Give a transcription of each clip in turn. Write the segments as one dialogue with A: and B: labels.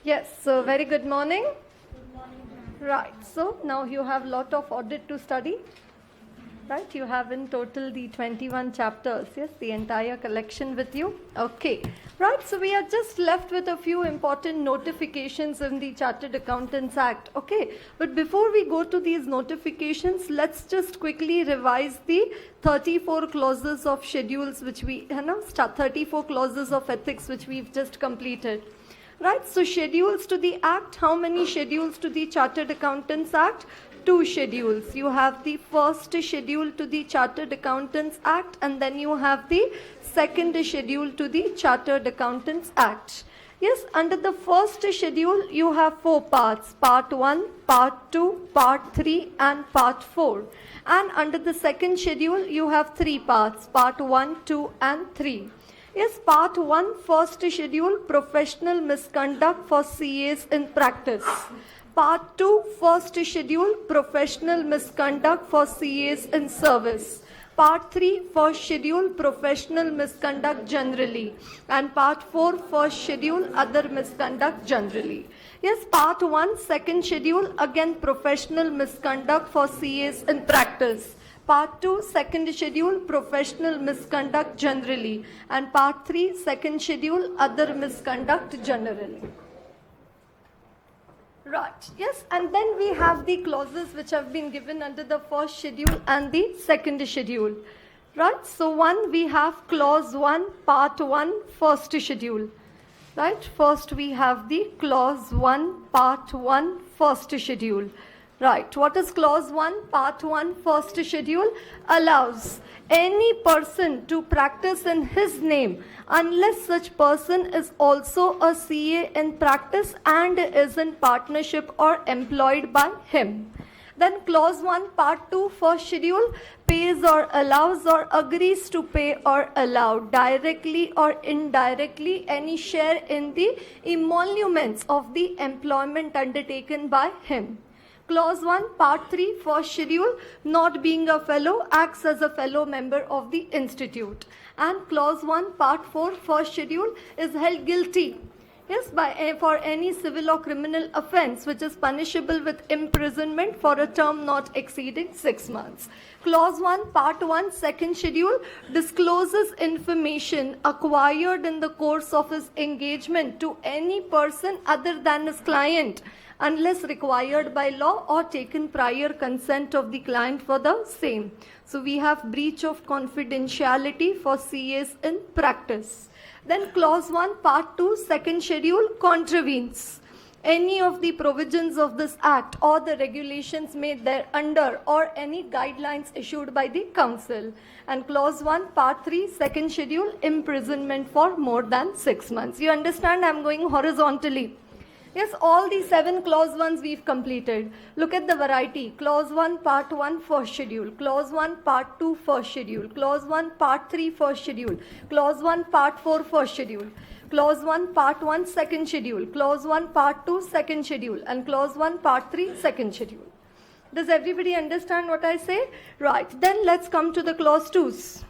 A: Yes, so very good morning. Right, so now you have lot of audit to study. Right, you have in total the 21 chapters, yes, the entire collection with you. Okay, right, so we are just left with a few important notifications in the Chartered Accountants Act. Okay, but before we go to these notifications, let's just quickly revise the 34 clauses of schedules which we, 34 clauses of ethics which we've just completed. Right, so schedules to the Act, how many schedules to the Chartered Accountants Act? 2 schedules. You have the first schedule to the Chartered Accountants Act and then you have the second schedule to the Chartered Accountants Act. Yes, under the first schedule you have 4 parts, part 1, part 2, part 3 and part 4. And under the second schedule you have 3 parts, part 1, 2 and 3. Yes, part 1, first schedule, professional misconduct for CAs in practice. Part 2, first schedule, professional misconduct for CAs in service. Part 3, first schedule, professional misconduct generally. And part 4, first schedule, other misconduct generally. Yes, part 1, second schedule, again professional misconduct for CAs in practice. Part 2, second schedule, professional misconduct generally. And part 3, second schedule, other misconduct generally. Right, yes, and then we have the clauses which have been given under the first schedule and the second schedule. Right, so we have clause 1, part 1, first schedule. Right, first we have the clause 1, part 1, first schedule. Right, what is clause 1, part 1, first schedule? Allows any person to practice in his name unless such person is also a CA in practice and is in partnership or employed by him. Then clause 1, part 2, first schedule, pays or allows or agrees to pay or allow directly or indirectly any share in the emoluments of the employment undertaken by him. Clause 1, part 3, first schedule, not being a fellow, acts as a fellow member of the institute. And clause 1, part 4, first schedule, is held guilty, yes, for any civil or criminal offense which is punishable with imprisonment for a term not exceeding 6 months. Clause 1, part 1, second schedule, discloses information acquired in the course of his engagement to any person other than his client, unless required by law or taken prior consent of the client for the same. So we have breach of confidentiality for CAs in practice. Then clause 1, part 2, second schedule, contravenes any of the provisions of this act or the regulations made thereunder or any guidelines issued by the council. And clause 1, part 3, second schedule, imprisonment for more than 6 months. You understand, I'm going horizontally. Yes, all the 7 clause 1s we've completed. Look at the variety. Clause 1, part 1, first schedule. Clause 1, part 2, first schedule. Clause 1, part 3, first schedule. Clause 1, part 4, first schedule. Clause 1, part 1, second schedule. Clause 1, part 2, second schedule. And clause 1, part 3, second schedule. Does everybody understand what I say? Right, then let's come to the clause 2s.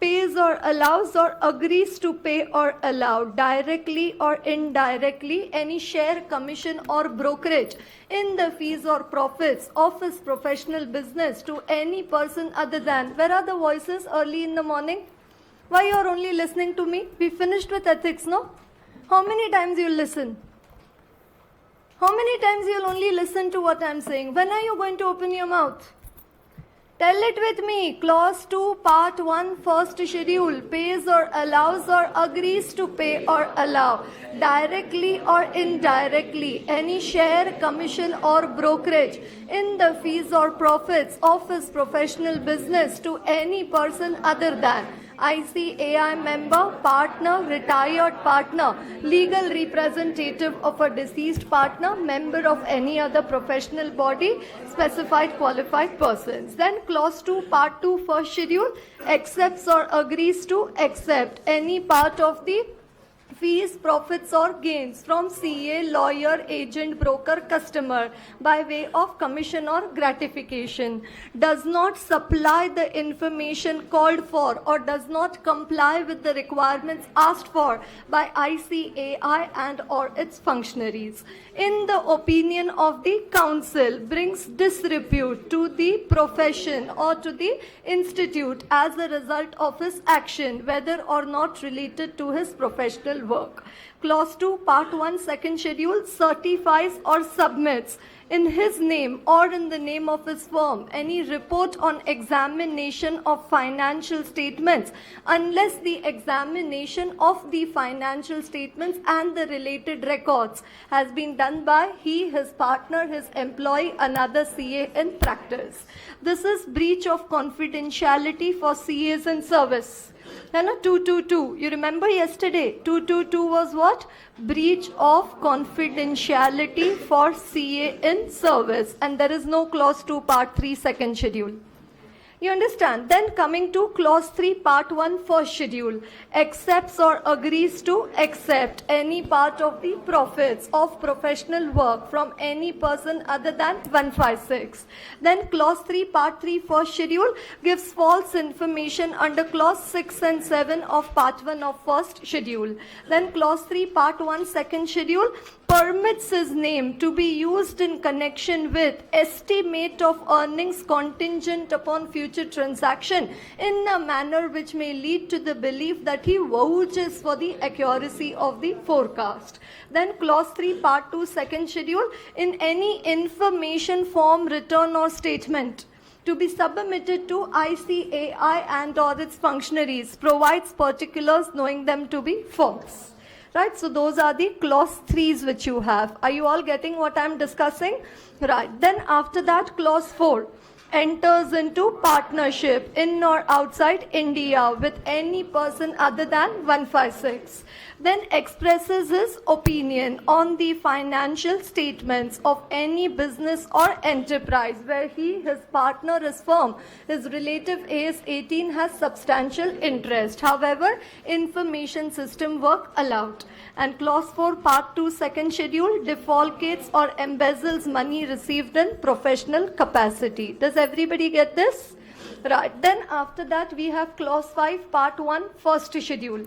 A: Pays or allows or agrees to pay or allow directly or indirectly any share, commission or brokerage in the fees or profits of his professional business to any person other than. Where are the voices early in the morning? Why you are only listening to me? We finished with ethics, no? How many times you listen? How many times you'll only listen to what I'm saying? When are you going to open your mouth? Tell it with me. Clause 2, part 1, first schedule, pays or allows or agrees to pay or allow directly or indirectly any share, commission or brokerage in the fees or profits of his professional business to any person other than ICAI member, partner, retired partner, legal representative of a deceased partner, member of any other professional body, specified qualified persons. Then clause 2, part 2, first schedule, accepts or agrees to accept any part of the fees, profits or gains from CA, lawyer, agent, broker, customer by way of commission or gratification, does not supply the information called for or does not comply with the requirements asked for by ICAI and or its functionaries, in the opinion of the council, brings disrepute to the profession or to the institute as a result of his action, whether or not related to his professional work. Clause 2, Part 1, Second Schedule, certifies or submits in his name or in the name of his firm any report on examination of financial statements unless the examination of the financial statements and the related records has been done by he, his partner, his employee, another CA in practice. This is breach of confidentiality for CAs in service. 222. You remember yesterday, 222 was what? Breach of confidentiality for CA in service. And there is no clause 2, part 3, second schedule. You understand? Then coming to clause 3, part 1, first schedule, accepts or agrees to accept any part of the profits of professional work from any person other than 156. Then clause 3, part 3, first schedule, gives false information under clause 6 and 7 of part 1 of first schedule. Then clause 3, part 1, second schedule, permits his name to be used in connection with estimate of earnings contingent upon future transaction in a manner which may lead to the belief that he vouches for the accuracy of the forecast. Then clause 3, part 2, second schedule, in any information form, return or statement to be submitted to ICAI and or its functionaries, provides particulars knowing them to be false. Right, so those are the clause 3s which you have. Are you all getting what I am discussing? Right, then after that, clause 4 enters into partnership in or outside India with any person other than 156. Then expresses his opinion on the financial statements of any business or enterprise where he, his partner, his firm, his relative is 18 has substantial interest. However, information system work allowed. And clause 4, part 2, second schedule, defalcates or embezzles money received in professional capacity. Does everybody get this? Right, then after that we have clause 5, part 1, first schedule.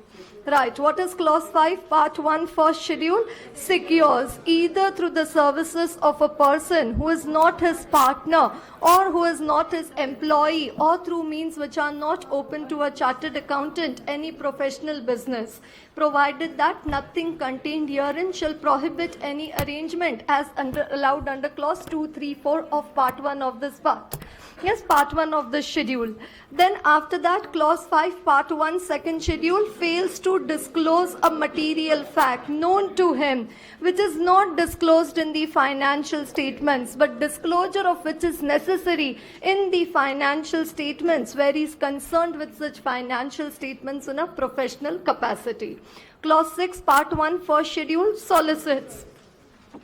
A: Right, what is clause 5, part 1, first schedule? Secures either through the services of a person who is not his partner or who is not his employee or through means which are not open to a chartered accountant any professional business, provided that nothing contained herein shall prohibit any arrangement as allowed under clause 2, 3, 4 of part 1 of this part. Yes, part 1 of the schedule. Then after that, clause 5, part 1, second schedule, fails to disclose a material fact known to him which is not disclosed in the financial statements, but disclosure of which is necessary in the financial statements where he is concerned with such financial statements in a professional capacity. Clause 6, part 1, first schedule, solicits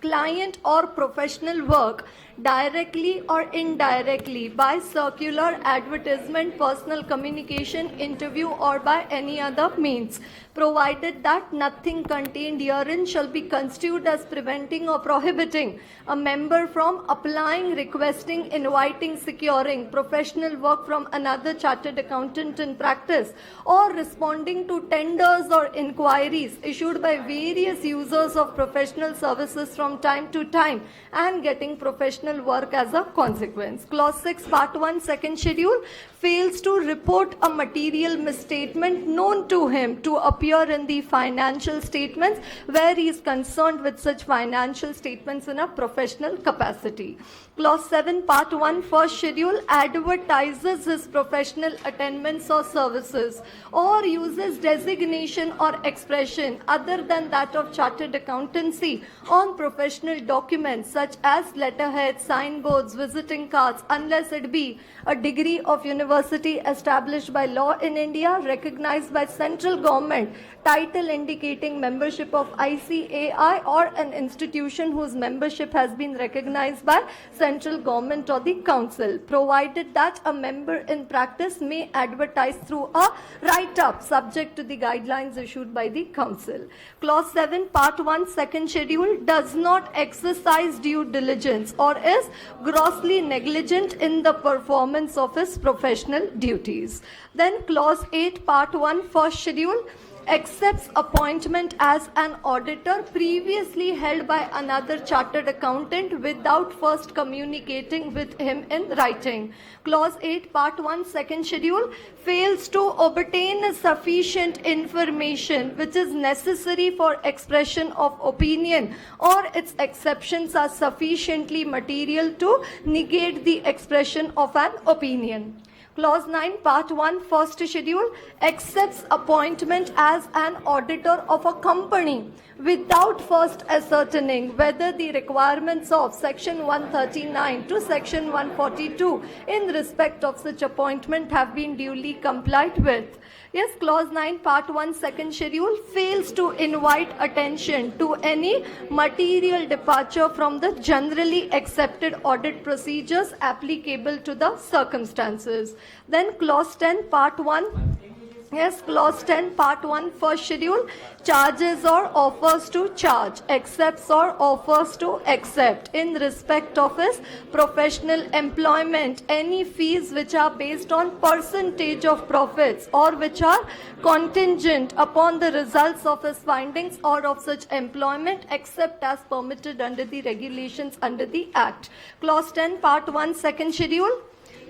A: client or professional work directly or indirectly by circular, advertisement, personal communication, interview or by any other means, provided that nothing contained herein shall be construed as preventing or prohibiting a member from applying, requesting, inviting, securing professional work from another chartered accountant in practice or responding to tenders or inquiries issued by various users of professional services from time to time and getting professional work as a consequence. Clause 6, part 1, second schedule, fails to report a material misstatement known to him to appear in the financial statements where he is concerned with such financial statements in a professional capacity. Clause 7, part 1, first schedule, advertises his professional attainments or services or uses designation or expression other than that of chartered accountancy on professional documents such as letterheads, letterheads, signboards, visiting cards, unless it be a degree of university established by law in India, recognized by central government, title indicating membership of ICAI, or an institution whose membership has been recognized by central government or the council, provided that a member in practice may advertise through a write-up subject to the guidelines issued by the council. Clause 7, Part 1, Second Schedule does not exercise due diligence or is grossly negligent in the performance of his professional duties. Then Clause 8, Part 1, First Schedule accepts appointment as an auditor previously held by another chartered accountant without first communicating with him in writing. Clause 8, Part 1, Second Schedule fails to obtain sufficient information which is necessary for expression of opinion, or its exceptions are sufficiently material to negate the expression of an opinion. Clause 9, Part 1, First Schedule accepts appointment as an auditor of a company without first ascertaining whether the requirements of Section 139 to Section 142 in respect of such appointment have been duly complied with. Yes, Clause 9, Part 1, Second Schedule fails to invite attention to any material departure from the generally accepted audit procedures applicable to the circumstances. Then Clause 10, Part 1. Yes, Clause 10, Part 1, First Schedule charges or offers to charge, accepts or offers to accept in respect of his professional employment any fees which are based on percentage of profits or which are contingent upon the results of his findings or of such employment, except as permitted under the regulations under the Act. Clause 10, Part 1, Second Schedule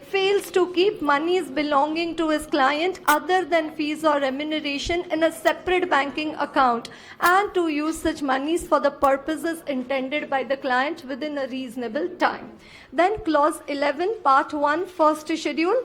A: fails to keep monies belonging to his client other than fees or remuneration in a separate banking account, and to use such monies for the purposes intended by the client within a reasonable time. Then Clause 11, Part 1, First Schedule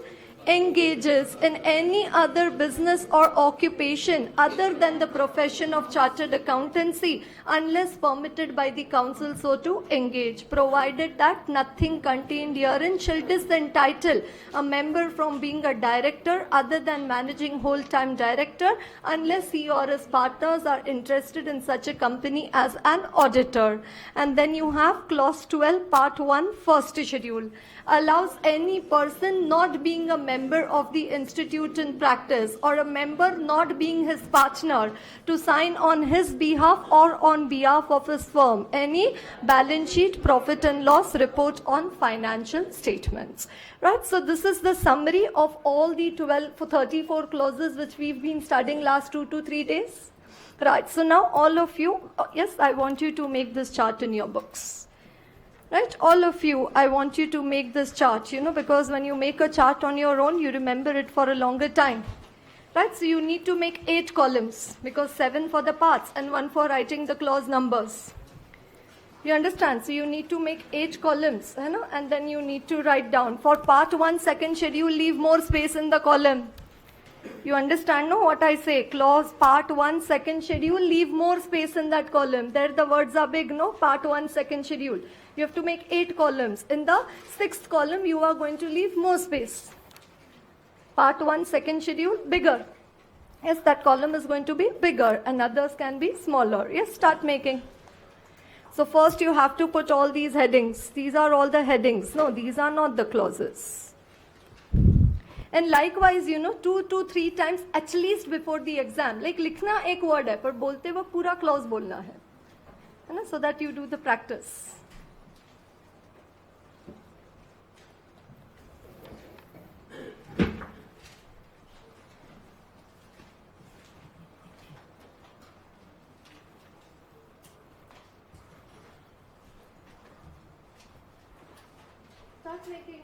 A: engages in any other business or occupation other than the profession of chartered accountancy unless permitted by the council so to engage, provided that nothing contained herein shall disentitle a member from being a director other than managing whole-time director unless he or his partners are interested in such a company as an auditor. And then you have Clause 12, Part 1, First Schedule allows any person not being a member of the institute in practice or a member not being his partner to sign on his behalf or on behalf of his firm any balance sheet, profit and loss report on financial statements. Right, so this is the summary of all the 34 clauses which we've been studying last 2 to 3 days. Right, so now all of you, yes, I want you to make this chart in your books. Right, all of you, I want you to make this chart, because when you make a chart on your own, you remember it for a longer time. Right, so you need to make 8 columns, because 7 for the parts and 1 for writing the clause numbers. You understand? So you need to make 8 columns, and then you need to write down. For Part 1, Second Schedule, leave more space in the column. You understand, no, what I say? Clause, Part 1, Second Schedule, leave more space in that column. There the words are big, no? Part 1, Second Schedule. You have to make 8 columns. In the 6th column, you are going to leave more space. Part 1, Second Schedule, bigger. Yes, that column is going to be bigger and others can be smaller. Yes, start making. So first you have to put all these headings. These are all the headings. No, these are not the clauses. And likewise, 2 to 3 times at least before the exam. Like लिखना एक word है, पर बोलते वक्त पूरा clause बोलना है, so that you do the practice. Start making.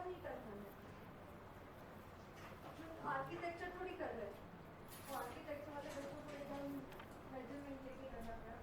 A: नहीं करना है, आर्किटेक्चर थोड़ी कर रहे हैं, वो आर्किटेक्चर वाले बच्चों को एकदम मेजरमेंट लेके करना पड़ा।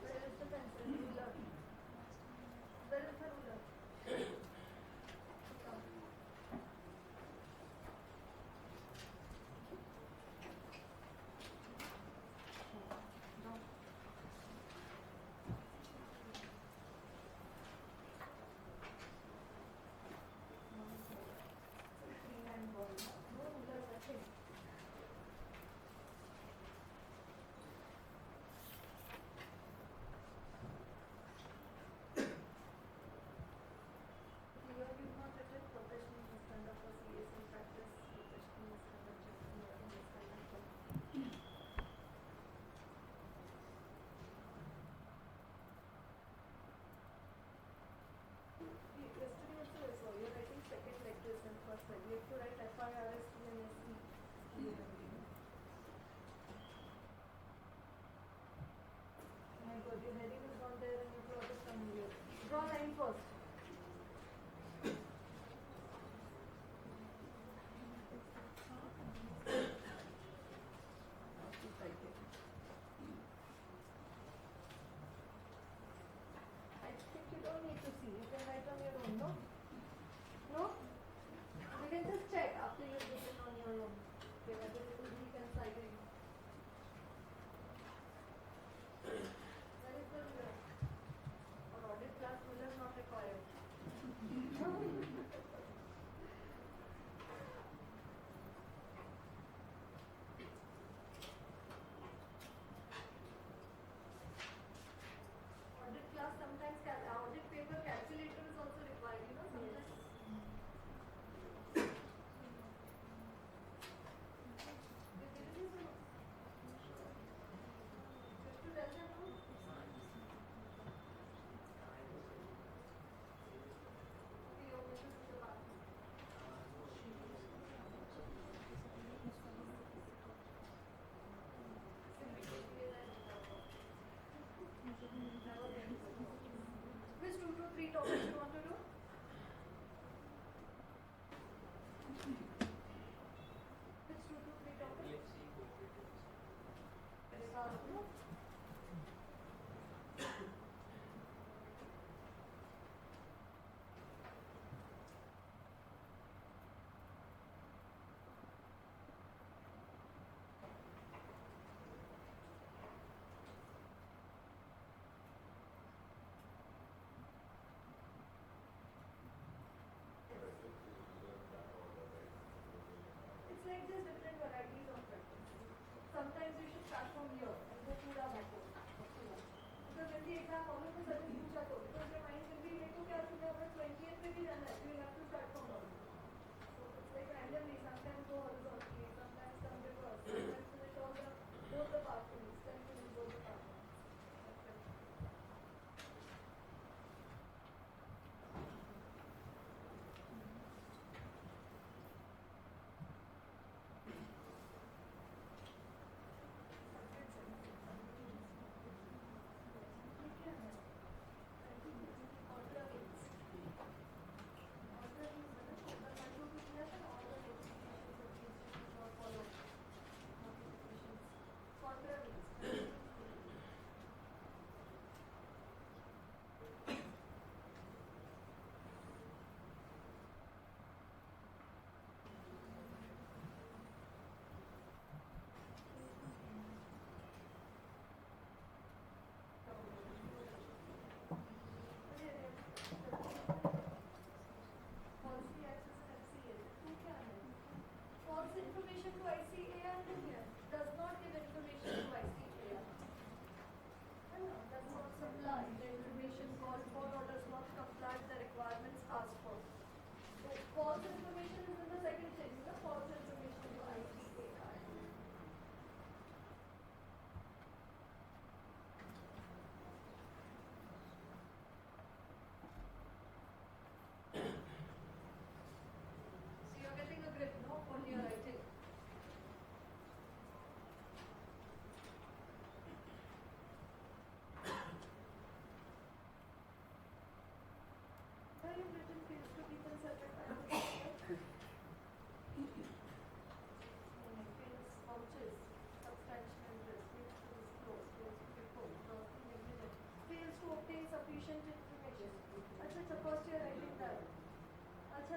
A: Where is the pencil? Ruler. Where is the ruler? Draw line first. I think you don't need to see. You can write on your own, no? No? You can just check after you've written on your own. Okay, whether it will be coinciding. Where is the ruler? For audit class, ruler is not required. Audit class sometimes audit paper calculator is also required, you know, sometimes. Just to tell them, no? Okay, your business is about. Which 2 to 3 topics you want to do? Which 2 to 3 topics? No? It's like just different varieties of practice. Sometimes you should start from here and go पूरा backward. Because when the exam all of a sudden पूछा तो because your mind will be देखो क्या तुझे अगर 20th पे भी जाना है, you will have to start from here. So it's like randomly. Sometimes go horizontally, sometimes come reverse, sometimes finish all the both the pathways, then finish both the pathways.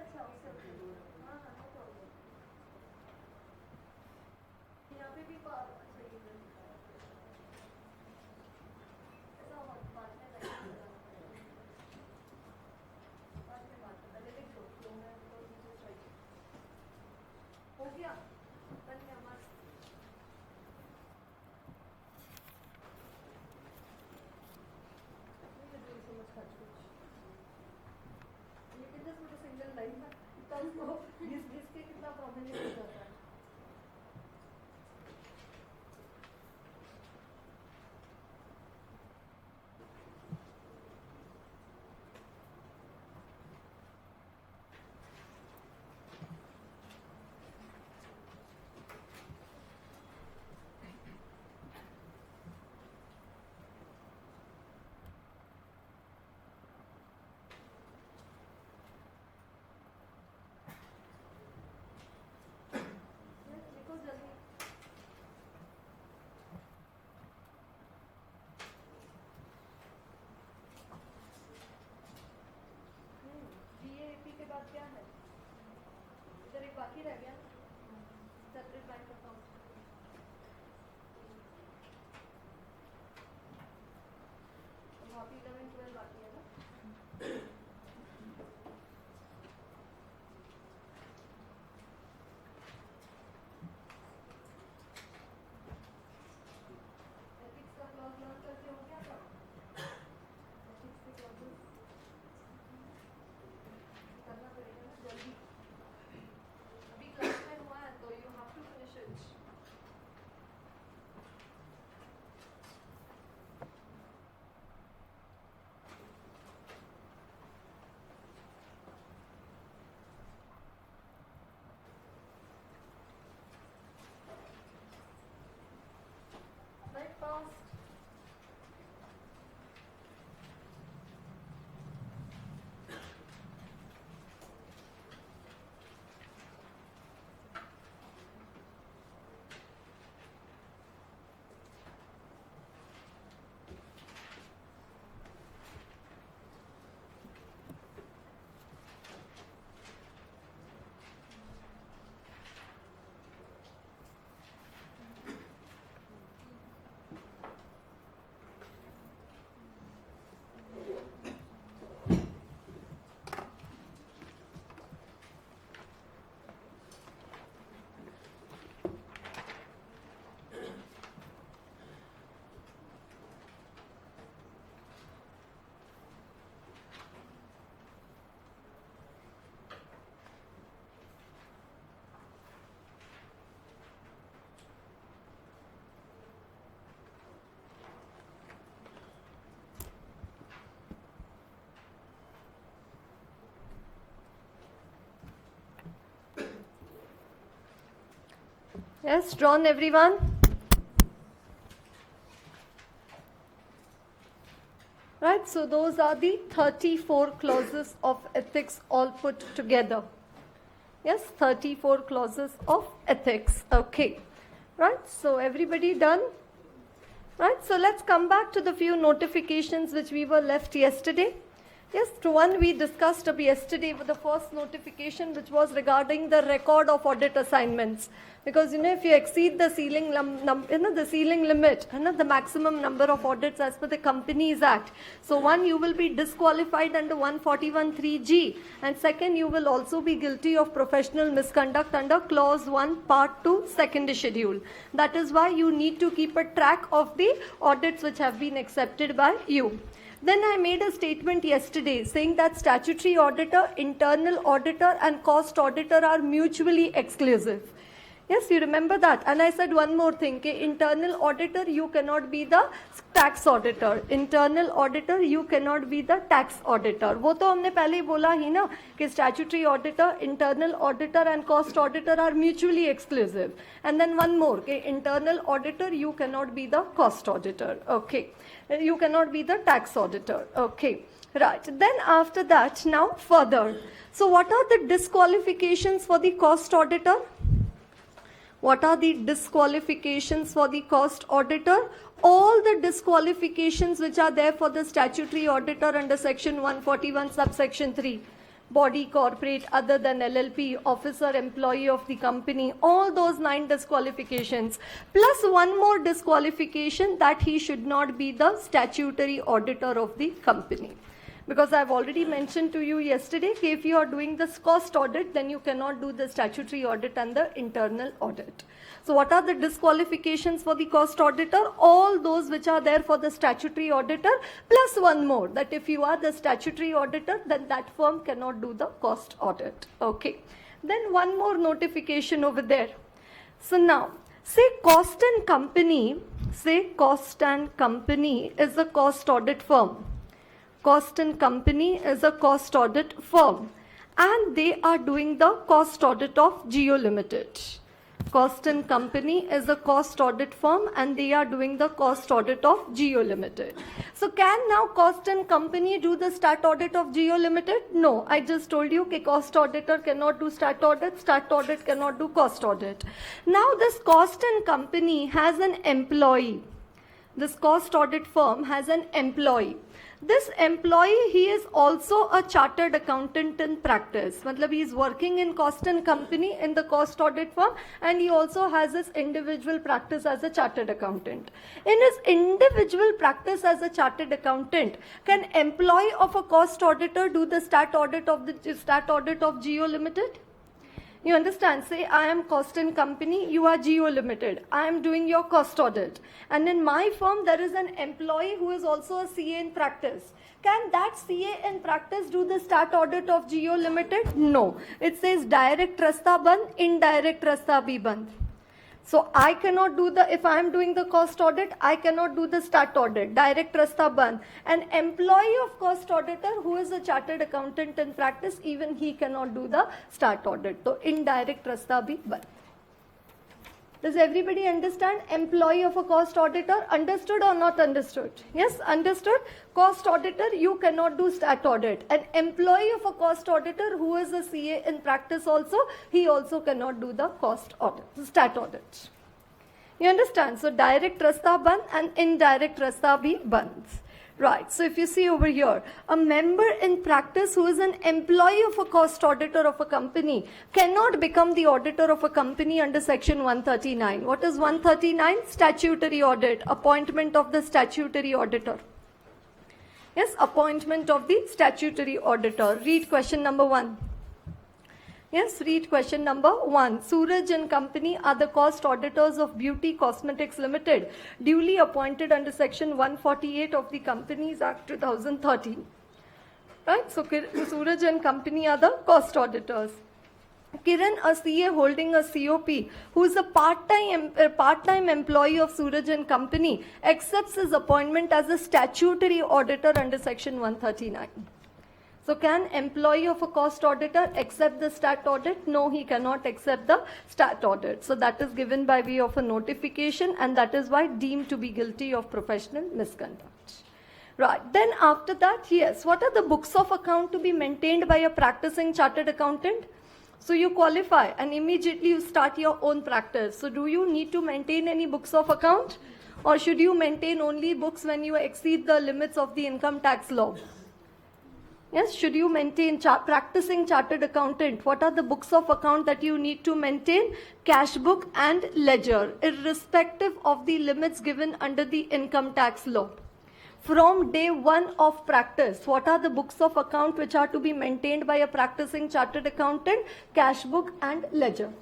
A: अच्छा अच्छा ओके ओके हाँ हाँ no problem यहाँ पे भी अच्छा ये ऐसा बाद में बात पहले लिख दो तो मैं हो गया बन गया मस्त लेकिन जस्ट मुझे सिंगल लाइन था तो उसको घिस के कितना प्रोमिनेंट हो जाता है लिखो जल्दी GAAP के बाद क्या है इधर एक बाकी रह गया सेपरेट बैंक अकाउंट वहाँ पे 11-12 बाकी है ना एथिक्स का क्लॉज लर्न करके हो गया था एथिक्स के क्लॉजेस करना पड़ेगा ना जल्दी अभी क्लास में हुआ है तो you have to finish it right fast yes drawn everyone right so those are the 34 clauses of ethics all put together yes 34 clauses of ethics okay right so everybody done right so let's come back to the few notifications which we were left yesterday yes to one we discussed yesterday with the first notification which was regarding the record of audit assignments because if you exceed the ceiling the ceiling limit the maximum number of audits as per the Companies Act so one you will be disqualified under 141(3)(g) and second you will also be guilty of professional misconduct under clause 1 part 2 second schedule that is why you need to keep a track of the audits which have been accepted by you. Then I made a statement yesterday saying that statutory auditor, internal auditor and cost auditor are mutually exclusive. Yes, you remember that. And I said one more thing, internal auditor, you cannot be the tax auditor. Internal auditor, you cannot be the tax auditor. वो तो हमने पहले ही बोला ही ना कि statutory auditor, internal auditor and cost auditor are mutually exclusive. And then one more, internal auditor, you cannot be the cost auditor. Okay. You cannot be the tax auditor. Okay. Right. Then after that, now further. So what are the disqualifications for the cost auditor? What are the disqualifications for the cost auditor? All the disqualifications which are there for the statutory auditor under section 141 subsection 3. body corporate other than LLP, officer, employee of the company, all those 9 disqualifications, plus one more disqualification, that he should not be the statutory auditor of the company. Because I've already mentioned to you yesterday, if you are doing this cost audit, then you cannot do the statutory audit and the internal audit. So what are the disqualifications for the cost auditor? All those which are there for the statutory auditor, plus one more, that if you are the statutory auditor, then that firm cannot do the cost audit. Okay. Then one more notification over there. So now, say Cost and Company is a cost audit firm. Cost and Company is a cost audit firm, and they are doing the cost audit of Jio Limited. Cost and Company is a cost audit firm, and they are doing the cost audit of Jio Limited. So can now Cost and Company do the stat audit of Jio Limited? No, I just told you that cost auditor cannot do stat audit cannot do cost audit. Now this Cost and Company has an employee. This cost audit firm has an employee. This employee, he is also a chartered accountant in practice. Matlab, he is working in Cost and Company in the cost audit firm, and he also has his individual practice as a chartered accountant. In his individual practice as a chartered accountant, can employee of a cost auditor do the stat audit of Jio Limited? You understand? Say I am Cost and Company, you are Jio Limited. I am doing your cost audit. And in my firm, there is an employee who is also a CA in practice. Can that CA in practice do the stat audit of Jio Limited? No. It says direct rasta band, indirect rasta bhi band. So I cannot do if I am doing the cost audit, I cannot do the stat audit, direct rasta band. An employee of cost auditor who is a chartered accountant in practice, even he cannot do the stat audit. So indirect rasta bhi band. Does everybody understand? Employee of a cost auditor, understood or not understood? Yes, understood. Cost auditor, you cannot do stat audit. An employee of a cost auditor who is a CA in practice also, he also cannot do the cost audit, stat audit. You understand? So direct rasta band and indirect rasta bhi bands. Right, so if you see over here, a member in practice who is an employee of a cost auditor of a company cannot become the auditor of a company under section 139. What is 139? Statutory audit, appointment of the statutory auditor. Yes, appointment of the statutory auditor. Read question number 1. Yes, read question number 1. Suraj and Company are the cost auditors of Beauty Cosmetics Limited, duly appointed under section 148 of the Companies Act 2013. Right, so Suraj and Company are the cost auditors. Kiran, a CA holding a COP, who is a part-time employee of Suraj and Company, accepts his appointment as a statutory auditor under section 139. So can employee of a cost auditor accept the stat audit? No, he cannot accept the stat audit. So that is given by way of a notification, and that is why deemed to be guilty of professional misconduct. Right, then after that, yes, what are the books of account to be maintained by a practicing chartered accountant? So you qualify and immediately you start your own practice. So do you need to maintain any books of account? Or should you maintain only books when you exceed the limits of the income tax law? Yes, should you maintain practicing chartered accountant? What are the books of account that you need to maintain? Cash book and ledger, irrespective of the limits given under the income tax law. From day 1 of practice, what are the books of account which are to be maintained by a practicing chartered accountant? Cash book and ledger.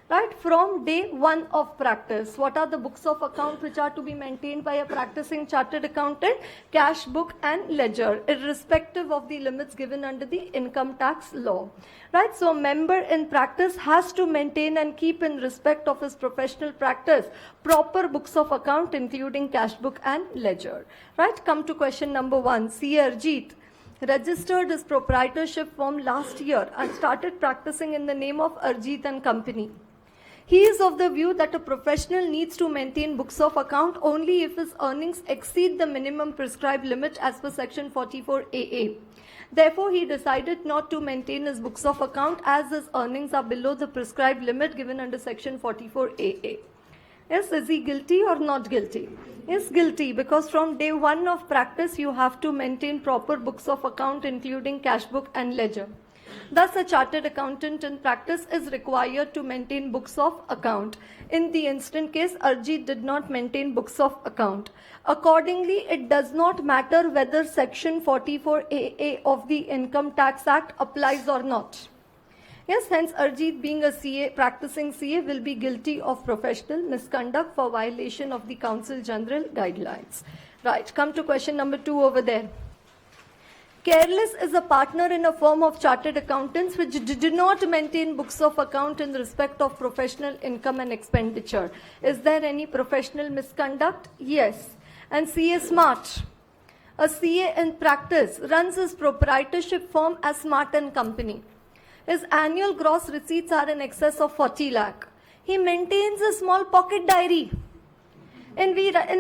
A: Right, from day 1 of practice, what are the books of account which are to be maintained by a practicing chartered accountant? Cash book and ledger, irrespective of the limits given under the income tax law. Right, so a member in practice has to maintain and keep in respect of his professional practice proper books of account, including cash book and ledger. Right, come to question number 1. C. Arjit registered his proprietorship firm last year and started practicing in the name of Arjit and Company. He is of the view that a professional needs to maintain books of account only if his earnings exceed the minimum prescribed limit as per section 44AA. Therefore, he decided not to maintain his books of account as his earnings are below the prescribed limit given under section 44AA. Yes, is he guilty or not guilty? Yes, guilty, because from day 1 of practice, you have to maintain proper books of account, including cash book and ledger. Thus, a chartered accountant in practice is required to maintain books of account. In the instant case, Arjit did not maintain books of account. Accordingly, it does not matter whether Section 44AA of the Income Tax Act applies or not. Yes, hence Arjit, being a CA, practicing CA, will be guilty of professional misconduct for violation of the Council General guidelines. Right, come to question number 2 over there. Careless is a partner in a firm of chartered accountants which do not maintain books of account in respect of professional income and expenditure. Is there any professional misconduct? Yes. And CA Smart. A CA in practice runs his proprietorship firm as Smart & Company. His annual gross receipts are in excess of 40 lakh. He maintains a small pocket diary in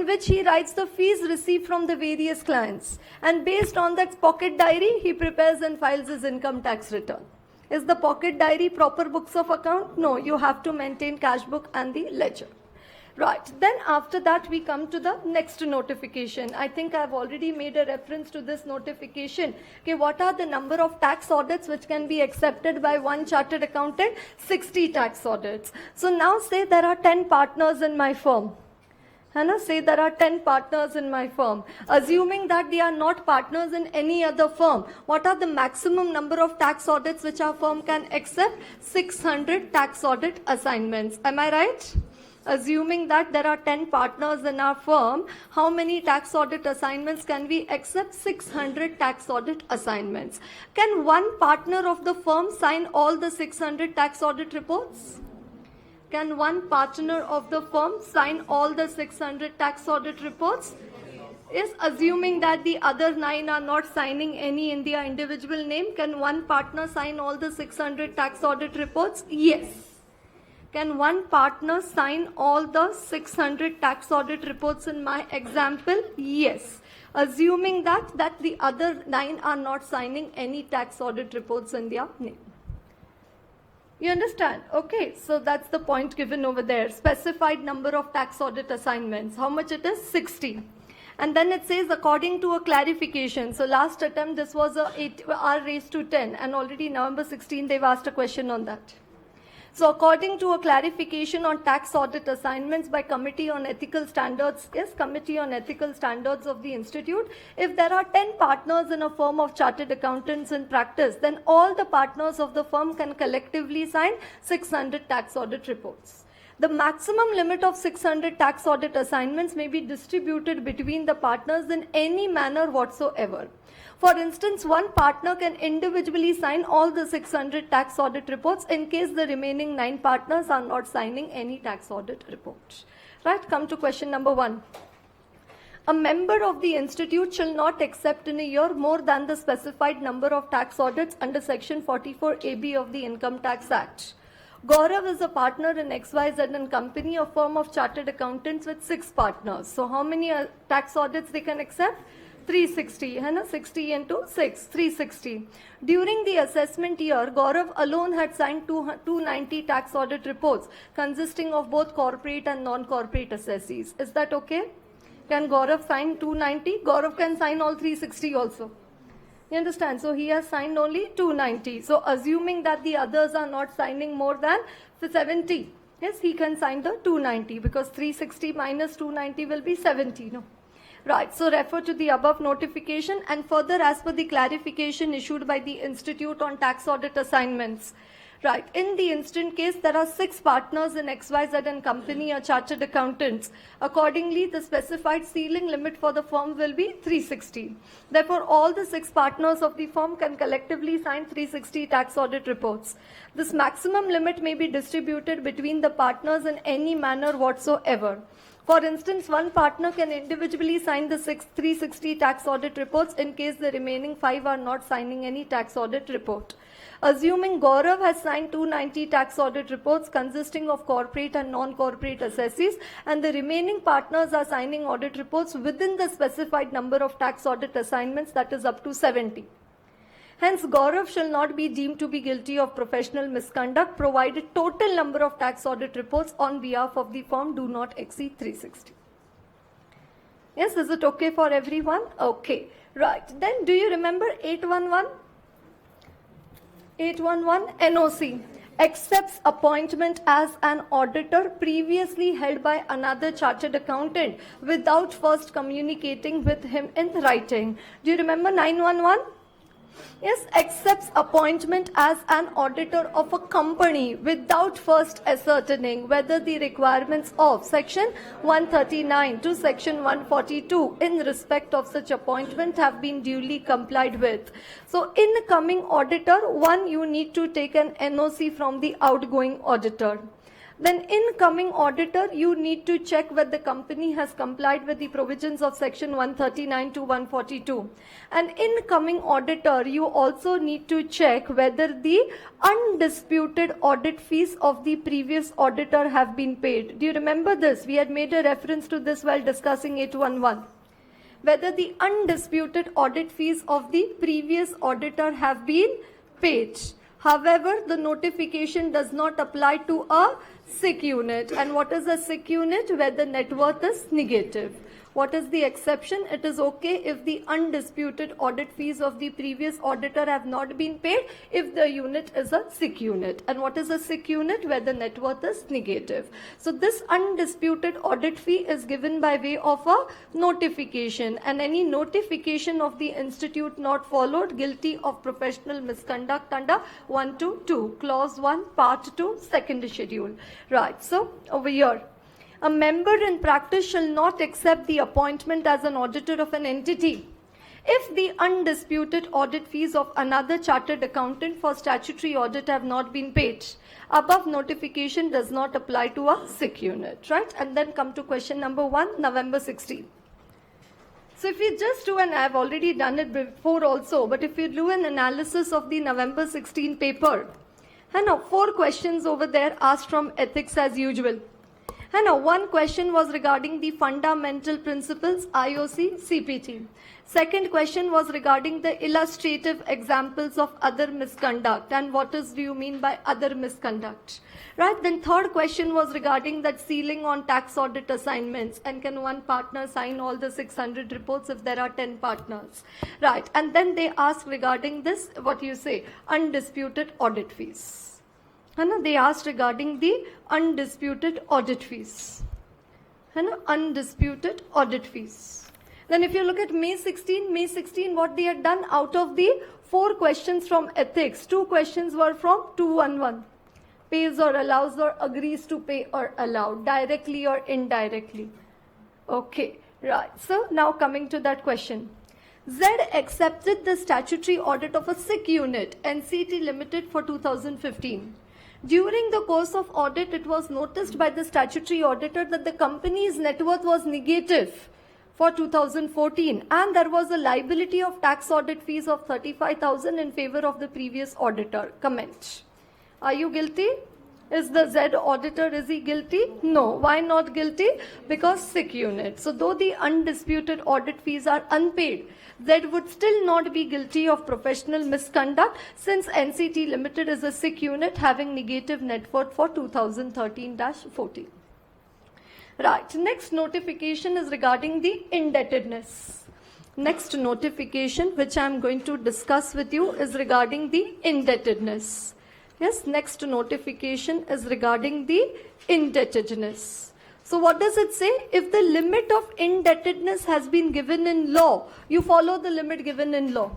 A: which he writes the fees received from the various clients. And based on that pocket diary, he prepares and files his income tax return. Is the pocket diary proper books of account? No, you have to maintain cash book and the ledger. Right, then after that we come to the next notification. I think I've already made a reference to this notification. Okay, what are the number of tax audits which can be accepted by one chartered accountant? 60 tax audits. So now say there are 10 partners in my firm. Say there are 10 partners in my firm. Assuming that they are not partners in any other firm, what are the maximum number of tax audits which our firm can accept? 600 tax audit assignments. Am I right? Assuming that there are 10 partners in our firm, how many tax audit assignments can we accept? 600 tax audit assignments. Can one partner of the firm sign all the 600 tax audit reports? Can one partner of the firm sign all the 600 tax audit reports? Yes, assuming that the other 9 are not signing any in their individual name, can one partner sign all the 600 tax audit reports? Yes. Can one partner sign all the 600 tax audit reports in my example? Yes. Assuming that the other 9 are not signing any tax audit reports in their name. You understand? Okay, so that's the point given over there. Specified number of tax audit assignments. How much it is? 60. And then it says according to a clarification. So last attempt this was a R raised to 10 and already November 16 they've asked a question on that. So according to a clarification on tax audit assignments by Committee on Ethical Standards, yes, Committee on Ethical Standards of the Institute, if there are 10 partners in a firm of chartered accountants in practice, then all the partners of the firm can collectively sign 600 tax audit reports. The maximum limit of 600 tax audit assignments may be distributed between the partners in any manner whatsoever. For instance, one partner can individually sign all the 600 tax audit reports in case the remaining 9 partners are not signing any tax audit report. Right, come to question number 1. A member of the institute shall not accept in a year more than the specified number of tax audits under section 44AB of the Income Tax Act. Gaurav is a partner in XYZ and Company, a firm of chartered accountants with 6 partners. So how many tax audits they can accept? 360, 60 into 6, 360. During the assessment year, Gaurav alone had signed 290 tax audit reports consisting of both corporate and non-corporate assessees. Is that okay? Can Gaurav sign 290? Gaurav can sign all 360 also. You understand? So he has signed only 290. So assuming that the others are not signing more than 70, yes, he can sign the 290 because 360 minus 290 will be 70. No? Right, so refer to the above notification and further as per the clarification issued by the Institute on tax audit assignments. Right, in the instant case, there are 6 partners in XYZ and Company are chartered accountants. Accordingly, the specified ceiling limit for the firm will be 360. Therefore, all the 6 partners of the firm can collectively sign 360 tax audit reports. This maximum limit may be distributed between the partners in any manner whatsoever. For instance, one partner can individually sign the 360 tax audit reports in case the remaining 5 are not signing any tax audit report. Assuming Gaurav has signed 290 tax audit reports consisting of corporate and non-corporate assessees and the remaining partners are signing audit reports within the specified number of tax audit assignments, that is up to 70. Hence, Gaurav shall not be deemed to be guilty of professional misconduct provided total number of tax audit reports on behalf of the firm do not exceed 360. Yes, is it okay for everyone? Okay, right. Then do you remember 811? 811 NOC accepts appointment as an auditor previously held by another chartered accountant without first communicating with him in writing. Do you remember 911? Yes, accepts appointment as an auditor of a company without first ascertaining whether the requirements of section 139 to section 142 in respect of such appointment have been duly complied with. So incoming auditor, one, you need to take an NOC from the outgoing auditor. Then incoming auditor, you need to check whether the company has complied with the provisions of section 139 to 142. And incoming auditor, you also need to check whether the undisputed audit fees of the previous auditor have been paid. Do you remember this? We had made a reference to this while discussing 811. Whether the undisputed audit fees of the previous auditor have been paid. However, the notification does not apply to a SIC unit. And what is a SIC unit? Where the net worth is negative. What is the exception? It is okay if the undisputed audit fees of the previous auditor have not been paid if the unit is a SIC unit. And what is a SIC unit? Where the net worth is negative. So this undisputed audit fee is given by way of a notification, and any notification of the institute not followed, guilty of professional misconduct under 122, clause 1, part 2, second schedule. Right, so over here. A member in practice shall not accept the appointment as an auditor of an entity if the undisputed audit fees of another chartered accountant for statutory audit have not been paid. Above notification does not apply to a SIC unit, right? And then come to question number 1, November 16. So if you just do, and I've already done it before also, but if you do an analysis of the November 16 paper, and now 4 questions over there asked from ethics as usual. And now one question was regarding the fundamental principles, IOC, CPT. Second question was regarding the illustrative examples of other misconduct and what do you mean by other misconduct. Right, then third question was regarding that sealing on tax audit assignments, and can one partner sign all the 600 reports if there are 10 partners. Right, and then they asked regarding this, what you say, undisputed audit fees. They asked regarding the undisputed audit fees. Undisputed audit fees. Then if you look at May 16, what they had done, out of the 4 questions from ethics, 2 questions were from 211. Pays or allows or agrees to pay or allow, directly or indirectly. Okay, right. So now coming to that question. Z accepted the statutory audit of a SIC unit, NCT Limited, for 2015. During the course of audit, it was noticed by the statutory auditor that the company's net worth was negative for 2014, and there was a liability of tax audit fees of 35,000 in favor of the previous auditor. Comment. Are you guilty? Is the Z auditor, is he guilty? No. Why not guilty? Because SIC unit. So though the undisputed audit fees are unpaid, Z would still not be guilty of professional misconduct since NCT Limited is a SIC unit having negative net worth for 2013-14. Right. Next notification is regarding the indebtedness. Next notification which I am going to discuss with you is regarding the indebtedness. Yes, next notification is regarding the indebtedness. So what does it say? If the limit of indebtedness has been given in law, you follow the limit given in law.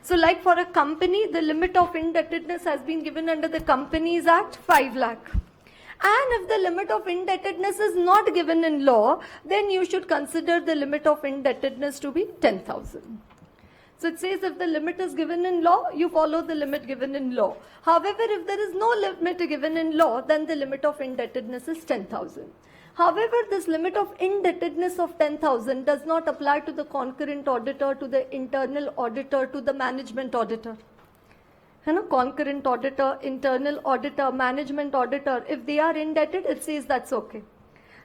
A: So like for a company, the limit of indebtedness has been given under the Companies Act, 5 lakh. And if the limit of indebtedness is not given in law, then you should consider the limit of indebtedness to be 10,000. So it says if the limit is given in law, you follow the limit given in law. However, if there is no limit given in law, then the limit of indebtedness is 10,000. However, this limit of indebtedness of 10,000 does not apply to the concurrent auditor, to the internal auditor, to the management auditor. Concurrent auditor, internal auditor, management auditor, if they are indebted, it says that's okay.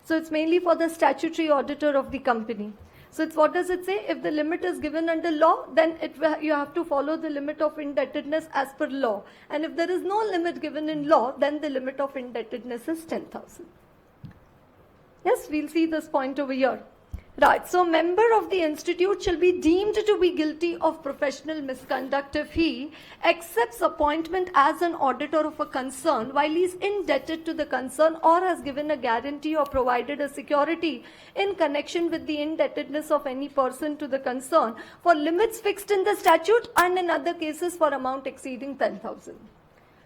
A: So it's mainly for the statutory auditor of the company. So it's, what does it say? If the limit is given under law, then you have to follow the limit of indebtedness as per law. And if there is no limit given in law, then the limit of indebtedness is 10,000. Yes, we'll see this point over here. Right, so member of the institute shall be deemed to be guilty of professional misconduct if he accepts appointment as an auditor of a concern while he is indebted to the concern or has given a guarantee or provided a security in connection with the indebtedness of any person to the concern for limits fixed in the statute and in other cases for amount exceeding 10,000.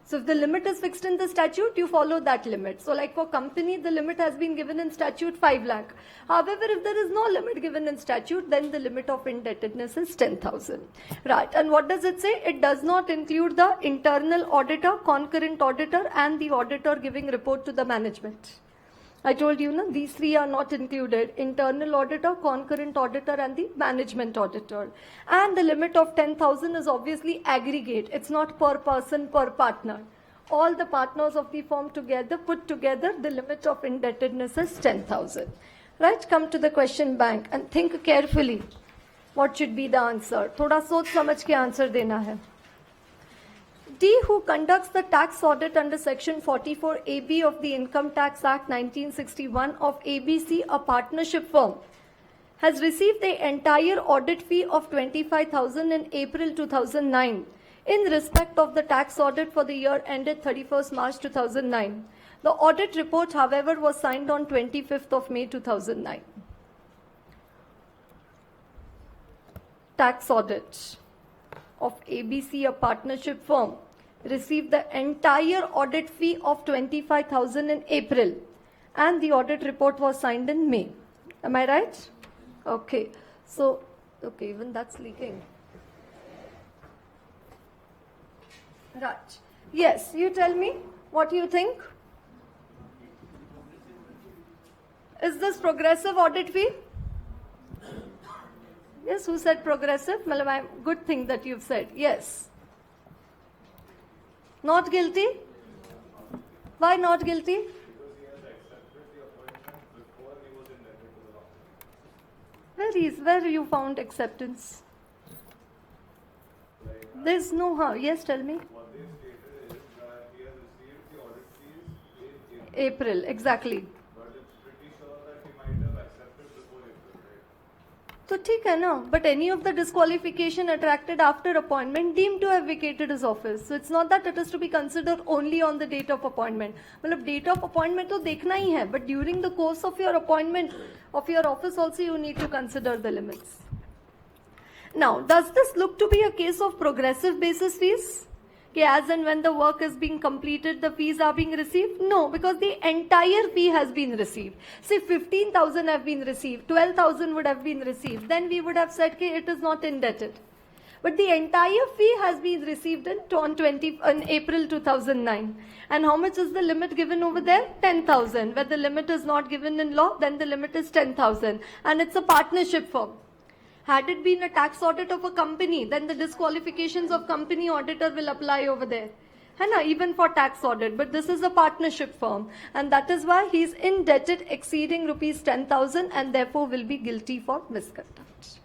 A: So if the limit is fixed in the statute, you follow that limit. So like for company, the limit has been given in statute 5 lakh. However, if there is no limit given in statute, then the limit of indebtedness is 10,000. Right. And what does it say? It does not include the internal auditor, concurrent auditor, and the auditor giving report to the management. I told you, no, these three are not included. Internal auditor, concurrent auditor, and the management auditor. And the limit of 10,000 is obviously aggregate. It's not per person, per partner. All the partners of the firm together, put together, the limit of indebtedness is 10,000. Right? Come to the question bank and think carefully. What should be the answer? थोड़ा सोच समझ के answer देना है. D, who conducts the tax audit under Section 44AB of the Income Tax Act 1961 of ABC, a partnership firm, has received the entire audit fee of 25,000 in April 2009 in respect of the tax audit for the year ended 31st March 2009. The audit report, however, was signed on 25th of May 2009. Tax audit of ABC, a partnership firm, received the entire audit fee of 25,000 in April, and the audit report was signed in May. Am I right? Okay. So, okay, even that's leaking. Right. Yes, you tell me what you think. Is this progressive audit fee? Yes, who said progressive? Good thing that you've said. Yes. Not guilty? Why not guilty?
B: Because he has accepted the appointment before he was indebted to the office.
A: Where you found acceptance? There's no, yes, tell me.
B: What they stated is that he has received the audit fees in
A: April, exactly.
B: but it's pretty sure that he might have accepted before April, right?
A: So ठीक है ना, but any of the disqualification attracted after appointment deemed to have vacated his office. So it's not that it is to be considered only on the date of appointment. मतलब date of appointment तो देखना ही है, but during the course of your appointment of your office also you need to consider the limits. Now, does this look to be a case of progressive basis fees? Okay, as and when the work is being completed, the fees are being received? No, because the entire fee has been received. Say 15,000 have been received, 12,000 would have been received. Then we would have said okay, it is not indebted. But the entire fee has been received in April 2009. And how much is the limit given over there? 10,000. Where the limit is not given in law, then the limit is 10,000. And it's a partnership firm. Had it been a tax audit of a company, then the disqualifications of company auditor will apply over there. Even for tax audit. But this is a partnership firm. And that is why he is indebted exceeding rupees 10,000 and therefore will be guilty for misconduct.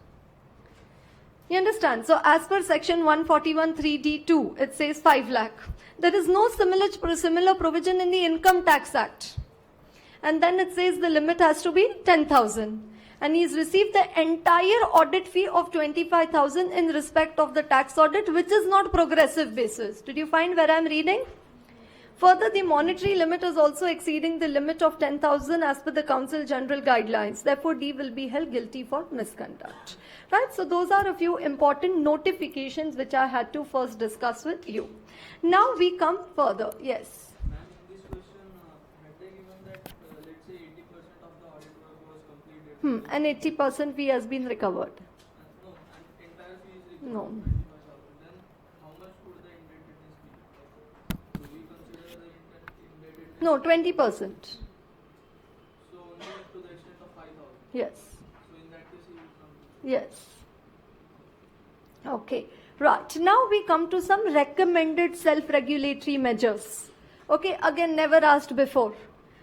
A: You understand? So as per section 141(3)(d)(2), it says 5 lakh. There is no similar provision in the Income Tax Act. And then it says the limit has to be 10,000. And he's received the entire audit fee of 25,000 in respect of the tax audit, which is not progressive basis. Did you find where I'm reading? Further, the monetary limit is also exceeding the limit of 10,000 as per the Council General Guidelines. Therefore, D will be held guilty for misconduct. Right? So those are a few important notifications which I had to first discuss with you. Now we come further. Yes. And 80% fee has been recovered.
C: No, and entire fee is recovered.
A: No.
C: Then how much would the indebtedness be? Do we consider the indebtedness?
A: No, 20%.
C: So only up to the extent of 5,000.
A: Yes.
C: So in that case, he will come.
A: Yes. Okay. Right. Now we come to some recommended self-regulatory measures. Okay. Again, never asked before.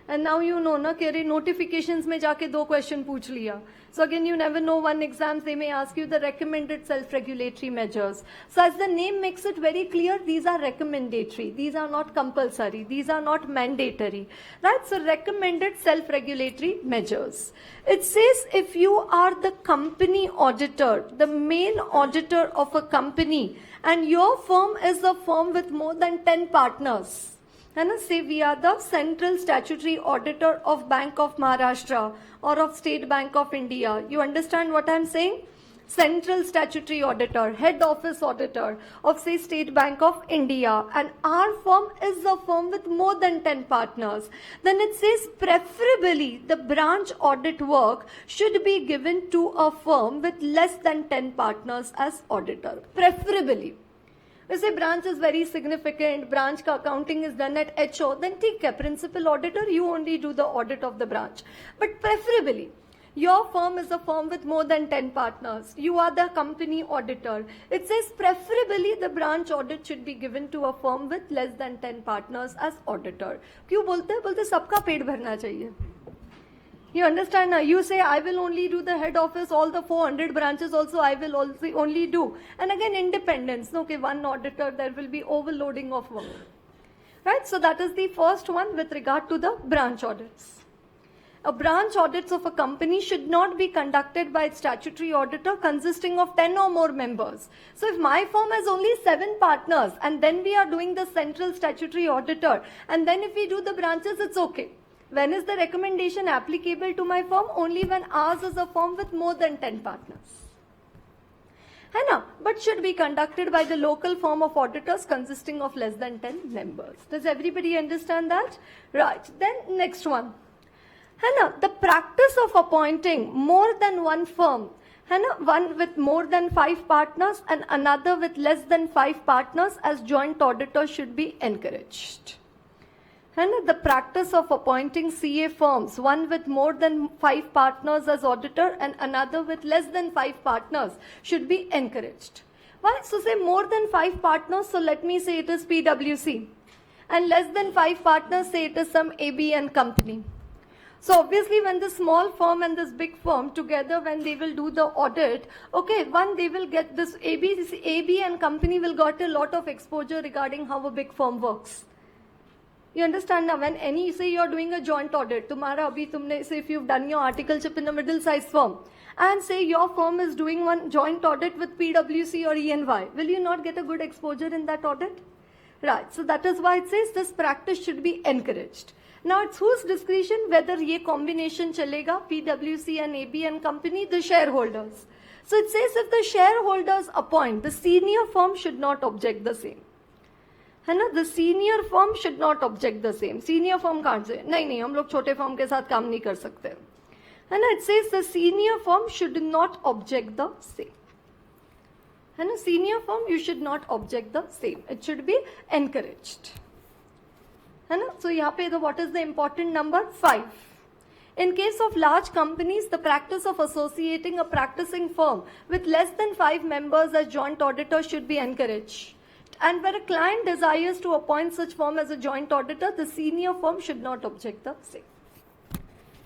A: And now you know na कि अरे notifications में जाके 2 question पूछ लिया. So again, you never know, one exams they may ask you the recommended self-regulatory measures. So as the name makes it very clear, these are recommendatory. These are not compulsory. These are not mandatory. Right? So recommended self-regulatory measures. It says if you are the company auditor, the main auditor of a company, and your firm is a firm with more than 10 partners. And say we are the central statutory auditor of Bank of Maharashtra or of State Bank of India. You understand what I'm saying? Central statutory auditor, head office auditor of say State Bank of India, and our firm is a firm with more than 10 partners. Then it says preferably the branch audit work should be given to a firm with less than 10 partners as auditor. Preferably. We say branch is very significant, branch ka accounting is done at HO, then take a principal auditor, you only do the audit of the branch. But preferably, your firm is a firm with more than 10 partners. You are the company auditor. It says preferably the branch audit should be given to a firm with less than 10 partners as auditor. क्यों बोलते हैं? बोलते सबका पेट भरना चाहिए. You understand now? You say, I will only do the head office, all the 400 branches also I will also only do. And again, independence. Okay, one auditor, there will be overloading of work. Right? So that is the first one with regard to the branch audits. A branch audits of a company should not be conducted by its statutory auditor consisting of 10 or more members. So if my firm has only 7 partners and then we are doing the central statutory auditor, and then if we do the branches, it's okay. When is the recommendation applicable to my firm? Only when ours is a firm with more than 10 partners. है ना? But should be conducted by the local firm of auditors consisting of less than 10 members. Does everybody understand that? Right. Then next one. है ना? The practice of appointing more than one firm, है ना? One with more than 5 partners and another with less than 5 partners as joint auditor should be encouraged. And the practice of appointing CA firms, one with more than 5 partners as auditor and another with less than 5 partners, should be encouraged. Why? So say more than 5 partners, so let me say it is PwC. And less than 5 partners, say it is some ABN company. So obviously when the small firm and this big firm together, when they will do the audit, okay, one, they will get this ABN company will got a lot of exposure regarding how a big firm works. You understand now, when any, say you're doing a joint audit, तुम्हारा अभी तुमने, say if you've done your articleship in a middle-sized firm, and say your firm is doing one joint audit with PwC or EY, will you not get a good exposure in that audit? Right, so that is why it says this practice should be encouraged. Now it's whose discretion whether ये combination चलेगा, PwC and ABN company, the shareholders. So it says if the shareholders appoint, the senior firm should not object the same. है ना? The senior firm should not object the same. Senior firm can't say, नहीं हम लोग छोटे firm के साथ काम नहीं कर सकते. है ना? It says the senior firm should not object the same. है ना? Senior firm, you should not object the same. It should be encouraged. है ना? So यहाँ पे what is the important number? 5. In case of large companies, the practice of associating a practicing firm with less than 5 members as joint auditor should be encouraged. And where a client desires to appoint such firm as a joint auditor, the senior firm should not object the same.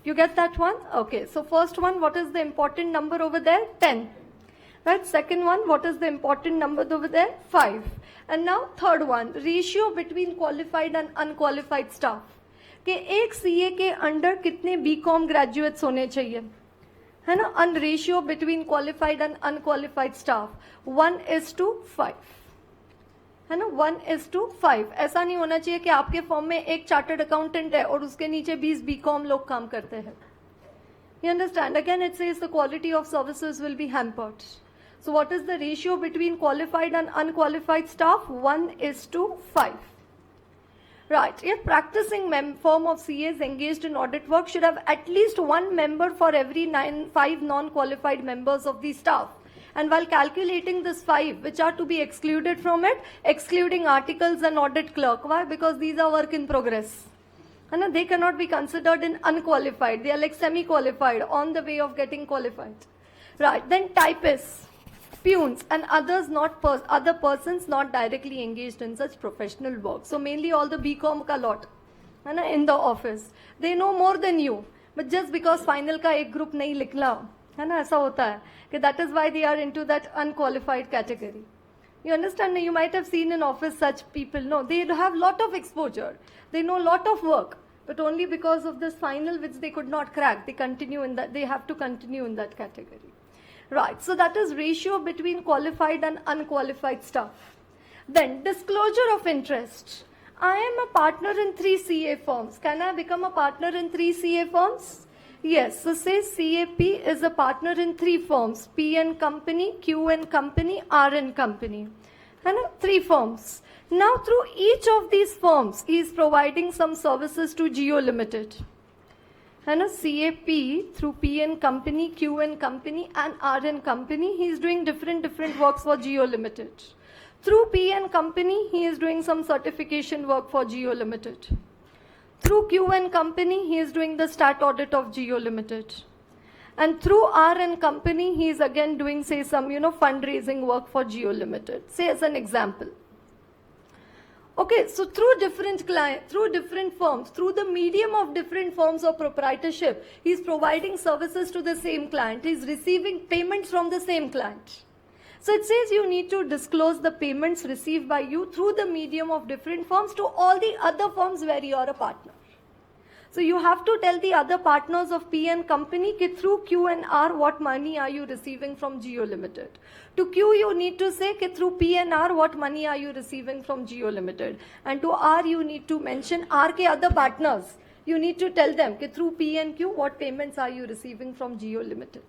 A: You get that one? Okay. So first one, what is the important number over there? 10. Right? Second one, what is the important number over there? 5. And now third one, ratio between qualified and unqualified staff. कि एक CA के under कितने BCom graduates होने चाहिए? है ना? And ratio between qualified and unqualified staff, 1:5. है ना? 1:5. ऐसा नहीं होना चाहिए कि आपके फॉर्म में एक चार्टर्ड अकाउंटेंट है और उसके नीचे 20 BCom लोग काम करते हैं. You understand? Again, it says the quality of services will be hampered. So what is the ratio between qualified and unqualified staff? 1:5. Right. A practicing firm of CAs engaged in audit work should have at least 1 member for every 5 non-qualified members of the staff. And while calculating this 5, which are to be excluded from it, excluding articles and audit clerk. Why? Because these are work in progress. And they cannot be considered in unqualified. They are like semi-qualified, on the way of getting qualified. Right. Then typists, peons, and others other persons not directly engaged in such professional work. So mainly all the BCom ka lot. है ना, in the office. They know more than you, but just because final का एक group नहीं निकला, है ना, ऐसा होता है कि that is why they are into that unqualified category. You understand? You might have seen in office such people. No, they have lot of exposure. They know lot of work, but only because of this final which they could not crack, they continue in that. They have to continue in that category, right? So that is ratio between qualified and unqualified staff. Then disclosure of interest. I am a partner in 3 CA firms. Can I become a partner in 3 CA firms? Yes. So say CAP is a partner in 3 firms: P and Company, Q and Company, R and Company. And 3 firms. Now through each of these firms, he is providing some services to Jio Limited. And CAP through P and Company, Q and Company, and R and Company, he is doing different works for Jio Limited. Through P and Company, he is doing some certification work for Jio Limited. Through Q and Company, he is doing the stat audit of Jio Limited. And through R and Company, he is again doing, say, some, fundraising work for Jio Limited. Say as an example. Okay, so through different clients, through different firms, through the medium of different forms of proprietorship, he is providing services to the same client. He is receiving payments from the same client. So it says you need to disclose the payments received by you through the medium of different firms to all the other firms where you are a partner. So you have to tell the other partners of P and Company that through Q and R, what money are you receiving from Jio Limited. To Q, you need to say that through P and R, what money are you receiving from Jio Limited. And to R, you need to mention R ke other partners. You need to tell them that through P and Q, what payments are you receiving from Jio Limited.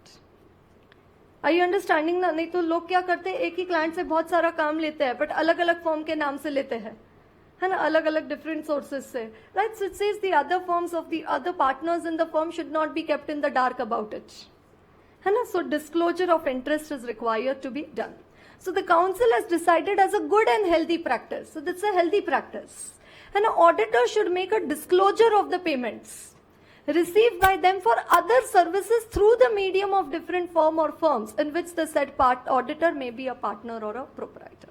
A: Are you understanding ना? नहीं तो लोग क्या करते हैं, एक ही client से बहुत सारा काम लेते हैं, बट अलग अलग फर्म के नाम से लेते हैं, है ना, अलग अलग डिफरेंट सोर्सेज से, right? So it says the other firms of the other partners in the firm should not be kept in the dark about it, है ना? So disclosure of interest is required to be done. So the council has decided as a good and healthy practice. So that's a healthy practice. And an auditor should make a disclosure of the payments received by them for other services through the medium of different firm or firms in which the said auditor may be a partner or a proprietor.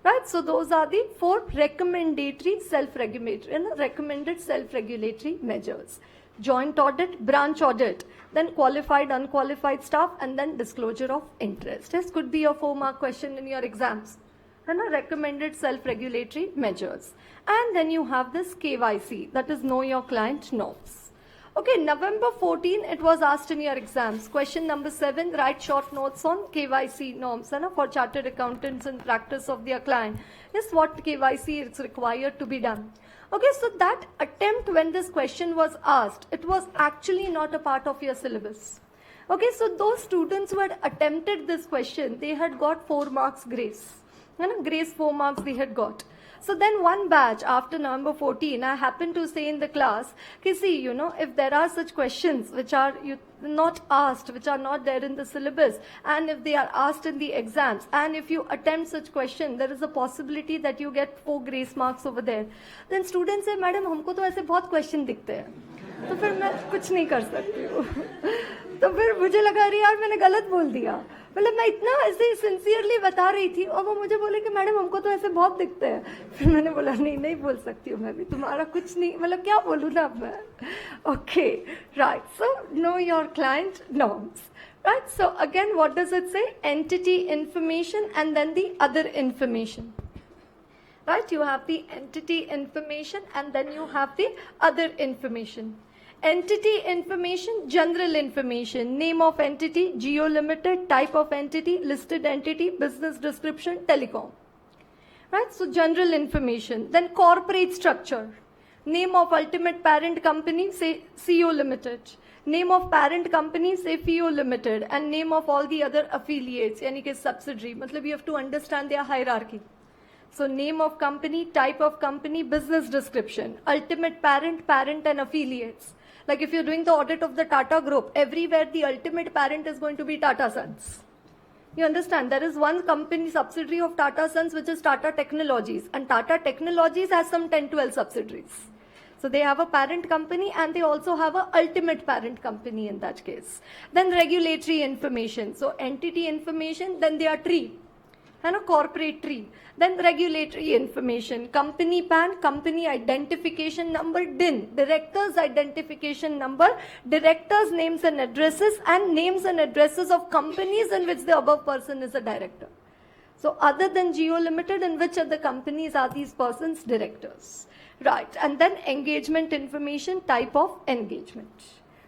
A: Right? So those are the 4 recommended self-regulatory measures. Joint audit, branch audit, then qualified, unqualified staff, and then disclosure of interest. This could be a 4-mark question in your exams. And recommended self-regulatory measures. And then you have this KYC, that is Know Your Client norms. Okay, November 14, it was asked in your exams. Question number 7, write short notes on KYC norms for chartered accountants and practice of their client. Is what KYC is required to be done. Okay, so that attempt when this question was asked, it was actually not a part of your syllabus. Okay, so those students who had attempted this question, they had got 4 marks grace. Grace 4 marks they had got. So then one batch after November 14, I happened to say in the class, see, if there are such questions which are not asked, which are not there in the syllabus, and if they are asked in the exams, and if you attempt such question, there is a possibility that you get 4 grace marks over there. Then students say, Madam, हमको तो ऐसे बहुत question दिखते हैं, तो फिर मैं कुछ नहीं कर सकती हूँ. तो फिर मुझे लगा अरे यार मैंने गलत बोल दिया. मतलब मैं इतना ऐसे सिंसियरली बता रही थी और वो मुझे बोले कि मैडम हमको तो ऐसे बहुत दिखते हैं. फिर मैंने बोला नहीं बोल सकती हूँ मैं भी, तुम्हारा कुछ नहीं, मतलब क्या बोलूँ ना अब मैं. Okay, right. So know your client norms. Right, so again what does it say? Entity information and then the other information. Right, you have the entity information and then you have the other information. Entity information, general information, name of entity, Jio Limited, type of entity, listed entity, business description, telecom. Right, so general information. Then corporate structure, name of ultimate parent company, say CO Limited, name of parent company, say FIO Limited, and name of all the other affiliates, yani कि subsidiary. मतलब you have to understand their hierarchy. So name of company, type of company, business description, ultimate parent, parent and affiliates. Like if you're doing the audit of the Tata Group, everywhere the ultimate parent is going to be Tata Sons. You understand? There is one company subsidiary of Tata Sons which is Tata Technologies, and Tata Technologies has some 10-12 subsidiaries. So they have a parent company and they also have a ultimate parent company in that case. Then regulatory information. So entity information, then they are 3. and a corporate tree. Then regulatory information, company PAN, company identification number, DIN, directors identification number, directors names and addresses, and names and addresses of companies in which the above person is a director. So other than Geo Limited, in which other companies are these persons directors? Right, and then engagement information, type of engagement.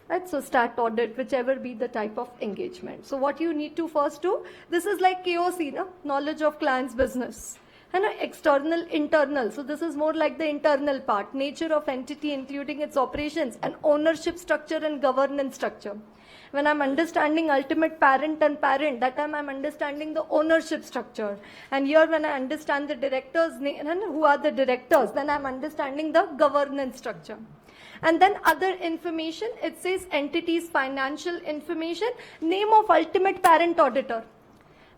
A: Right, so stat audit, whichever be the type of engagement. So what you need to first do, this is like KOC, no? Knowledge of client's business. And external, internal. So this is more like the internal part. Nature of entity, including its operations, and ownership structure and governance structure. When I'm understanding ultimate parent and parent, that time I'm understanding the ownership structure. And here when I understand the directors, and who are the directors, then I'm understanding the governance structure. And then other information, it says entities, financial information, name of ultimate parent auditor.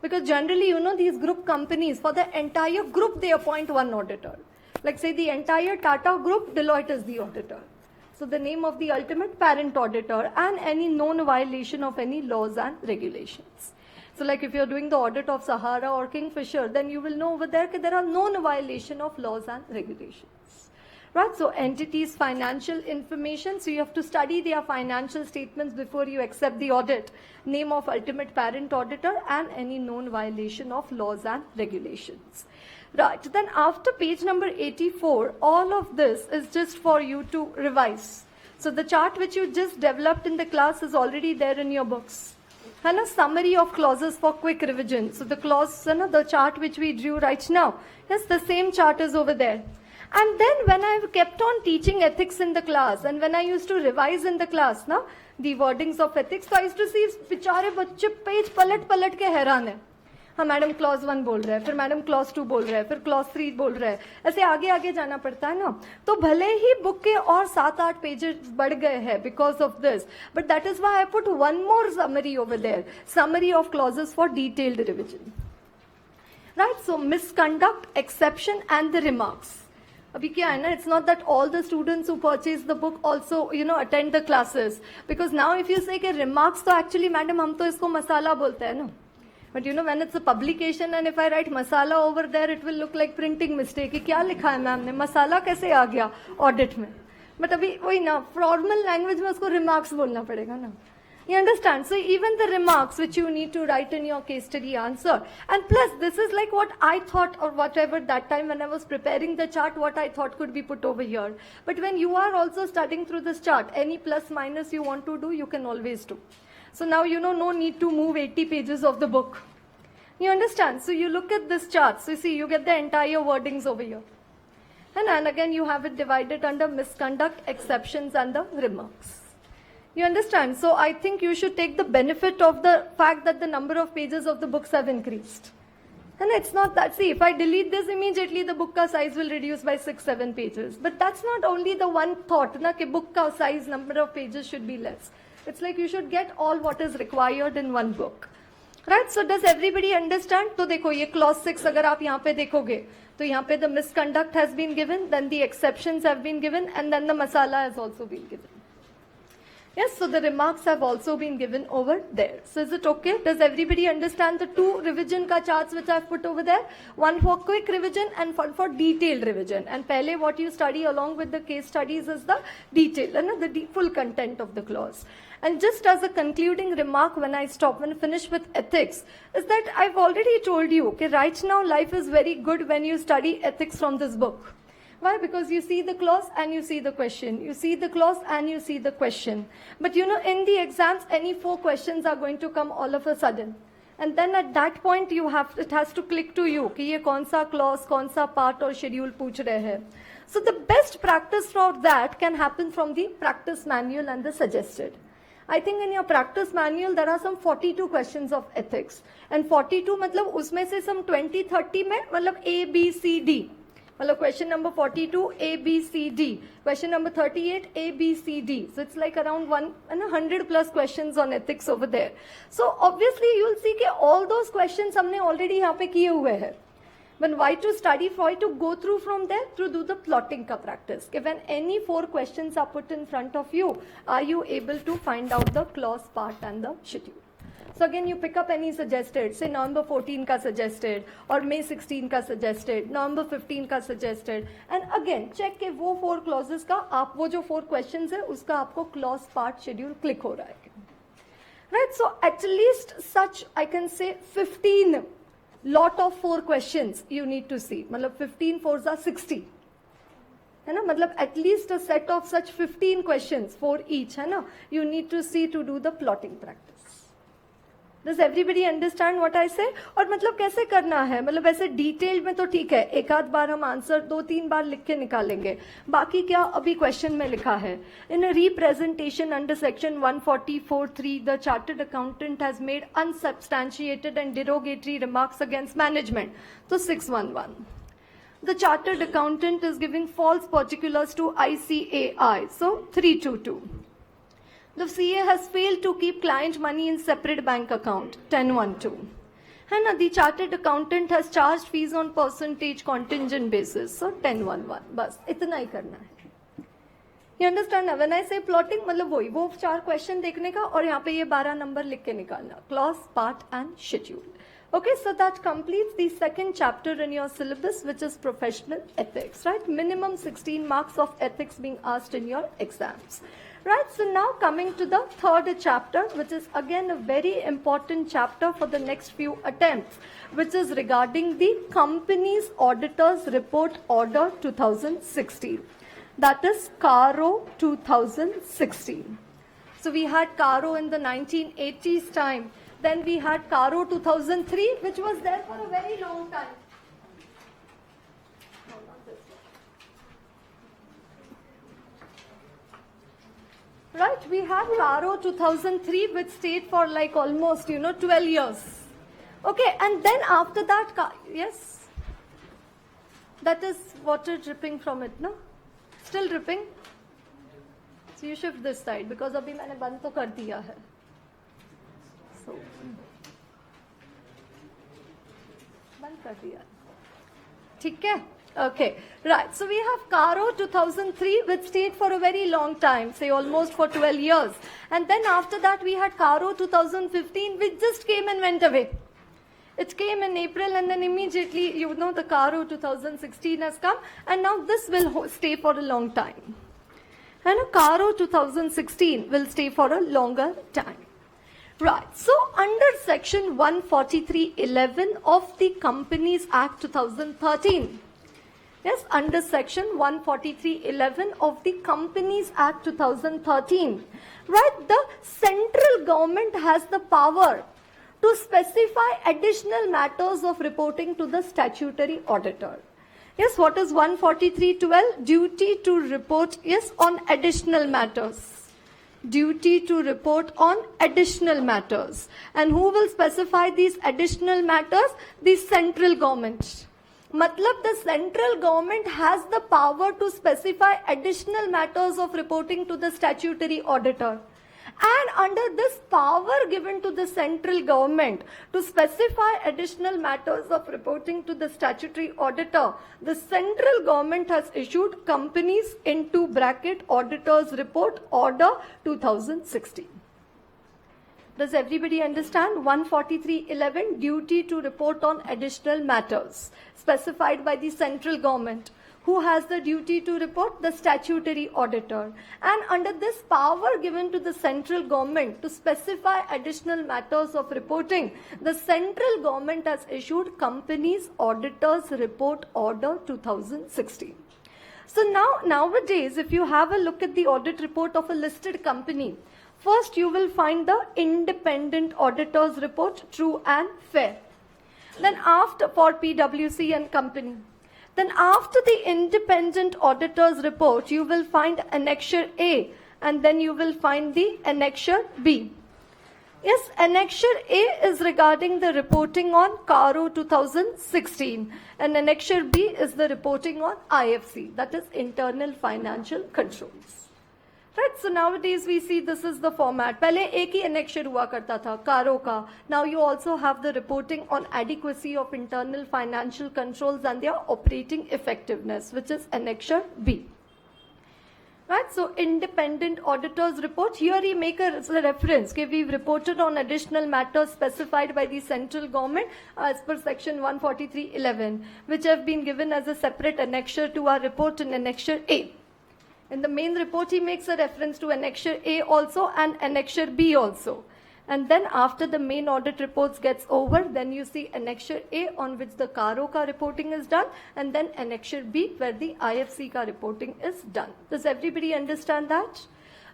A: Because generally, you know, these group companies, for the entire group, they appoint one auditor. Like say the entire Tata group, Deloitte is the auditor. So the name of the ultimate parent auditor and any known violation of any laws and regulations. So like if you're doing the audit of Sahara or Kingfisher, then you will know over there that there are known violation of laws and regulations. Right, so entities, financial information, so you have to study their financial statements before you accept the audit. Name of ultimate parent auditor and any known violation of laws and regulations. Right, then after page number 84, all of this is just for you to revise. So the chart which you just developed in the class is already there in your books. And a summary of clauses for quick revision. So the clause, the chart which we drew right now, yes, the same chart is over there. And then when I kept on teaching ethics in the class, and when I used to revise in the class, na, the wordings of ethics, so I used to see बेचारे बच्चे page पलट के हैरान है. हाँ madam clause 1 बोल रहे हैं, फिर मैडम क्लॉज 2 बोल रहे हैं, फिर क्लॉज 3 बोल रहे हैं, ऐसे आगे आगे जाना पड़ता है ना. तो भले ही बुक के और 7-8 पेजेस बढ़ गए हैं because of this, but that is why I put one more summary over there, summary of clauses for detailed revision. Right, so misconduct, exception and the remarks. अभी क्या है ना, it's not that all the students who purchase the book also, you know, attend the classes. Because now if you say कि remarks, तो actually madam हम तो इसको मसाला बोलते हैं ना. But you know, when it's a publication and if I write masala over there, it will look like printing mistake. कि क्या लिखा है मैम ने, मसाला कैसे आ गया audit में. But अभी वही ना, formal language में उसको remarks बोलना पड़ेगा ना. You understand? So even the remarks which you need to write in your case study answer. And plus, this is like what I thought or whatever that time when I was preparing the chart, what I thought could be put over here. But when you are also studying through this chart, any plus minus you want to do, you can always do. So now you know no need to move 80 pages of the book. You understand? So you look at this chart. So you see, you get the entire wordings over here. And again, you have it divided under misconduct, exceptions and the remarks. You understand? So I think you should take the benefit of the fact that the number of pages of the books have increased. And it's not that, see, if I delete this immediately, the book ka size will reduce by 6-7 pages. But that's not only the one thought, na, कि book ka size, number of pages should be less. It's like you should get all what is required in one book. Right? So does everybody understand? तो देखो ये clause 6 अगर आप यहाँ पे देखोगे, तो यहाँ पे the misconduct has been given, then the exceptions have been given, and then the masala has also been given. Yes, so the remarks have also been given over there. So is it okay? Does everybody understand the 2 revision ka charts which I've put over there? One for quick revision and one for detailed revision. And pehle what you study along with the case studies is the detail, the full content of the clause. And just as a concluding remark when I finish with ethics, is that I've already told you, okay, right now life is very good when you study ethics from this book. Why? Because you see the clause and you see the question. You see the clause and you see the question. But you know, in the exams, any 4 questions are going to come all of a sudden. And then at that point, it has to click to you, कि ये कौन सा clause, कौन सा part और schedule पूछ रहे हैं. So the best practice for that can happen from the practice manual and the suggested. I think in your practice manual, there are some 42 questions of ethics. And 42, मतलब उसमें से some 20-30 में, मतलब A, B, C, D. Well, question number 42, A, B, C, D. Question number 38, A, B, C, D. So it's like around 100 plus questions on ethics over there. So obviously you'll see that all those questions हमने already यहाँ पे किए हुए हैं. But why to study, why to go through from there? To do the plotting ka practice. When any 4 questions are put in front of you, are you able to find out the clause, part and the schedule? So again, you pick up any suggested, say November 14 का suggested, or May 16 का suggested, November 15 का suggested, and again check कि वो 4 clauses का आप वो जो 4 questions है उसका आपको clause part schedule click हो रहा है. Right, so at least such I can say 15 lot of 4 questions you need to see. मतलब 15 4s are 60. है ना, मतलब at least a set of such 15 questions for each, है ना, you need to see to do the plotting practice. Does everybody understand what I say? और मतलब कैसे करना है, मतलब ऐसे डिटेल में तो ठीक है, एक आध बार हम आंसर 2-3 बार लिख के निकालेंगे, बाकी क्या अभी क्वेश्चन में लिखा है. In a representation under section 144(3), the chartered accountant has made unsubstantiated and derogatory remarks against management. So 611. The chartered accountant is giving false particulars to ICAI. So 322. The CA has failed to keep client money in separate bank account. 1012. And the chartered accountant has charged fees on percentage contingent basis. So 1011. बस इतना ही करना है. You understand? When I say plotting, मतलब वही वो 4 question देखने का और यहाँ पे ये 12 नंबर लिख के निकालना. Clause, part and schedule. Okay, so that completes the second chapter in your syllabus, which is professional ethics, right? Minimum 16 marks of ethics being asked in your exams. Right, so now coming to the third chapter, which is again a very important chapter for the next few attempts, which is regarding the Companies Auditors Report Order 2016. That is CARO 2016. So we had CARO in the 1980s time. Then we had CARO 2003, which was there for a very long time. Right, we had CARO 2003, which stayed for like almost, 12 years. Okay, and then after that, yes? That is water dripping from it, no? Still dripping? So you shift this side, because abhi maine band to kar diya hai. So, band kar diya. ठीक है? Okay, right. So we have CARO 2003, which stayed for a very long time, say almost for 12 years. And then after that, we had CARO 2015, which just came and went away. It came in April, and then immediately, the CARO 2016 has come, and now this will stay for a long time. And CARO 2016 will stay for a longer time. Right. So under section 143(11) of the Companies Act 2013, yes, under section 143(11) of the Companies Act 2013, right, the central government has the power to specify additional matters of reporting to the statutory auditor. Yes, what is 143(12)? Duty to report, yes, on additional matters. Duty to report on additional matters. And who will specify these additional matters? The central government. Matlab, the central government has the power to specify additional matters of reporting to the statutory auditor. And under this power given to the central government to specify additional matters of reporting to the statutory auditor, the central government has issued Companies into bracket Auditors Report Order 2016. Does everybody understand? 143(11), duty to report on additional matters specified by the central government. Who has the duty to report? The statutory auditor. And under this power given to the central government to specify additional matters of reporting, the central government has issued Companies Auditors Report Order 2016. So nowadays, if you have a look at the audit report of a listed company, first you will find the Independent Auditor's Report, true and fair. Then after, for PwC and company. Then after the Independent Auditor's Report, you will find Annexure A, and then you will find the Annexure B. Yes, Annexure A is regarding the reporting on CARO 2016, and Annexure B is the reporting on IFC, that is Internal Financial Controls. Right, so nowadays we see this is the format. पहले एक ही annexure हुआ करता था, CARO का. Now you also have the reporting on adequacy of internal financial controls and their operating effectiveness, which is Annexure B. Right, so independent auditors report. Here he make a reference. Okay, we've reported on additional matters specified by the central government as per section 143(11), which have been given as a separate annexure to our report in annexure A. In the main report, he makes a reference to annexure A also and annexure B also. And then after the main audit reports gets over, then you see annexure A on which the CARO ka reporting is done, and then annexure B where the IFC ka reporting is done. Does everybody understand that?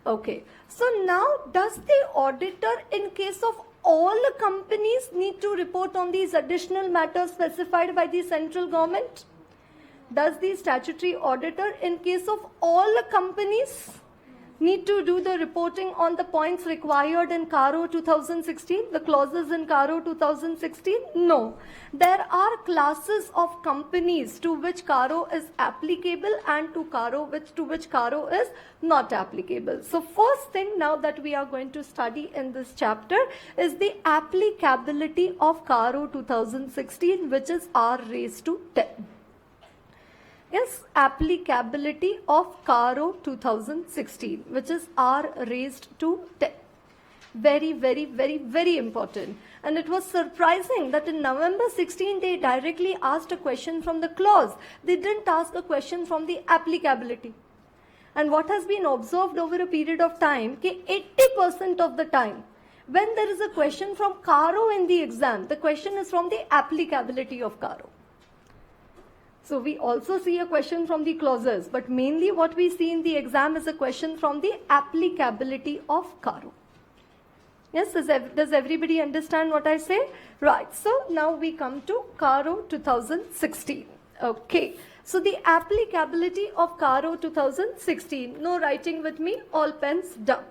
A: Okay. So now does the auditor in case of all companies need to report on these additional matters specified by the central government? Does the statutory auditor in case of all companies need to do the reporting on the points required in CARO 2016, the clauses in CARO 2016? No. There are classes of companies to which CARO is applicable and to which CARO is not applicable. So first thing now that we are going to study in this chapter is the applicability of CARO 2016, which is R raised to 10. Yes, applicability of CARO 2016, which is R raised to 10. Very, very, very, very important. And it was surprising that in November 16, they directly asked a question from the clause. They didn't ask a question from the applicability. And what has been observed over a period of time, 80% of the time, when there is a question from CARO in the exam, the question is from the applicability of CARO. So we also see a question from the clauses, but mainly what we see in the exam is a question from the applicability of CARO. Yes, does everybody understand what I say? Right, so now we come to CARO 2016. Okay, so the applicability of CARO 2016. No writing with me, all pens down.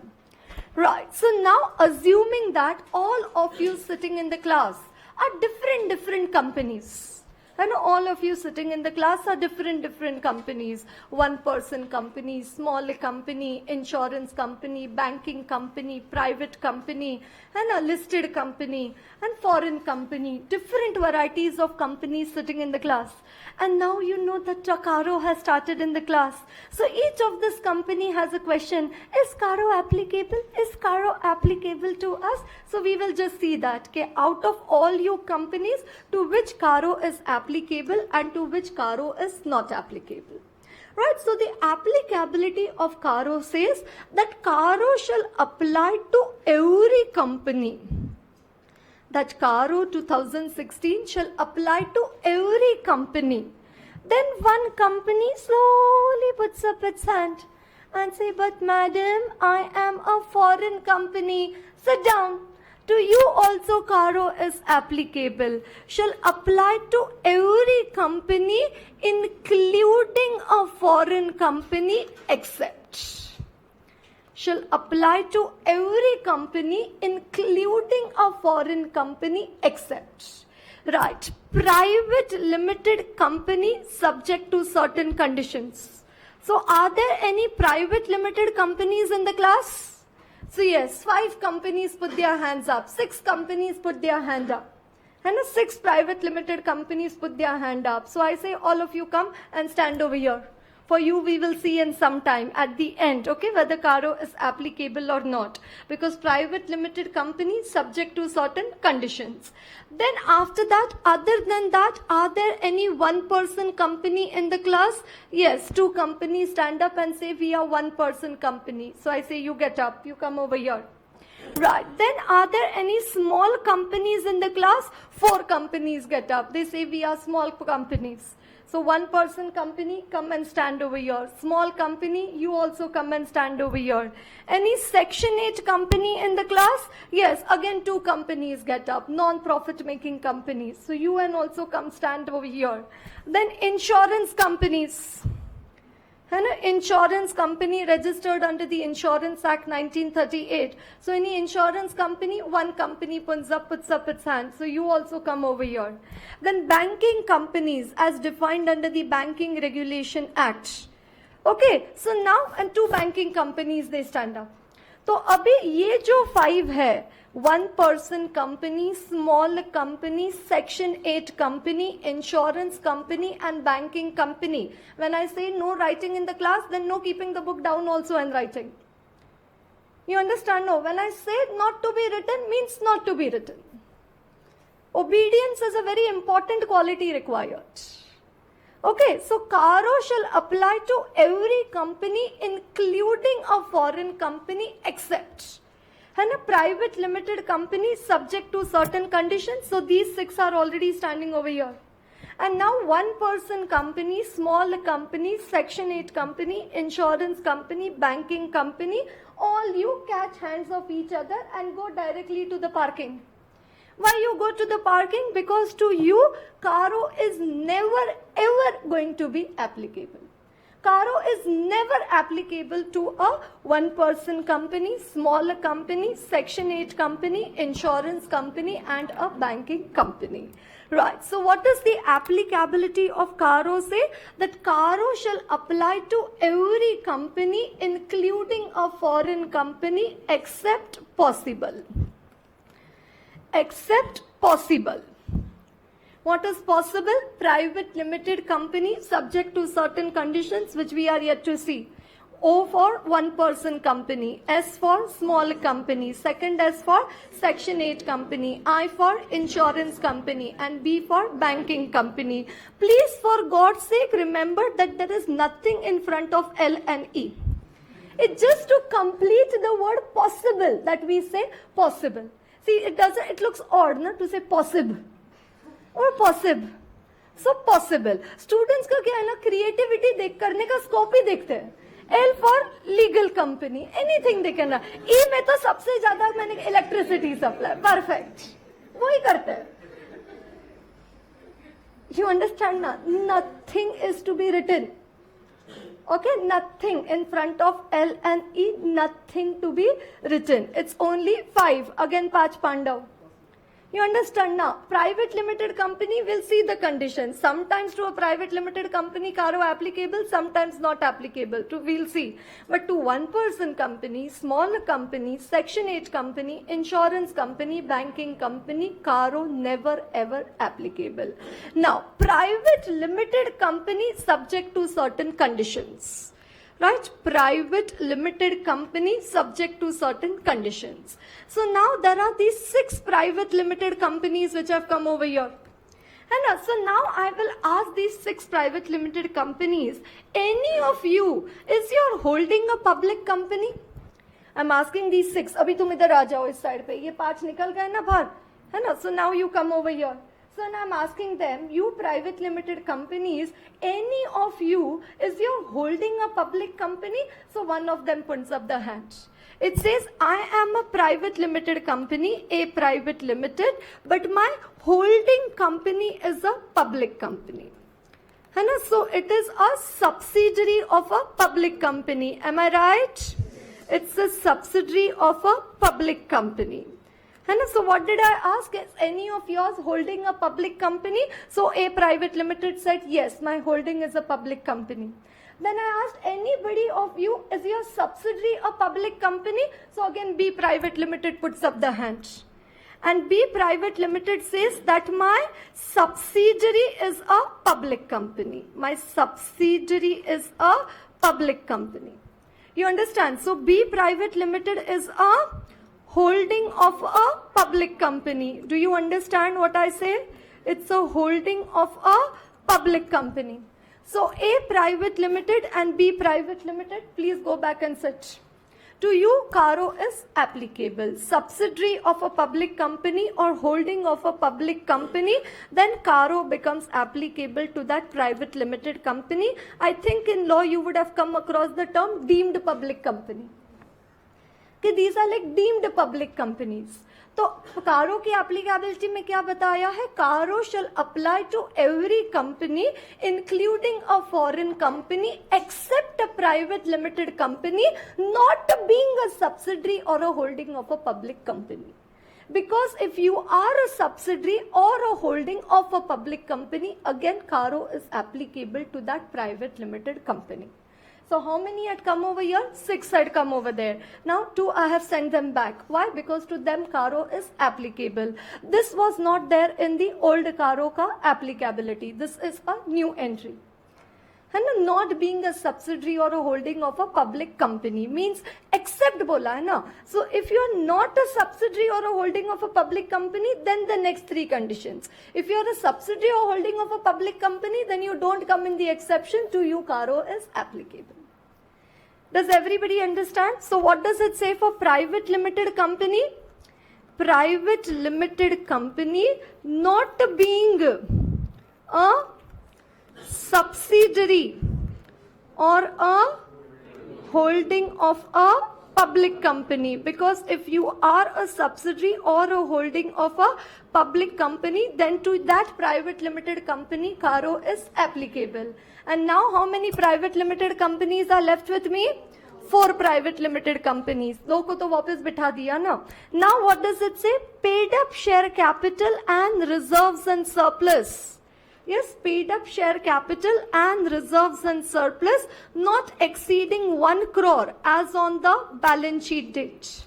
A: Right, so now assuming that all of you sitting in the class are different companies. And all of you sitting in the class are different companies. One-person company, small company, insurance company, banking company, private company, and a listed company, and foreign company. Different varieties of companies sitting in the class. And now you know that CARO has started in the class. So each of this company has a question. Is CARO applicable? Is CARO applicable to us? So we will just see that. Okay, out of all you companies, to which CARO is applicable and to which CARO is not applicable. Right, so the applicability of CARO says that CARO shall apply to every company. That CARO 2016 shall apply to every company. Then one company slowly puts up its hand and say, but madam, I am a foreign company. Sit down. To you also CARO is applicable. Shall apply to every company including a foreign company except. Shall apply to every company including a foreign company except. Right. Private limited company subject to certain conditions. So are there any private limited companies in the class? So yes, 5 companies put their hands up, 6 companies put their hand up, and 6 private limited companies put their hand up. So I say all of you come and stand over here. For you, we will see in some time at the end, okay, whether CARO is applicable or not. Because private limited company subject to certain conditions. Then after that, other than that, are there any one-person company in the class? Yes, 2 companies stand up and say we are one-person company. So I say you get up, you come over here. Right, then are there any small companies in the class? 4 companies get up. They say we are small companies. So one-person company, come and stand over here. Small company, you also come and stand over here. Any Section 8 company in the class? Yes, again 2 companies get up, non-profit making companies. So you and also come stand over here. Then insurance companies. And an insurance company registered under the Insurance Act 1938. So any insurance company, 1 company puts up its hand. So you also come over here. Then banking companies as defined under the Banking Regulation Act. Okay, so now and 2 banking companies, they stand up. तो अभी ये जो 5 है, 1 person company, small company, section 8 company, insurance company and banking company. When I say no writing in the class, then no keeping the book down also and writing. You understand? No, when I say not to be written means not to be written. Obedience is a very important quality required. Okay, so Karo shall apply to every company including a foreign company except. And a private limited company subject to certain conditions. So these 6 are already standing over here. And now 1 person company, small company, section 8 company, insurance company, banking company, all you catch hands of each other and go directly to the parking. Why you go to the parking? Because to you, Karo is never ever going to be applicable. Karo is never applicable to a 1 person company, small company, section 8 company, insurance company and a banking company. Right, so what is the applicability of Karo say? That Karo shall apply to every company including a foreign company except possible. Except possible. What is possible? Private limited company subject to certain conditions which we are yet to see. O for 1 person company, S for small company, second S for section 8 company, I for insurance company and B for banking company. Please for God's sake remember that there is nothing in front of L and E. It's just to complete the word possible that we say possible. See, it looks odd na, to say possible or possible. So possible. Students का क्या है ना, creativity देख करने का scope ही देखते हैं. L for legal company, anything they can. E में तो सबसे ज्यादा मैंने electricity supply, perfect. वही करते हैं. You understand ना? Nothing is to be written. Okay, nothing in front of L and E, nothing to be written. It's only 5. Again, Pach Pandav. You understand now? Private limited company will see the conditions. Sometimes to a private limited company, Karo applicable, sometimes not applicable. We'll see. But to 1 person company, small company, section 8 company, insurance company, banking company, Karo never ever applicable. Now, private limited company subject to certain conditions. Right? Private limited company subject to certain conditions. So now there are these 6 private limited companies which have come over here. And so now I will ask these 6 private limited companies, any of you, is your holding a public company? I'm asking these 6. Abhi tum idhar aa jao is side pe. Ye 5 nikal gaye na bahar. है ना? So now you come over here. So now I'm asking them, you private limited companies, any of you, is you holding a public company? So one of them puts up the hand. It says, I am a private limited company, a private limited, but my holding company is a public company. है ना? So it is a subsidiary of a public company. Am I right? It's a subsidiary of a public company. So what did I ask? Is any of yours holding a public company? So a private limited said, yes, my holding is a public company. Then I asked, anybody of you, is your subsidiary a public company? So again, B private limited puts up the hand. And B private limited says that my subsidiary is a public company. My subsidiary is a public company. You understand? So B private limited is a holding of a public company. Do you understand what I say? It's a holding of a public company. So A private limited and B private limited, please go back and sit. To you, Karo is applicable. Subsidiary of a public company or holding of a public company, then Karo becomes applicable to that private limited company. I think in law you would have come across the term deemed public company. कि these are like deemed public companies. तो कारो की applicability में क्या बताया है? Karo shall apply to every company including a foreign company except a private limited company not being a subsidiary or a holding of a public company. Because if you are a subsidiary or a holding of a public company, again Karo is applicable to that private limited company. So how many had come over here? 6 had come over there. Now 2 I have sent them back. Why? Because to them Caro is applicable. This was not there in the old Caro ka applicability. This is a new entry. And not being a subsidiary or a holding of a public company means except bola hai na. So if you are not a subsidiary or a holding of a public company, then the next 3 conditions. If you are a subsidiary or holding of a public company, then you don't come in the exception. To you Caro is applicable. Does everybody understand? So what does it say for private limited company? Private limited company not being a subsidiary or a holding of a public company, because if you are a subsidiary or a holding of a public company, then to that private limited company Caro is applicable. And now how many private limited companies are left with me? 4 private limited companies. दो को तो वापस बिठा दिया ना. Now what does it say? Paid up share capital and reserves and surplus. Yes, paid up share capital and reserves and surplus not exceeding 1 crore as on the balance sheet date.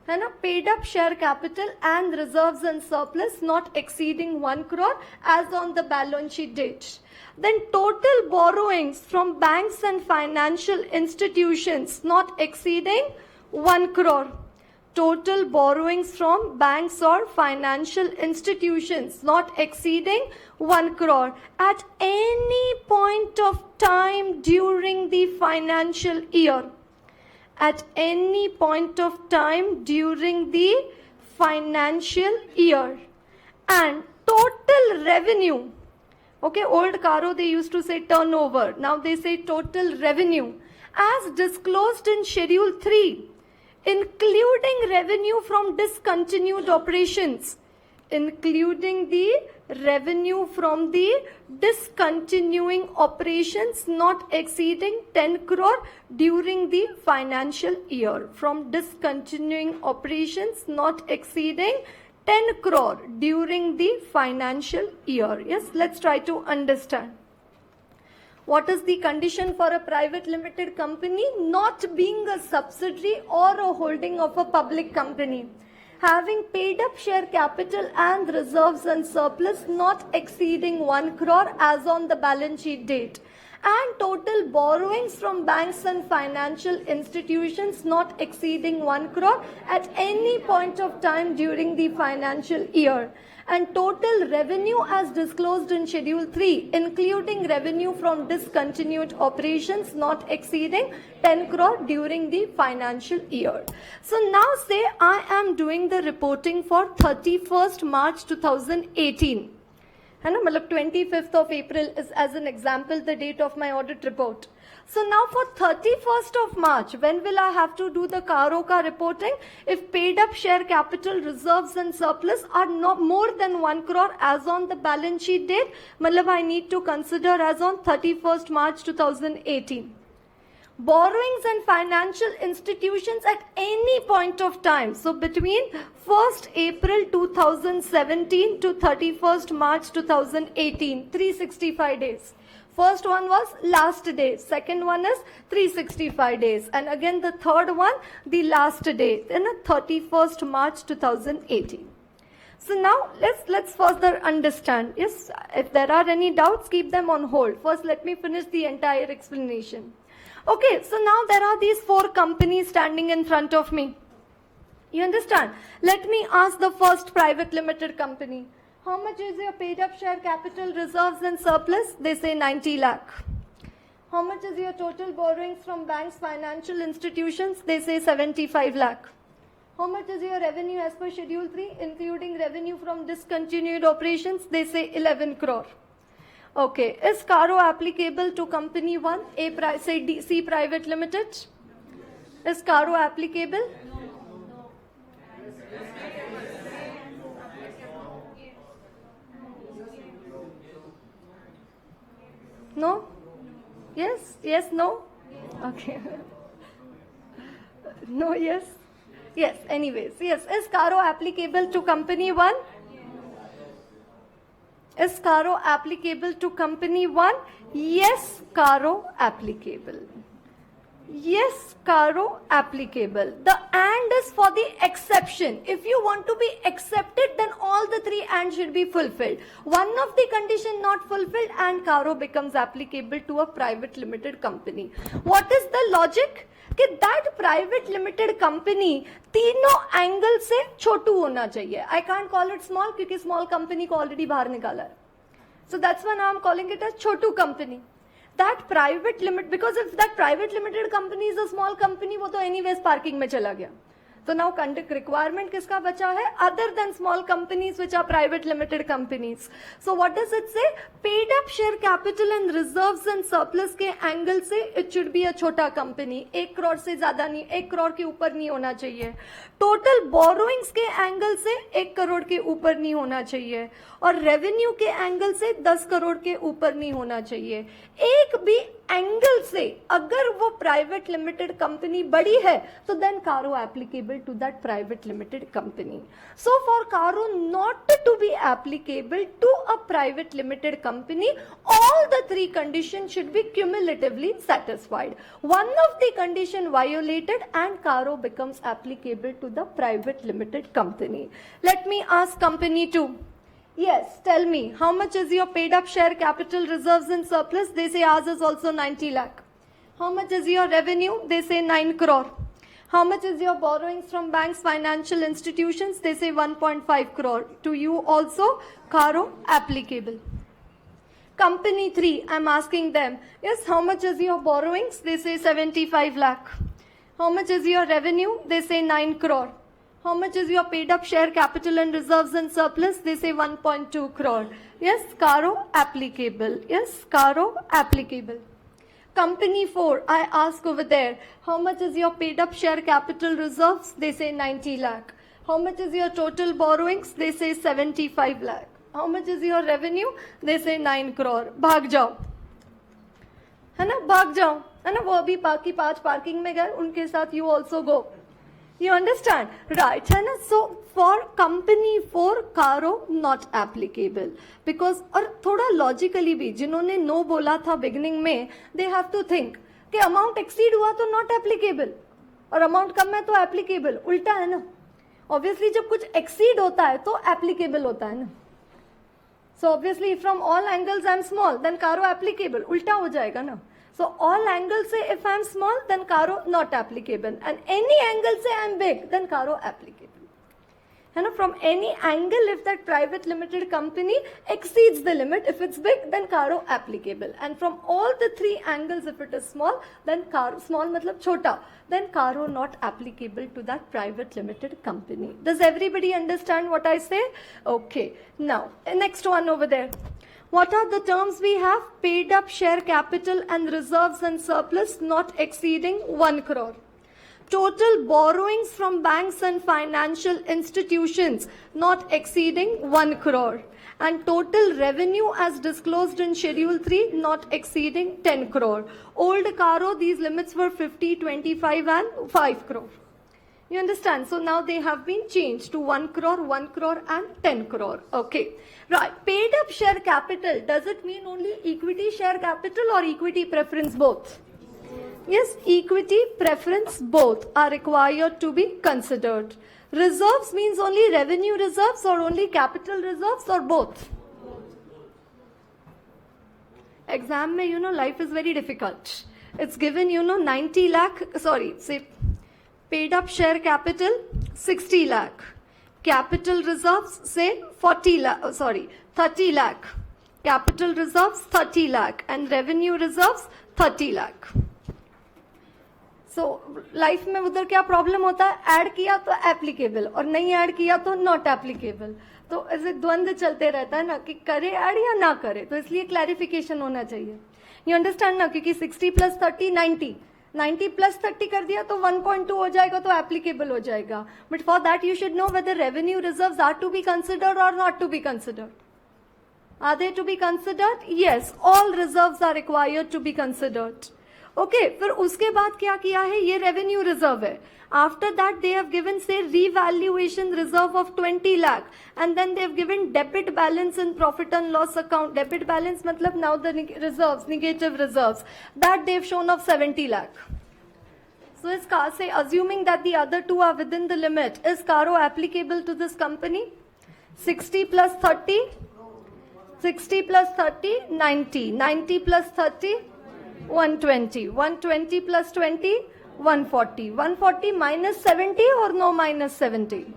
A: है ना? Paid up share capital and reserves and surplus not exceeding 1 crore as on the balance sheet date. Then total borrowings from banks and financial institutions not exceeding 1 crore. Total borrowings from banks or financial institutions not exceeding 1 crore at any point of time during the financial year. At any point of time during the financial year. And total revenue. Okay, old Caro they used to say turnover. Now they say total revenue. As disclosed in Schedule 3. Including revenue from discontinued operations. Including the revenue from the discontinuing operations not exceeding 10 crore during the financial year. From discontinuing operations not exceeding 10 crore during the financial year. Yes, let's try to understand. What is the condition for a private limited company? Not being a subsidiary or a holding of a public company. Having paid up share capital and reserves and surplus not exceeding 1 crore as on the balance sheet date. And total borrowings from banks and financial institutions not exceeding 1 crore at any point of time during the financial year. And total revenue as disclosed in Schedule 3, including revenue from discontinued operations not exceeding 10 crore during the financial year. So now say I am doing the reporting for 31st March 2018. है ना, मतलब 25th of April is as an example the date of my audit report. So now for 31st of March, when will I have to do the Caro ka reporting? If paid up share capital, reserves and surplus are not more than 1 crore as on the balance sheet date, मतलब I need to consider as on 31st March 2018. Borrowings and financial institutions at any point of time. So between 1st April 2017 to 31st March 2018, 365 days. First one was last day. Second one is 365 days. And again the third one, the last day. Then 31st March 2018. So now let's further understand. Yes, if there are any doubts, keep them on hold. First, let me finish the entire explanation. Okay, so now there are these 4 companies standing in front of me. You understand? Let me ask the first private limited company. How much is your paid up share capital, reserves and surplus? They say 90 lakh. How much is your total borrowings from banks, financial institutions? They say 75 lakh. How much is your revenue as per Schedule 3, including revenue from discontinued operations? They say 11 crore. Okay, is Caro applicable to company 1, say C Private Limited? Is Caro applicable? No? Yes? Yes? No? Okay. No? Yes? Yes, anyways. Yes, is Caro applicable to company 1? Is Caro applicable to company 1? Yes, Caro applicable. Yes, Caro applicable. The and is for the exception. If you want to be accepted, then all the three and should be fulfilled. One of the condition not fulfilled and Caro becomes applicable to a private limited company. What is the logic? कि that private limited company तीनों angle से छोटू होना चाहिए. I can't call it small क्योंकि small company को already बाहर निकाला है. So that's why now I'm calling it as Chhotu company. That private limit, because if that private limited company is a small company, वो तो anyways parking में चला गया. So now conduct requirement किसका बचा है? Other than small companies which are private limited companies. So what does it say? Paid up share capital and reserves and surplus के angle से it should be a छोटा company. 1 crore से ज्यादा नहीं, 1 करोड़ के ऊपर नहीं होना चाहिए. Total borrowings के angle से 1 करोड़ के ऊपर नहीं होना चाहिए. और रेवेन्यू के एंगल से 10 करोड़ के ऊपर नहीं होना चाहिए. एक भी एंगल से अगर वो प्राइवेट लिमिटेड कंपनी बड़ी है तो then CARO applicable to that private limited company. So for CARO not to be applicable to a private limited company, all the three conditions should be cumulatively satisfied. One of the condition violated and Caro becomes applicable to the private limited company. Let me ask company 2. Yes, tell me, how much is your paid up share capital, reserves and surplus? They say ours is also 90 lakh. How much is your revenue? They say 9 crore. How much is your borrowings from banks, financial institutions? They say 1.5 crore. To you also, Caro applicable. Company 3, I'm asking them, yes, how much is your borrowings? They say 75 lakh. How much is your revenue? They say 9 crore. How much is your paid up share capital and reserves and surplus? They say 1.2 crore. Yes, Caro applicable. Yes, Caro applicable. Company 4, I ask over there, how much is your paid up share capital reserves? They say 90 lakh. How much is your total borrowings? They say 75 lakh. How much is your revenue? They say 9 crore. भाग जाओ, है ना, भाग जाओ, है ना, वो अभी बाकी 5 पार्किंग में गए, उनके साथ you also go. You understand? Right, है ना? So for company 4, Caro not applicable. Because और थोड़ा logically भी जिन्होंने no बोला था beginning में, they have to think कि amount exceed हुआ तो not applicable और amount कम है तो applicable. उल्टा है ना? Obviously जब कुछ exceed होता है तो applicable होता है ना? So obviously from all angles I'm small, then Caro applicable. उल्टा हो जाएगा ना? So all angles say if I'm small, then Caro not applicable. And any angle say I'm big, then Caro applicable. And from any angle, if that private limited company exceeds the limit, if it's big, then Caro applicable. And from all the 3 angles, if it is small, then Caro, small matlab chota, then Caro not applicable to that private limited company. Does everybody understand what I say? Okay. Now, next one over there. What are the terms we have? Paid up share capital and reserves and surplus not exceeding 1 crore. Total borrowings from banks and financial institutions not exceeding 1 crore. And total revenue as disclosed in Schedule 3 not exceeding 10 crore. Old Caro, these limits were 50, 25 and 5 crore. You understand? So now they have been changed to 1 crore and 10 crore. Okay. Right. Paid up share capital, does it mean only equity share capital or equity preference both? Yes, equity preference both are required to be considered. Reserves means only revenue reserves or only capital reserves or both? Exam mein, life is very difficult. It's given, 90 lakh, say paid up share capital 60 lakh. Capital reserves say 30 lakh. Capital reserves 30 lakh and revenue reserves 30 lakh. So life में उधर क्या problem होता है? Add किया तो applicable और नहीं add किया तो नॉट एप्लीकेबल. तो ऐसे द्वंद्व चलते रहता है ना कि करे ऐड या ना करे, तो इसलिए क्लैरिफिकेशन होना चाहिए. यू अंडरस्टैंड ना? क्योंकि 60 + 30 90 + 30 कर दिया तो 1.2 हो जाएगा तो एप्लीकेबल हो जाएगा. But for that you should know whether revenue reserves are to be considered or not to be considered. Are they to be considered? Yes, all reserves are required to be considered. Okay फिर उसके बाद क्या किया है, ये revenue reserve है. After that, they have given, say, revaluation reserve of 20 lakh. And then they have given debit balance in profit and loss account. Debit balance, matlab now the reserves, negative reserves. That they've shown of 70 lakh. So is say, assuming that the other two are within the limit, is Caro applicable to this company? 60 plus 30? 60 plus 30, 90. 90 plus 30, 120. 120 plus 20, 140. 140 minus 70 or no minus 70?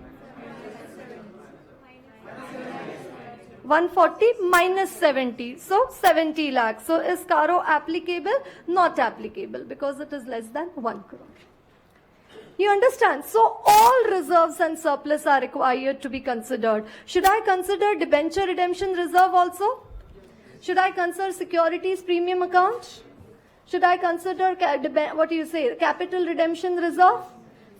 A: 140 minus 70. So 70 lakhs. So is Caro applicable? Not applicable because it is less than 1 crore. You understand? So all reserves and surplus are required to be considered. Should I consider debenture redemption reserve also? Should I consider securities premium account? Should I consider, capital redemption reserve,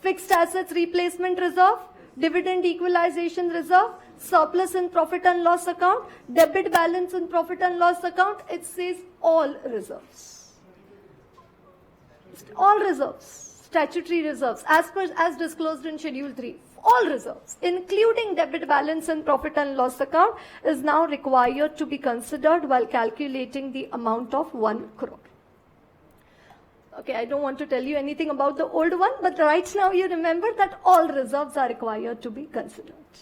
A: fixed assets replacement reserve, dividend equalization reserve, surplus in profit and loss account, debit balance in profit and loss account? It says all reserves. All reserves, statutory reserves, as disclosed in Schedule 3. All reserves, including debit balance and profit and loss account, is now required to be considered while calculating the amount of 1 crore. Okay, I don't want to tell you anything about the old one, but right now you remember that all reserves are required to be considered.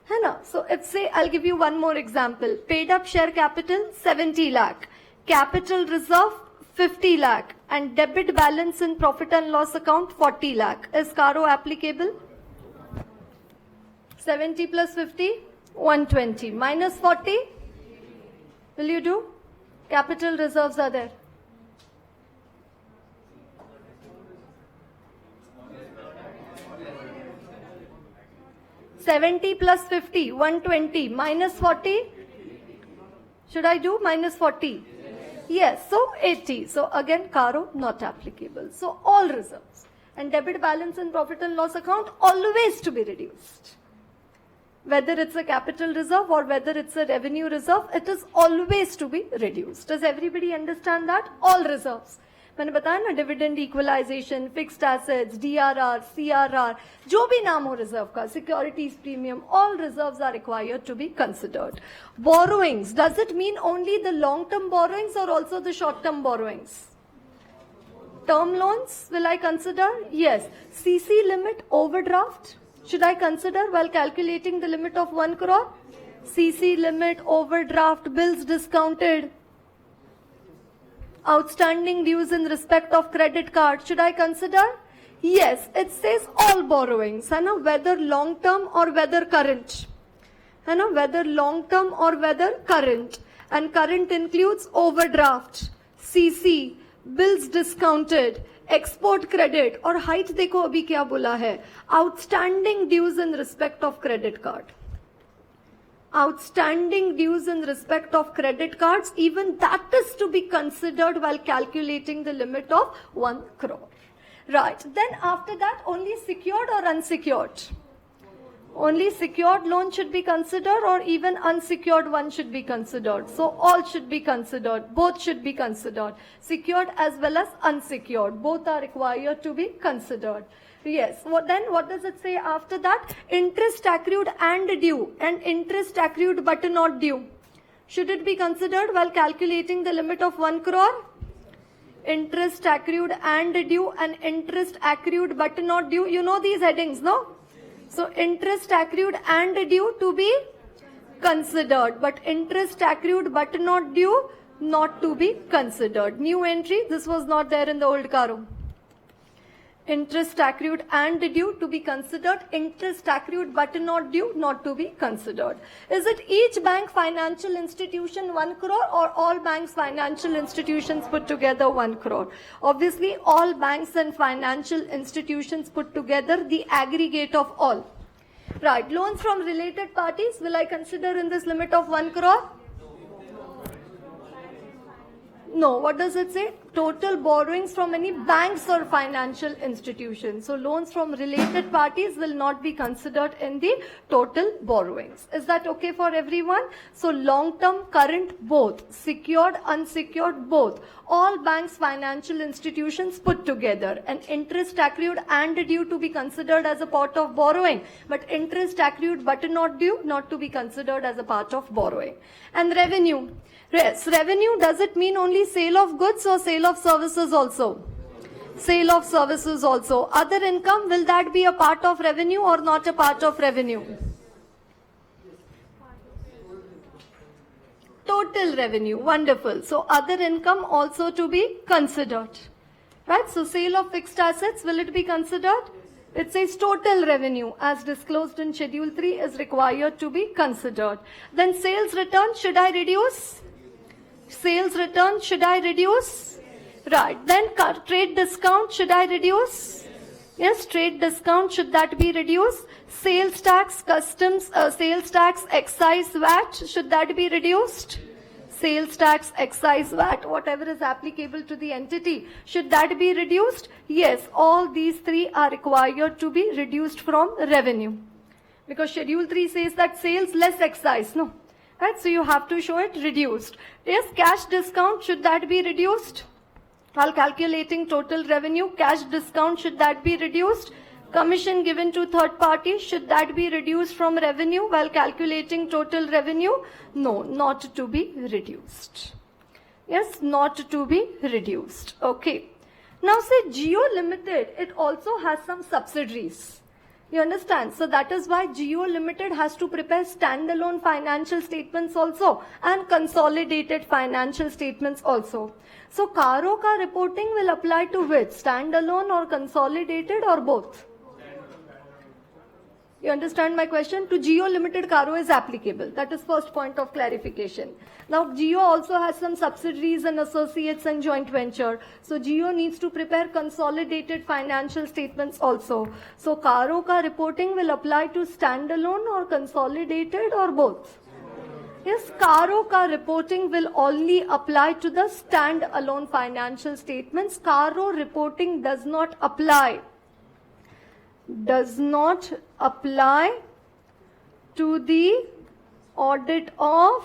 A: है ना? So if say, I'll give you one more example. Paid up share capital, 70 lakh. Capital reserve, 50 lakh. And debit balance in profit and loss account, 40 lakh. Is Caro applicable? 70 plus 50, 120. Minus 40, will you do? Capital reserves are there. $70 plus 50, 120, minus 40. Should I do minus 40? Yes, so 80. So again, Caro not applicable. So all reserves and debit balance and profit and loss account always to be reduced. Whether it's a capital reserve or whether it's a revenue reserve, it is always to be reduced. Does everybody understand that? All reserves. मैंने बताया ना, dividend equalisation, fixed assets, DRR, CRR, जो भी नाम हो reserve का, securities premium, all reserves are required to be considered. Borrowings, does it mean only the long term borrowings or also the short term borrowings? Term loans, will I consider? Yes. CC limit overdraft, should I consider while calculating the limit of 1 crore? CC limit, overdraft, bills discounted, outstanding dues in respect of credit card, should I consider? Yes, it says all borrowings, है ना, whether long term or whether current, है ना, whether long term or whether current, and current includes overdraft, CC, bills discounted, export credit, और height देखो अभी क्या बोला है, outstanding dues in respect of credit card. Outstanding dues in respect of credit cards, even that is to be considered while calculating the limit of 1 crore. Right, then after that, only secured or unsecured? Only secured loan should be considered, or even unsecured one should be considered. So all should be considered, both should be considered. Secured as well as unsecured, both are required to be considered. Yes, what does it say after that? Interest accrued and due, and interest accrued but not due. Should it be considered while calculating the limit of 1 crore? Interest accrued and due and interest accrued but not due. You know these headings, no? So interest accrued and due to be considered, but interest accrued but not due, not to be considered. New entry, this was not there in the old Caro. Interest accrued and due to be considered, interest accrued but not due, not to be considered. Is it each bank financial institution 1 crore or all banks financial institutions put together 1 crore? Obviously all banks and financial institutions put together, the aggregate of all. Right, loans from related parties, will I consider in this limit of 1 crore? No, what does it say? total borrowings from any banks or financial institutions. So loans from related parties will not be considered in the total borrowings. Is that okay for everyone? So long-term, current, both. Secured, unsecured, both. All banks, financial institutions put together. And interest accrued and due to be considered as a part of borrowing. But interest accrued but not due, not to be considered as a part of borrowing. And revenue. Yes, revenue, does it mean only sale of goods or sale of services also? Sale of services also. Other income, will that be a part of revenue or not a part of revenue? Total revenue, wonderful. So other income also to be considered. Right, so sale of fixed assets, will it be considered? It says total revenue as disclosed in Schedule 3 is required to be considered. Then sales return, should I reduce? Sales return, should I reduce? Right. Then trade discount, should I reduce? Yes, trade discount, should that be reduced? Sales tax, customs, sales tax, excise, VAT, should that be reduced? Sales tax, excise, VAT, whatever is applicable to the entity, should that be reduced? Yes, all these three are required to be reduced from revenue. Because Schedule 3 says that sales less excise, no? Right, so you have to show it reduced. Yes, cash discount, should that be reduced? While calculating total revenue, cash discount, should that be reduced? Commission given to third parties, should that be reduced from revenue while calculating total revenue? No, not to be reduced. Yes, not to be reduced. Okay. Now say Jio Limited, it also has some subsidiaries. You understand? So that is why Jio Limited has to prepare standalone financial statements also and consolidated financial statements also. So Caro ka reporting will apply to which? Standalone or consolidated or both? You understand my question? To Jio Limited, Caro is applicable. That is first point of clarification. Now, Jio also has some subsidiaries and associates and joint venture. So, Jio needs to prepare consolidated financial statements also. So, Caro ka reporting will apply to standalone or consolidated or both? Yes, Caro ka reporting will only apply to the stand-alone financial statements. Caro reporting does not apply to the audit of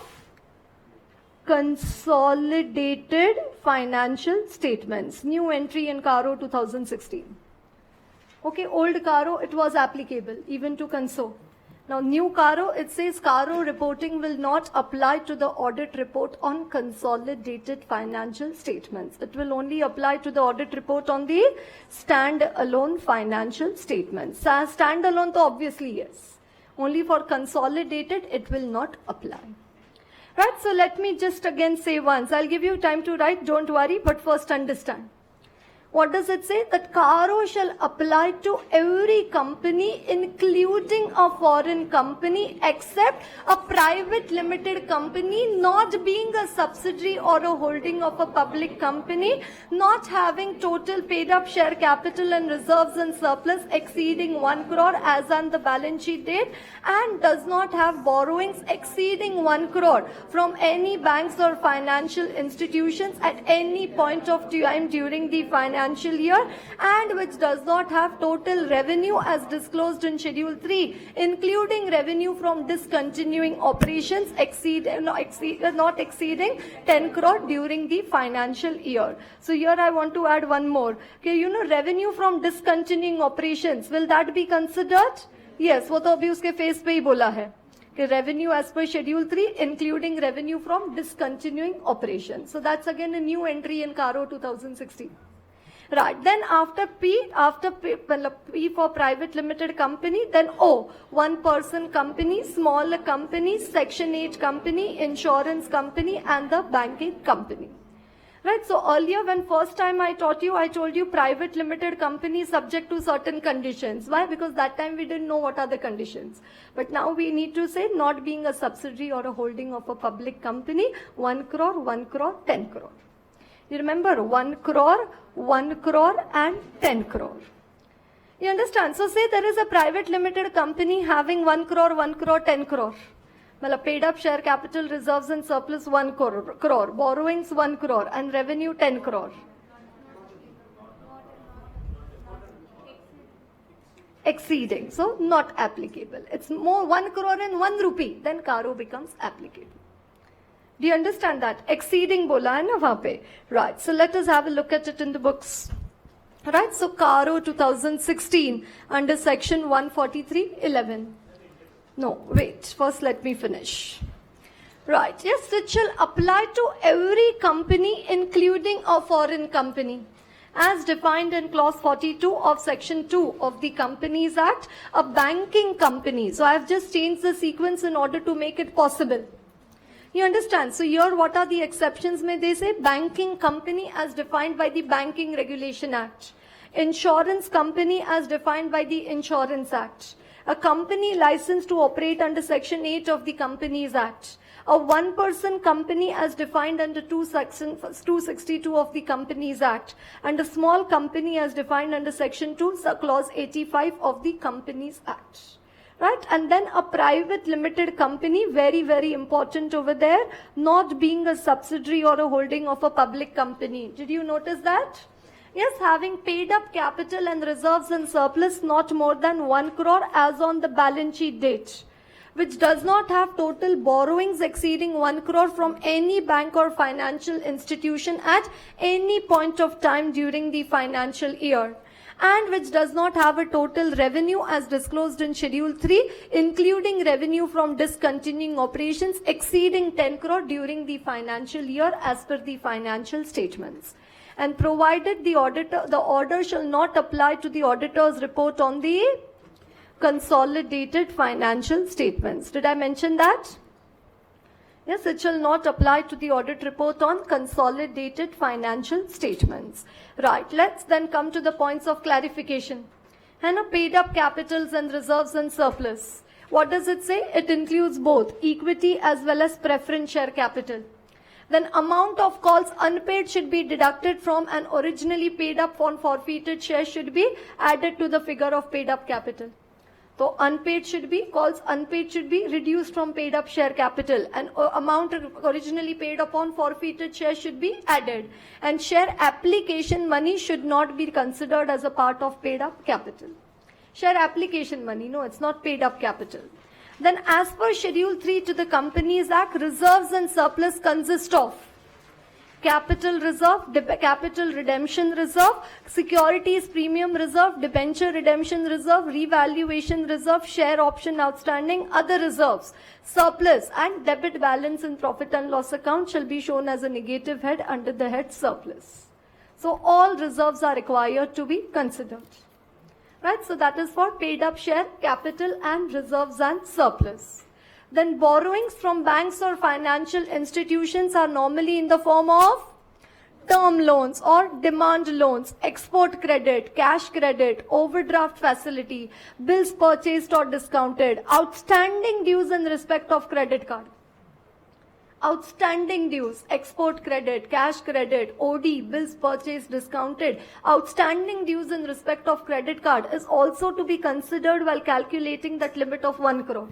A: consolidated financial statements. New entry in Caro 2016. Okay, old Caro, it was applicable even to Conso. Now, new Caro, it says Caro reporting will not apply to the audit report on consolidated financial statements. It will only apply to the audit report on the stand-alone financial statements. Stand-alone, though obviously yes. Only for consolidated, it will not apply. Right, so let me just again say once. I'll give you time to write, don't worry, but first understand. What does it say? That Caro shall apply to every company, including a foreign company, except a private limited company, not being a subsidiary or a holding of a public company, not having total paid up share capital and reserves and surplus exceeding 1 crore as on the balance sheet date, and does not have borrowings exceeding 1 crore from any banks or financial institutions at any point of time during the financial year, and which does not have total revenue as disclosed in Schedule 3, including revenue from discontinuing operations not exceeding 10 crore during the financial year. So here I want to add one more. Okay, revenue from discontinuing operations, will that be considered? Yes, वो तो अभी उसके face पे ही बोला है कि revenue as per Schedule 3, including revenue from discontinuing operations. So that's again a new entry in Caro 2016. Right, then after P for private limited company, then O, one person company, small company, Section 8 company, insurance company, and the banking company. Right, so earlier when first time I told you private limited company subject to certain conditions. Why? Because that time we didn't know what are the conditions. But now we need to say not being a subsidiary or a holding of a public company, 1 crore, 10 crore. You remember 1 crore, and 10 crore. You understand? So say there is a private limited company having 1 crore, 10 crore. Well, paid up share capital, reserves and surplus 1 crore, borrowings 1 crore and revenue 10 crore. exceeding. So not applicable. It's more 1 crore and 1 rupee, then Karo becomes applicable. Do you understand that? Exceeding bola hai na wahan pe. Right. So let us have a look at it in the books. Right. So Karo 2016 under section 143(11). No, wait. First let me finish. Right. Yes, it shall apply to every company including a foreign company, as defined in clause 42 of section 2 of the Companies Act, a banking company. So I have just changed the sequence in order to make it possible. You understand? So here what are the exceptions? May they say banking company as defined by the Banking Regulation Act, insurance company as defined by the Insurance Act, a company licensed to operate under section 8 of the Companies Act, a one-person company as defined under 262 of the Companies Act, and a small company as defined under section 2, clause 85 of the Companies Act. Right? And then a private limited company, very, very important over there, not being a subsidiary or a holding of a public company. Did you notice that? Yes, having paid up capital and reserves and surplus not more than 1 crore as on the balance sheet date, which does not have total borrowings exceeding 1 crore from any bank or financial institution at any point of time during the financial year, and which does not have a total revenue as disclosed in Schedule 3, including revenue from discontinuing operations exceeding 10 crore during the financial year as per the financial statements. And provided the order shall not apply to the auditor's report on the consolidated financial statements. Did I mention that? Yes, it shall not apply to the audit report on consolidated financial statements. Right, let's then come to the points of clarification. And paid up capitals and reserves and surplus. What does it say? It includes both equity as well as preference share capital. Then amount of calls unpaid should be deducted from, and originally paid up on forfeited shares should be added to the figure of paid up capital. So calls unpaid should be reduced from paid up share capital, and amount originally paid upon forfeited shares should be added, and share application money should not be considered as a part of paid up capital. Share application money, no, it's not paid up capital. Then as per Schedule 3 to the Companies Act, reserves and surplus consist of capital reserve, capital redemption reserve, securities premium reserve, debenture redemption reserve, revaluation reserve, share option outstanding, other reserves, surplus, and debit balance in profit and loss account shall be shown as a negative head under the head surplus. So all reserves are required to be considered. Right? So that is for paid up share capital and reserves and surplus. Then borrowings from banks or financial institutions are normally in the form of term loans or demand loans, export credit, cash credit, overdraft facility, bills purchased or discounted, outstanding dues in respect of credit card. Outstanding dues, export credit, cash credit, OD, bills purchased, discounted, outstanding dues in respect of credit card is also to be considered while calculating that limit of 1 crore.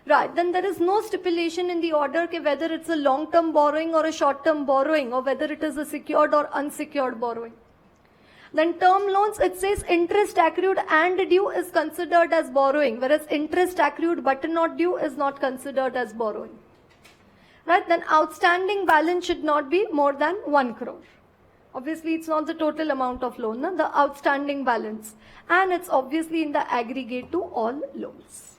A: Right, then there is no stipulation in the order whether it's a long-term borrowing or a short-term borrowing, or whether it is a secured or unsecured borrowing. Then term loans, it says interest accrued and due is considered as borrowing, whereas interest accrued but not due is not considered as borrowing. Right, then outstanding balance should not be more than 1 crore. Obviously, it's not the total amount of loan, no? The outstanding balance. And it's obviously in the aggregate to all loans.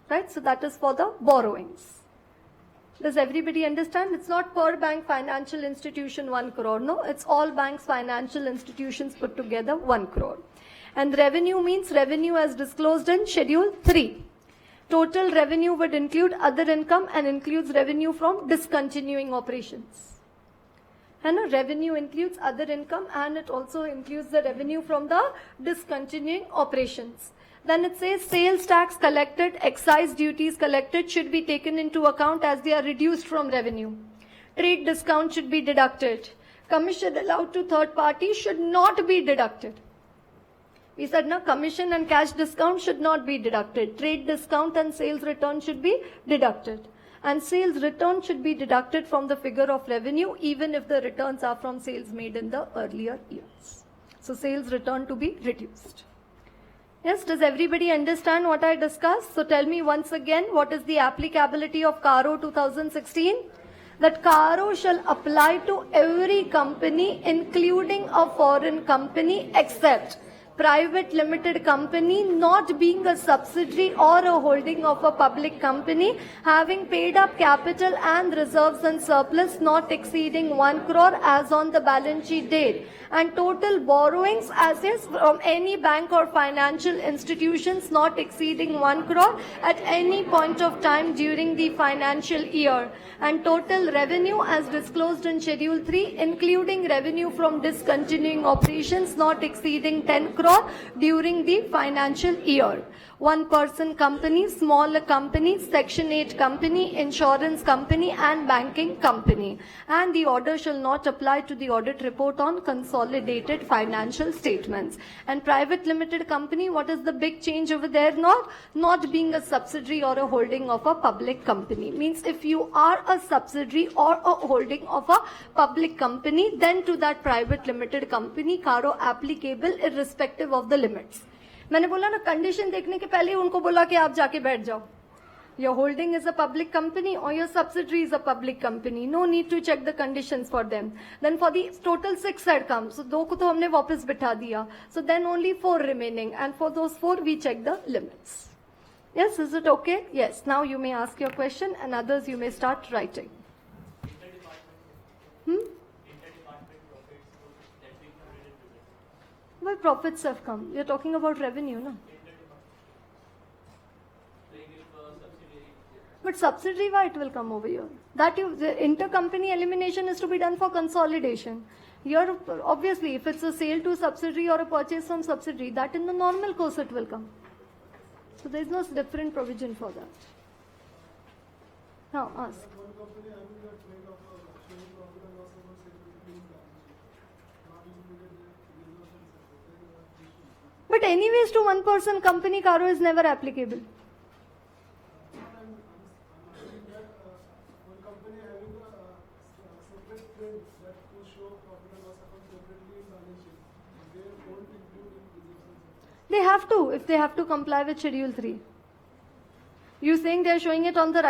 A: Right, so that is for the borrowings. Does everybody understand? It's not per bank financial institution 1 crore. No, it's all banks financial institutions put together 1 crore. And revenue means revenue as disclosed in Schedule 3. Total revenue would include other income and includes revenue from discontinuing operations. And revenue includes other income, and it also includes the revenue from the discontinuing operations. Then it says sales tax collected, excise duties collected should be taken into account as they are reduced from revenue. Trade discount should be deducted. Commission allowed to third parties should not be deducted. We said no, commission and cash discount should not be deducted. Trade discount and sales return should be deducted. And sales return should be deducted from the figure of revenue even if the returns are from sales made in the earlier years. So sales return to be reduced. Yes, does everybody understand what I discussed? So tell me once again, what is the applicability of CARO 2016? That CARO shall apply to every company, including a foreign company, except private limited company not being a subsidiary or a holding of a public company, having paid up capital and reserves and surplus not exceeding 1 crore as on the balance sheet date, and total borrowings as is from any bank or financial institutions not exceeding 1 crore at any point of time during the financial year, and total revenue as disclosed in Schedule 3, including revenue from discontinuing operations not exceeding 10 crore during the financial year. One person company, smaller company, Section 8 company, insurance company and banking company. And the order shall not apply to the audit report on consolidated financial statements. And private limited company, what is the big change over there? Not being a subsidiary or a holding of a public company. Means if you are a subsidiary or a holding of a public company, then to that private limited company, CARO applicable irrespective of the limits. मैंने बोला ना condition देखने के पहले ही उनको बोला कि आप जाके बैठ जाओ. Your holding is a public company or your subsidiary is a public company. No need to check the conditions for them. Then for the total 6 had come. So 2 को तो हमने वापस बिठा दिया. So then only 4 remaining. And for those 4 we check the limits. Yes, is it okay? Yes. Now you may ask your question and others you may start writing. Well, profits have come. You're talking about revenue, no? But subsidiary, why it will come over here? That the intercompany elimination is to be done for consolidation. Here, obviously, if it's a sale to subsidiary or a purchase from subsidiary, that in the normal course it will come. So there is no different provision for that. Now, ask. But anyways, to one person company, CARO is never applicable. They have to, if they have to comply with Schedule 3. You saying they are showing it on the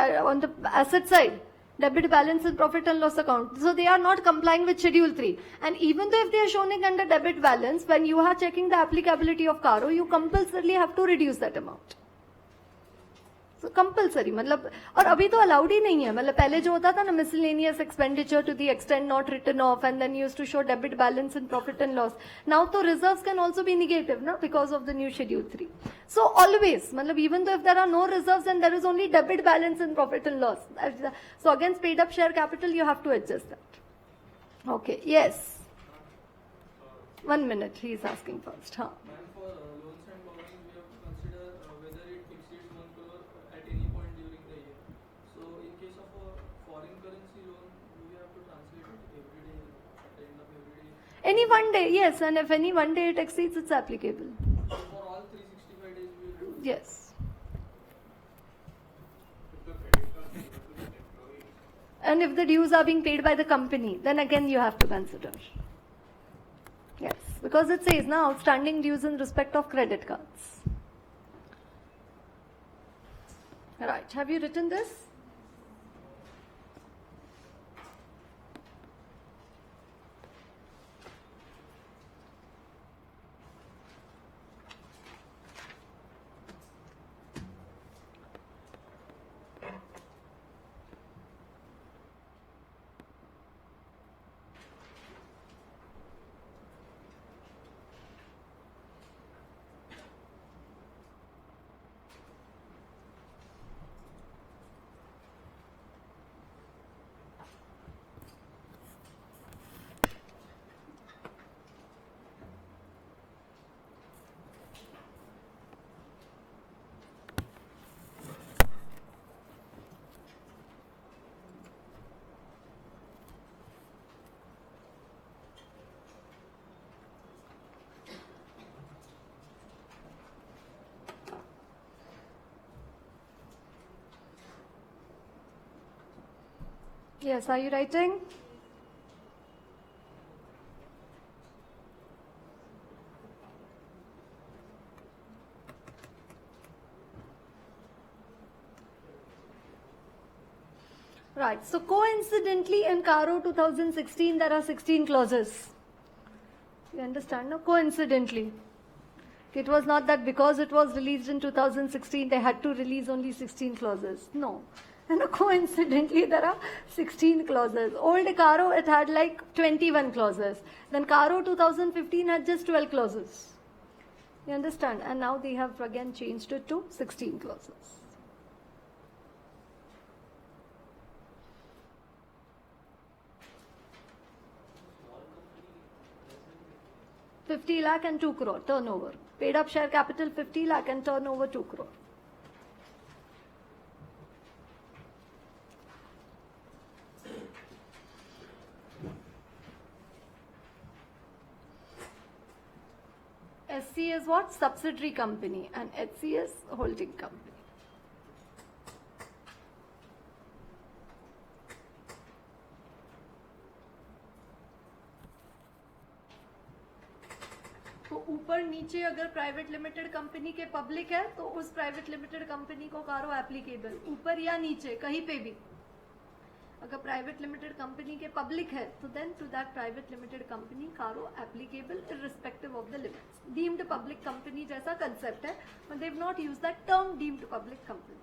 A: asset side, debit balance and profit and loss account. So they are not complying with Schedule 3. And even though if they are showing under debit balance, when you are checking the applicability of CARO, you compulsorily have to reduce that amount. So compulsory, मतलब और अभी तो allowed ही नहीं है. मतलब पहले जो होता था ना miscellaneous expenditure to the extent not written off, and then used to show debit balance and profit and loss. Now तो reserves can also be negative, ना, because of the new Schedule 3. So always, मतलब even though if there are no reserves and there is only debit balance and profit and loss. So against paid up share capital, you have to adjust that. Okay. Yes. 1 minute. He is asking first. Huh?
C: Ma'am, for loans and borrowings, we have to consider whether it exceeds 1 crore at any point during the year. So, in case of a foreign currency loan, we have to translate it every day at the end of every day.
A: Any one day, yes. And if any one day it exceeds, it's applicable.
C: So, for all 365 days, we will do.
A: Yes.
B: If the credit card is given to the employee,
A: And if the dues are being paid by the company, then again you have to consider. Yes, because it says now outstanding dues in respect of credit cards. Right, have you written this? Yes, are you writing? Right. So coincidentally in Caro 2016 there are 16 clauses. You understand? No, coincidentally. It was not that because it was released in 2016 they had to release only 16 clauses. No. And coincidentally there are 16 clauses. Old Caro it had like 21 clauses. Then Caro 2015 had just 12 clauses. You understand? And now they have again changed it to 16 clauses.
D: Small company less than
A: 50 lakh and 2 crore turnover. Paid up share capital 50 lakh and turnover 2 crore. SC is what? Subsidiary company, and HC is holding company. तो ऊपर नीचे अगर private limited company के public है तो उस private limited company को कारो एप्लीकेबल, ऊपर या नीचे कहीं पे भी. अगर प्राइवेट लिमिटेड कंपनी के पब्लिक है तो then to that private limited company कारो applicable irrespective of the limits. Deemed public company जैसा कंसेप्ट है, but they have not used that term deemed public company.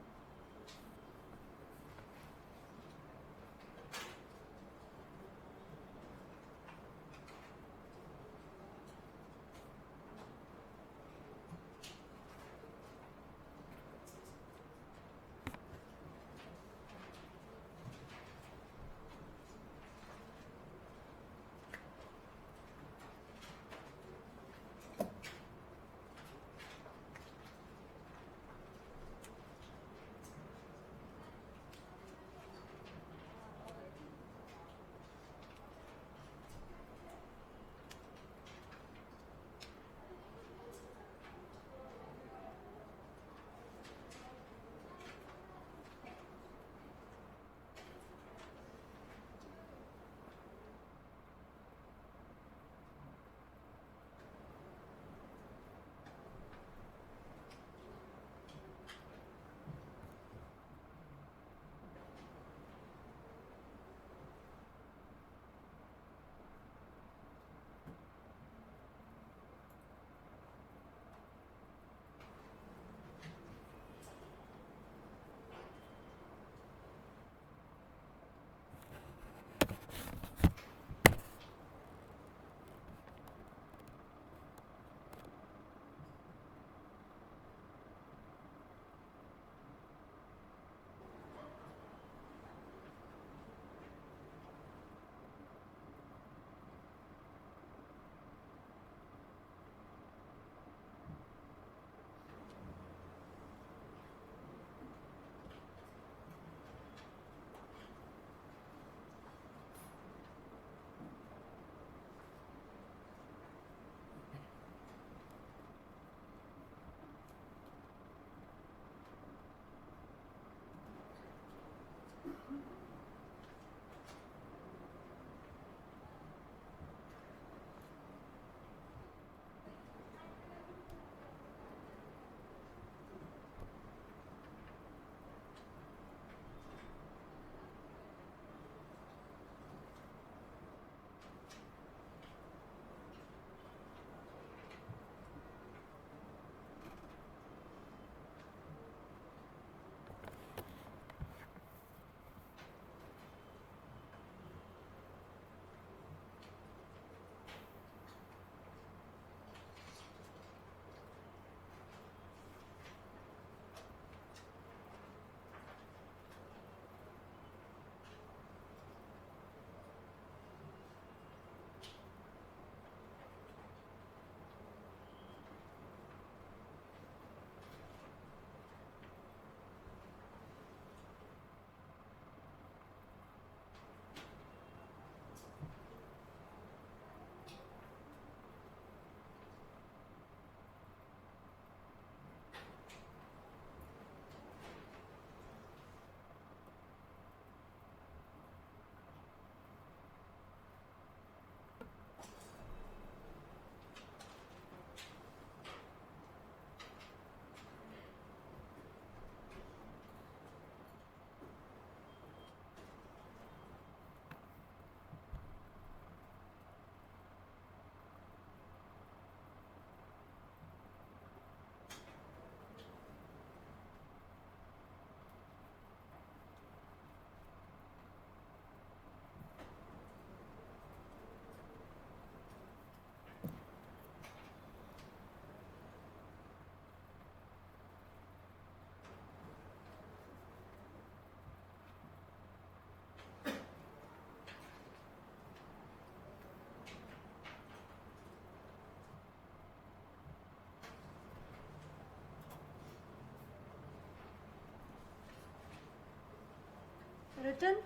A: written?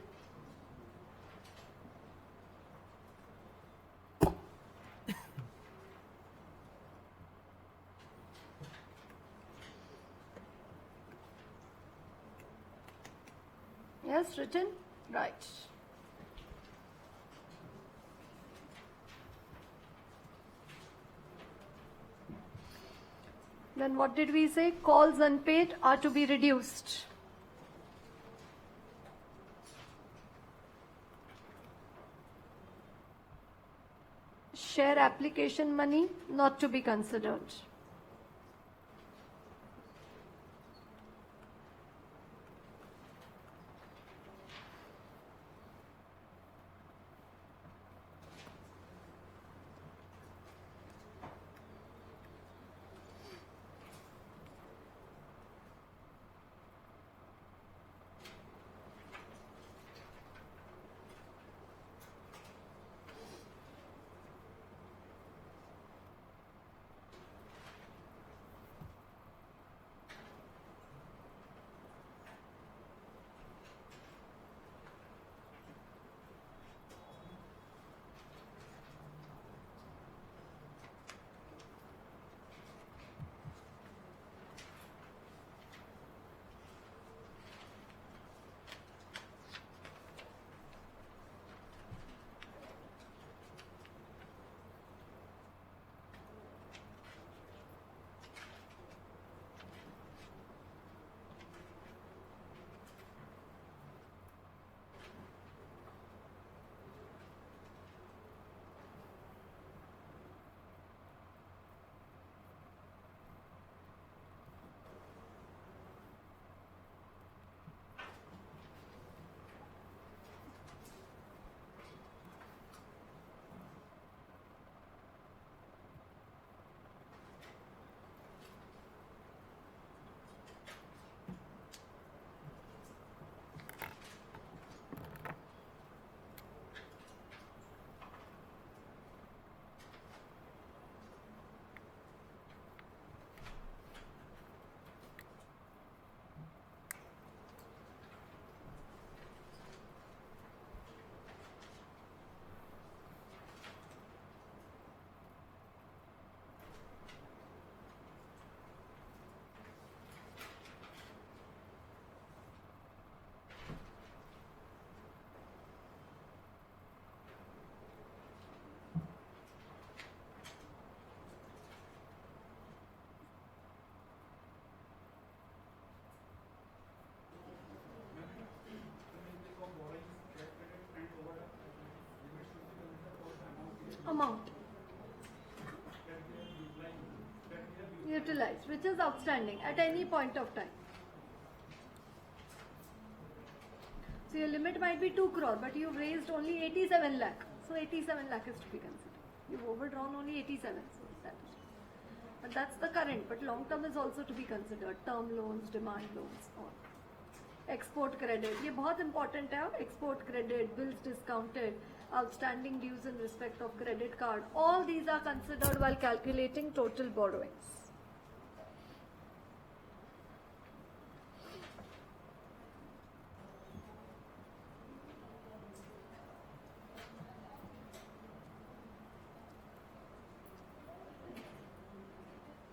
A: Yes, written? Right. Then what did we say? Calls unpaid are to be reduced. Share application money not to be considered. Amount utilized, which is outstanding at any point of time. So your limit might be 2 crore, but you've raised only 87 lakh. So 87 lakh is to be considered. You've overdrawn only 87. So that is. But that's the current. But long term is also to be considered. Term loans, demand loans, all. Export credit. ये बहुत important है. Export credit, bills discounted, outstanding dues in respect of credit card. All these are considered while calculating total borrowings.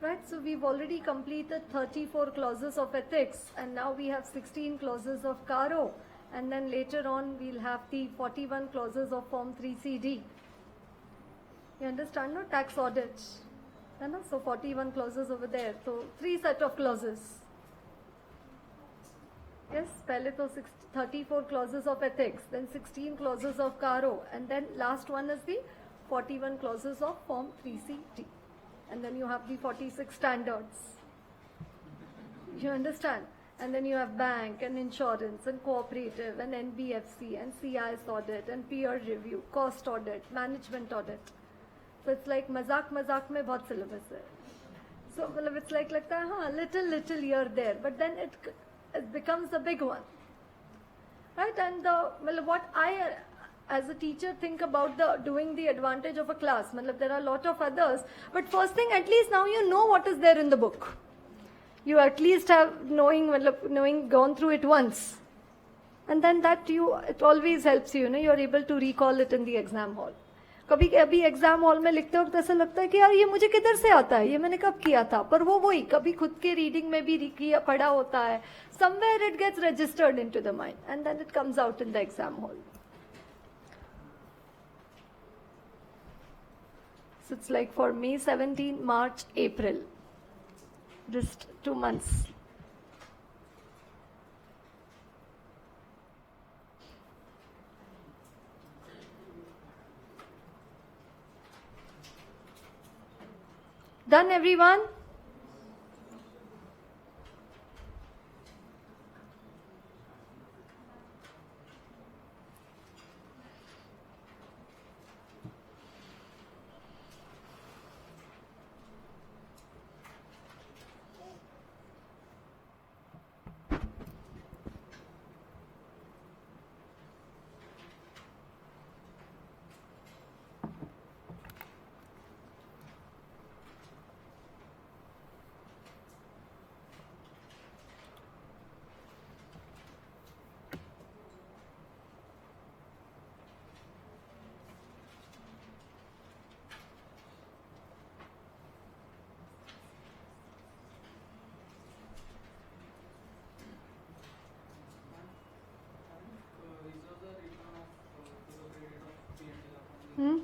A: Right, so we've already completed 34 clauses of ethics, and now we have 16 clauses of CARO, and then later on we'll have the 41 clauses of Form 3CD. You understand, no? Tax audit. So 41 clauses over there. So 3 set of clauses. Yes, pehle to 34 clauses of ethics, then 16 clauses of CARO, and then last one is the 41 clauses of Form 3CD. And then you have the 46 standards. You understand? And then you have bank and insurance and cooperative and NBFC and CIS audit and peer review, cost audit, management audit. So it's like mazak mein bahut syllabus hai. So it's like लगता है little here there, but then it becomes a big one. Right? And what I as a teacher think about doing the advantage of a class. There are a lot of others, but first thing, at least now you know what is there in the book. You at least have knowing gone through it once. And then that it always helps you, you're able to recall it in the exam hall. कभी कभी exam hall में लिखते वक्त ऐसा लगता है कि यार ये मुझे किधर से आता है, ये मैंने कब किया था, पर वो वही कभी खुद के रीडिंग में भी पढ़ा होता है. Somewhere it gets registered into the mind and then it comes out in the exam hall. So it's like for May 17, March, April, just 2 months. Done, everyone? Hmm?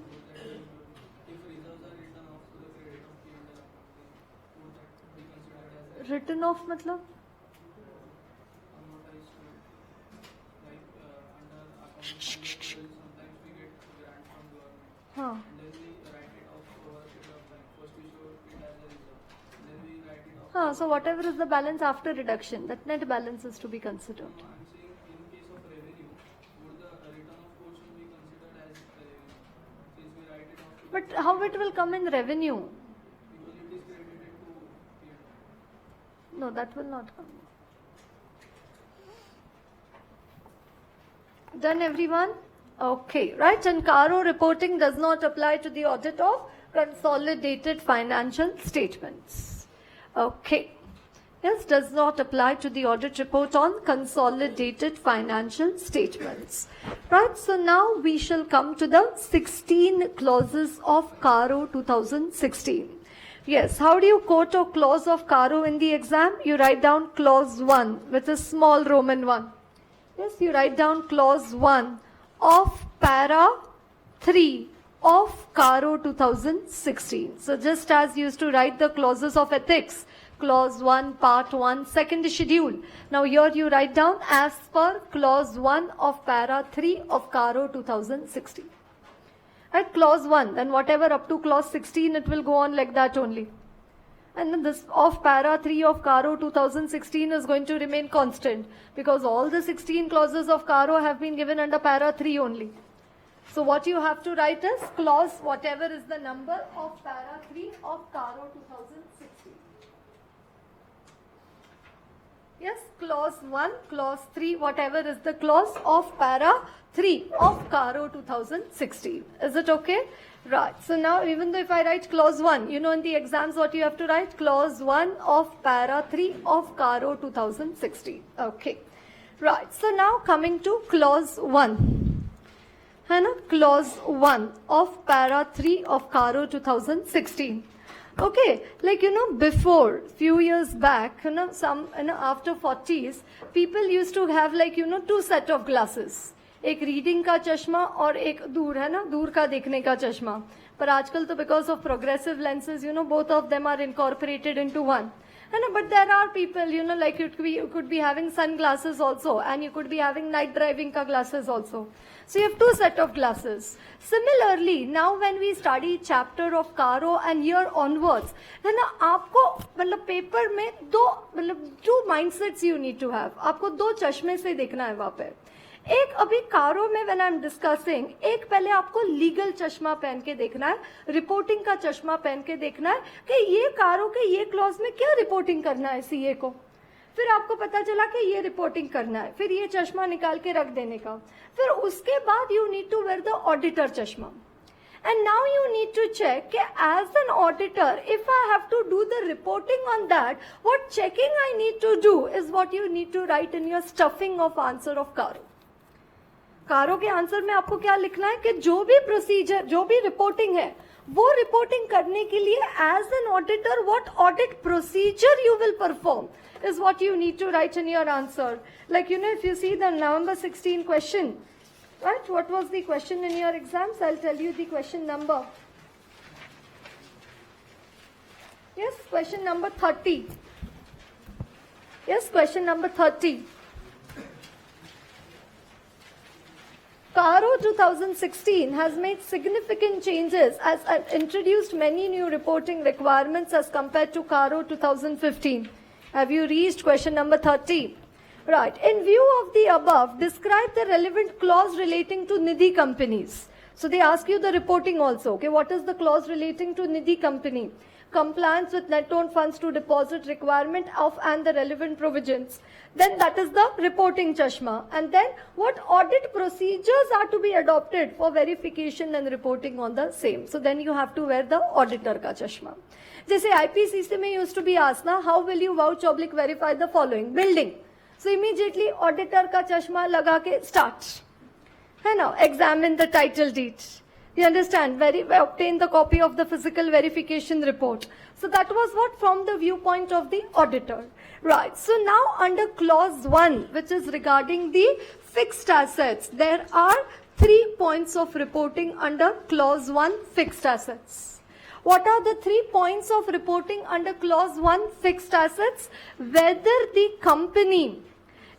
A: Written off मतलब? हाँ. हाँ, so whatever is the balance after reduction, that net balance is to be considered. But how it will come in revenue? No, that will not come. Done, everyone? Okay, right? And Caro reporting does not apply to the audit of consolidated financial statements. Okay. Yes, does not apply to the audit report on consolidated financial statements. Right, so now we shall come to the 16 clauses of Caro 2016. Yes, how do you quote a clause of Caro in the exam? You write down clause 1 with a small Roman 1. Yes, you write down clause 1 of para 3 of Caro 2016. So just as you used to write the clauses of ethics, Clause 1, Part 1, second schedule. Now here you write down as per Clause 1 of Para 3 of Caro 2016. At Clause 1, then whatever up to Clause 16, it will go on like that only. And then this of Para 3 of Caro 2016 is going to remain constant because all the 16 clauses of Caro have been given under Para 3 only. So what you have to write is clause, whatever is the number of Para 3 of Caro 2016. Yes, clause 1, clause 3, whatever is the clause of para 3 of Caro 2016. Is it okay? Right. So now even though if I write clause 1, in the exams what you have to write? Clause 1 of para 3 of Caro 2016. Okay. Right. So now coming to clause 1. Clause 1 of para 3 of Caro 2016. Okay, like before, few years back, after 40s, people used to have like, 2 set of glasses. एक reading का चश्मा और एक दूर है ना, दूर का देखने का चश्मा. पर आजकल तो because of progressive lenses, both of them are incorporated into one. But there are people, like you could be having sunglasses also, and you could be having night driving ka glasses also. So you have 2 set of glasses. Similarly, now when we study chapter of Caro and year onwards, आपको मतलब paper में 2 mindsets you need to have. आपको 2 चश्मे से देखना है वहाँ पे. एक अभी कारो में व्हेन आई एम डिस्कसिंग, एक पहले आपको लीगल चश्मा पहन के देखना है, रिपोर्टिंग का चश्मा पहन के देखना है कि ये कारो के ये क्लॉज में क्या रिपोर्टिंग करना है सीए को. फिर आपको पता चला कि ये रिपोर्टिंग करना है, फिर ये चश्मा निकाल के रख देने का. फिर उसके बाद you need to wear the auditor चश्मा. And now you need to check as an auditor, if I have to do the reporting on that, what checking I need to do is what you need to write in your stuffing of answer of Caro. कारो के answer में आपको क्या लिखना है कि जो भी प्रोसीजर, जो भी रिपोर्टिंग है, वो रिपोर्टिंग करने के लिए as an auditor what audit procedure you will perform is what you need to write in your answer. Like, if you see the November 16 question, right? What was the question in your exams? I'll tell you the question number. Yes, question number 30. Yes, question number 30. Caro 2016 has made significant changes as introduced many new reporting requirements as compared to Caro 2015. Have you reached question number 30? Right. In view of the above, describe the relevant clause relating to Nidhi companies. So they ask you the reporting also. Okay, what is the clause relating to Nidhi company? Compliance with net owned funds to deposit requirement of and the relevant provisions. Then that is the reporting chashma. And then what audit procedures are to be adopted for verification and reporting on the same. So then you have to wear the auditor ka chashma. जैसे IPCC में used to be asked ना, how will you vouch oblique verify the following? Building. So immediately auditor का चश्मा लगा के start. है ना? Examine the title deed. You understand? Obtain the copy of the physical verification report. So that was what from the viewpoint of the auditor. Right. So now under clause 1, which is regarding the fixed assets, there are 3 points of reporting under clause 1 fixed assets. What are the 3 points of reporting under clause 1 fixed assets? Whether the company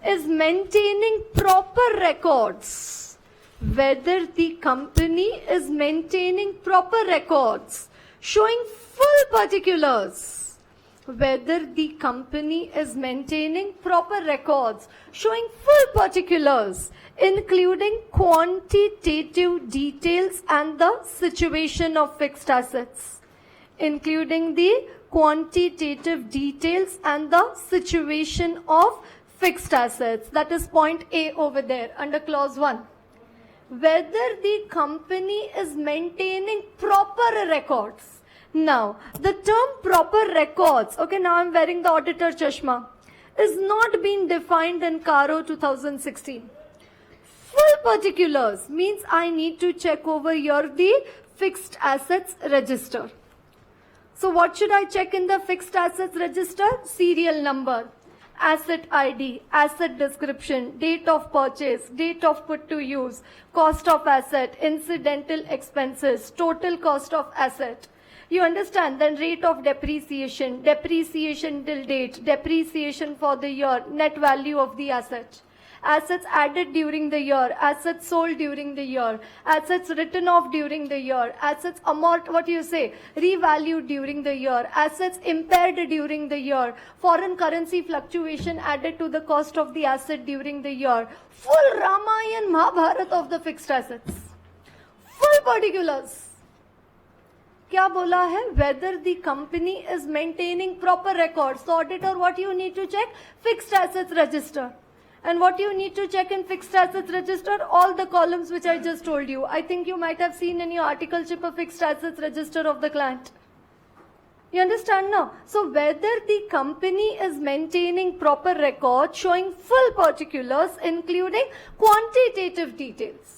A: is maintaining proper records. Whether the company is maintaining proper records showing full particulars. Whether the company is maintaining proper records showing full particulars, including quantitative details and the situation of fixed assets. Including the quantitative details and the situation of fixed assets. That is point A over there under clause 1. Whether the company is maintaining proper records. Now, the term proper records, okay, now I'm wearing the auditor chashma, is not being defined in Caro 2016. Full particulars means I need to check over here the fixed assets register. So what should I check in the fixed assets register? Serial number, asset ID, asset description, date of purchase, date of put to use, cost of asset, incidental expenses, total cost of asset. You understand? Then rate of depreciation, depreciation till date, depreciation for the year, net value of the asset. Assets added during the year, assets sold during the year, assets written off during the year, assets revalued during the year, assets impaired during the year, foreign currency fluctuation added to the cost of the asset during the year. Full Ramayan Mahabharata of the fixed assets. Full particulars. क्या बोला है? Whether the company is maintaining proper records. So auditor, what you need to check? Fixed assets register. And what you need to check in fixed assets register? All the columns which I just told you. I think you might have seen in your articleship a fixed assets register of the client. You understand now? So whether the company is maintaining proper records showing full particulars including quantitative details.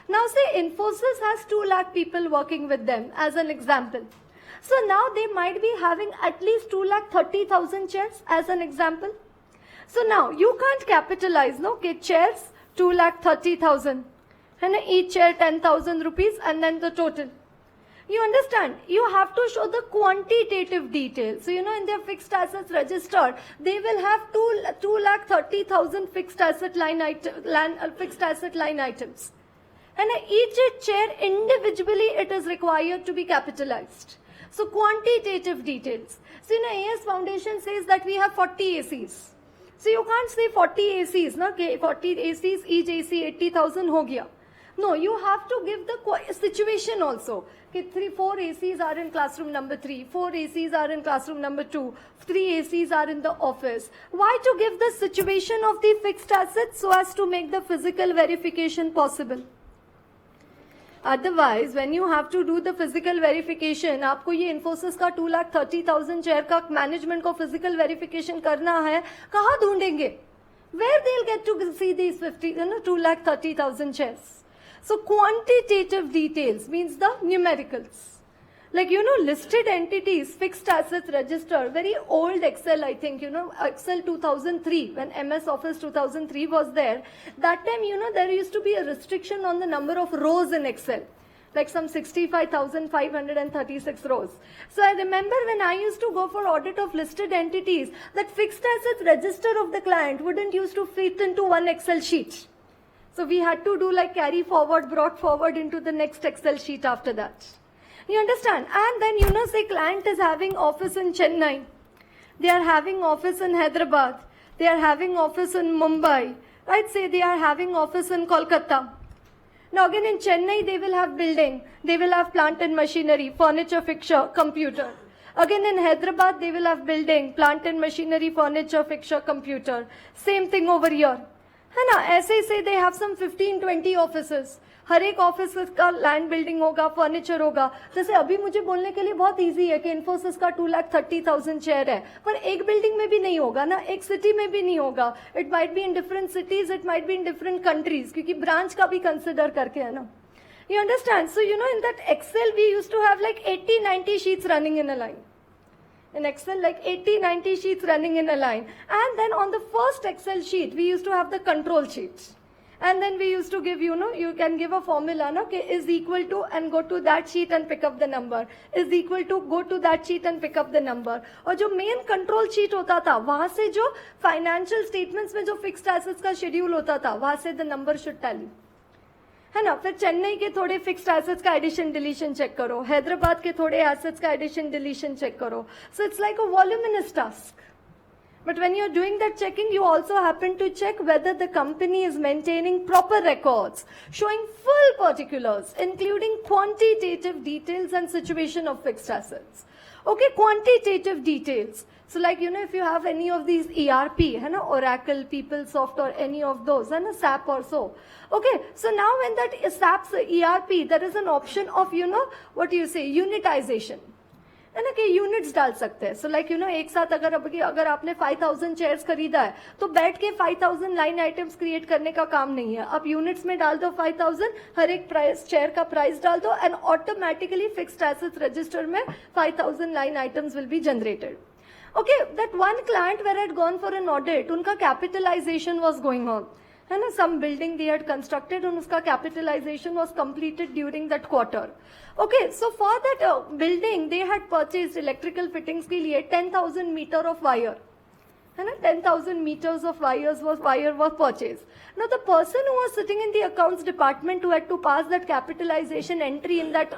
A: Now say Infosys has 2 lakh people working with them as an example. So now they might be having at least 2,30,000 chairs as an example. So now you can't capitalize, no? Okay, chairs 2,30,000 and each chair 10,000 rupees and then the total. You understand? You have to show the quantitative details. So in their fixed assets register, they will have 2,30,000 fixed asset line items. And each chair individually it is required to be capitalized. So quantitative details. So AS Foundation says that we have 40 ACs. So you can't say 40 ACs, na? 40 ACs, each AC 80,000 ho gaya. No, you have to give the situation also. 4 ACs are in classroom number 3, 4 ACs are in classroom number 2, 3 ACs are in the office. Why? To give the situation of the fixed assets so as to make the physical verification possible. Otherwise, when you have to do the physical verification, आपको ये Infosys का 2,30,000 share का management को physical verification करना है, कहाँ ढूंढेंगे? Where they'll get to see these 2,30,000 shares? So quantitative details means the numericals. Like, listed entities, fixed assets register, very old Excel, I think, Excel 2003, when MS Office 2003 was there. That time, there used to be a restriction on the number of rows in Excel, like some 65,536 rows. So I remember when I used to go for audit of listed entities, that fixed assets register of the client wouldn't used to fit into one Excel sheet. So we had to do like carry forward, brought forward into the next Excel sheet after that. You understand? And then, say client is having office in Chennai. They are having office in Hyderabad. They are having office in Mumbai. Right? Say they are having office in Kolkata. Now again in Chennai, they will have building. They will have plant and machinery, furniture, fixture, computer. Again in Hyderabad, they will have building, plant and machinery, furniture, fixture, computer. Same thing over here. है ना? ऐसे से they have some 15-20 offices. हर एक office का land building होगा, furniture होगा. जैसे अभी मुझे बोलने के लिए बहुत इजी है कि इन्फोसिस का 2,30,000 शेयर है, पर एक बिल्डिंग में भी नहीं होगा ना, एक सिटी में भी नहीं होगा. It might be in different cities, it might be in different countries, क्योंकि ब्रांच का भी कंसिडर करके है ना. You understand? So, in that Excel, we used to have like 80-90 sheets running in a line. In Excel, like 80-90 sheets running in a line. And then on the first Excel sheet, we used to have the control sheet. And then we used to give, you can give a formula, no? Okay, is equal to, and go to that sheet and pick up the number. Is equal to, go to that sheet and pick up the number. और जो main control sheet होता था, वहाँ से जो financial statements में जो fixed assets का schedule होता था, वहाँ से the number should tally. है ना? फिर चेन्नई के थोड़े फिक्स्ड एसेट्स का एडिशन डिलीशन चेक करो, हैदराबाद के थोड़े एसेट्स का एडिशन डिलीशन चेक करो. So it's like a voluminous task. But when you're doing that checking, you also happen to check whether the company is maintaining proper records, showing full particulars, including quantitative details and situation of fixed assets. Okay, quantitative details. So like, if you have any of these ERP, Oracle, PeopleSoft or any of those, SAP or so. Okay, so now when that SAP's ERP, there is an option of, what do you say, unitization. है ना कि units डाल सकते हैं. So like एक साथ अगर आपने 5,000 चेयर्स खरीदा है तो बैठ के 5,000 लाइन आइटम्स क्रिएट करने का काम नहीं है. आप यूनिट्स में डाल दो 5,000, हर एक प्राइस चेयर का प्राइस डाल दो and automatically fixed assets register में 5,000 line items will be generated. Okay, that one client where had gone for an audit, उनका कैपिटलाइजेशन वाज गोइंग ऑन, है ना. Some building they had constructed और उसका capitalization was completed during that quarter. Okay, so for that building, they had purchased electrical fittings के लिए 10,000 meter of wire. है ना, 10,000 meters of wire was purchased. Now the person who was sitting in the accounts department who had to pass that capitalization entry in that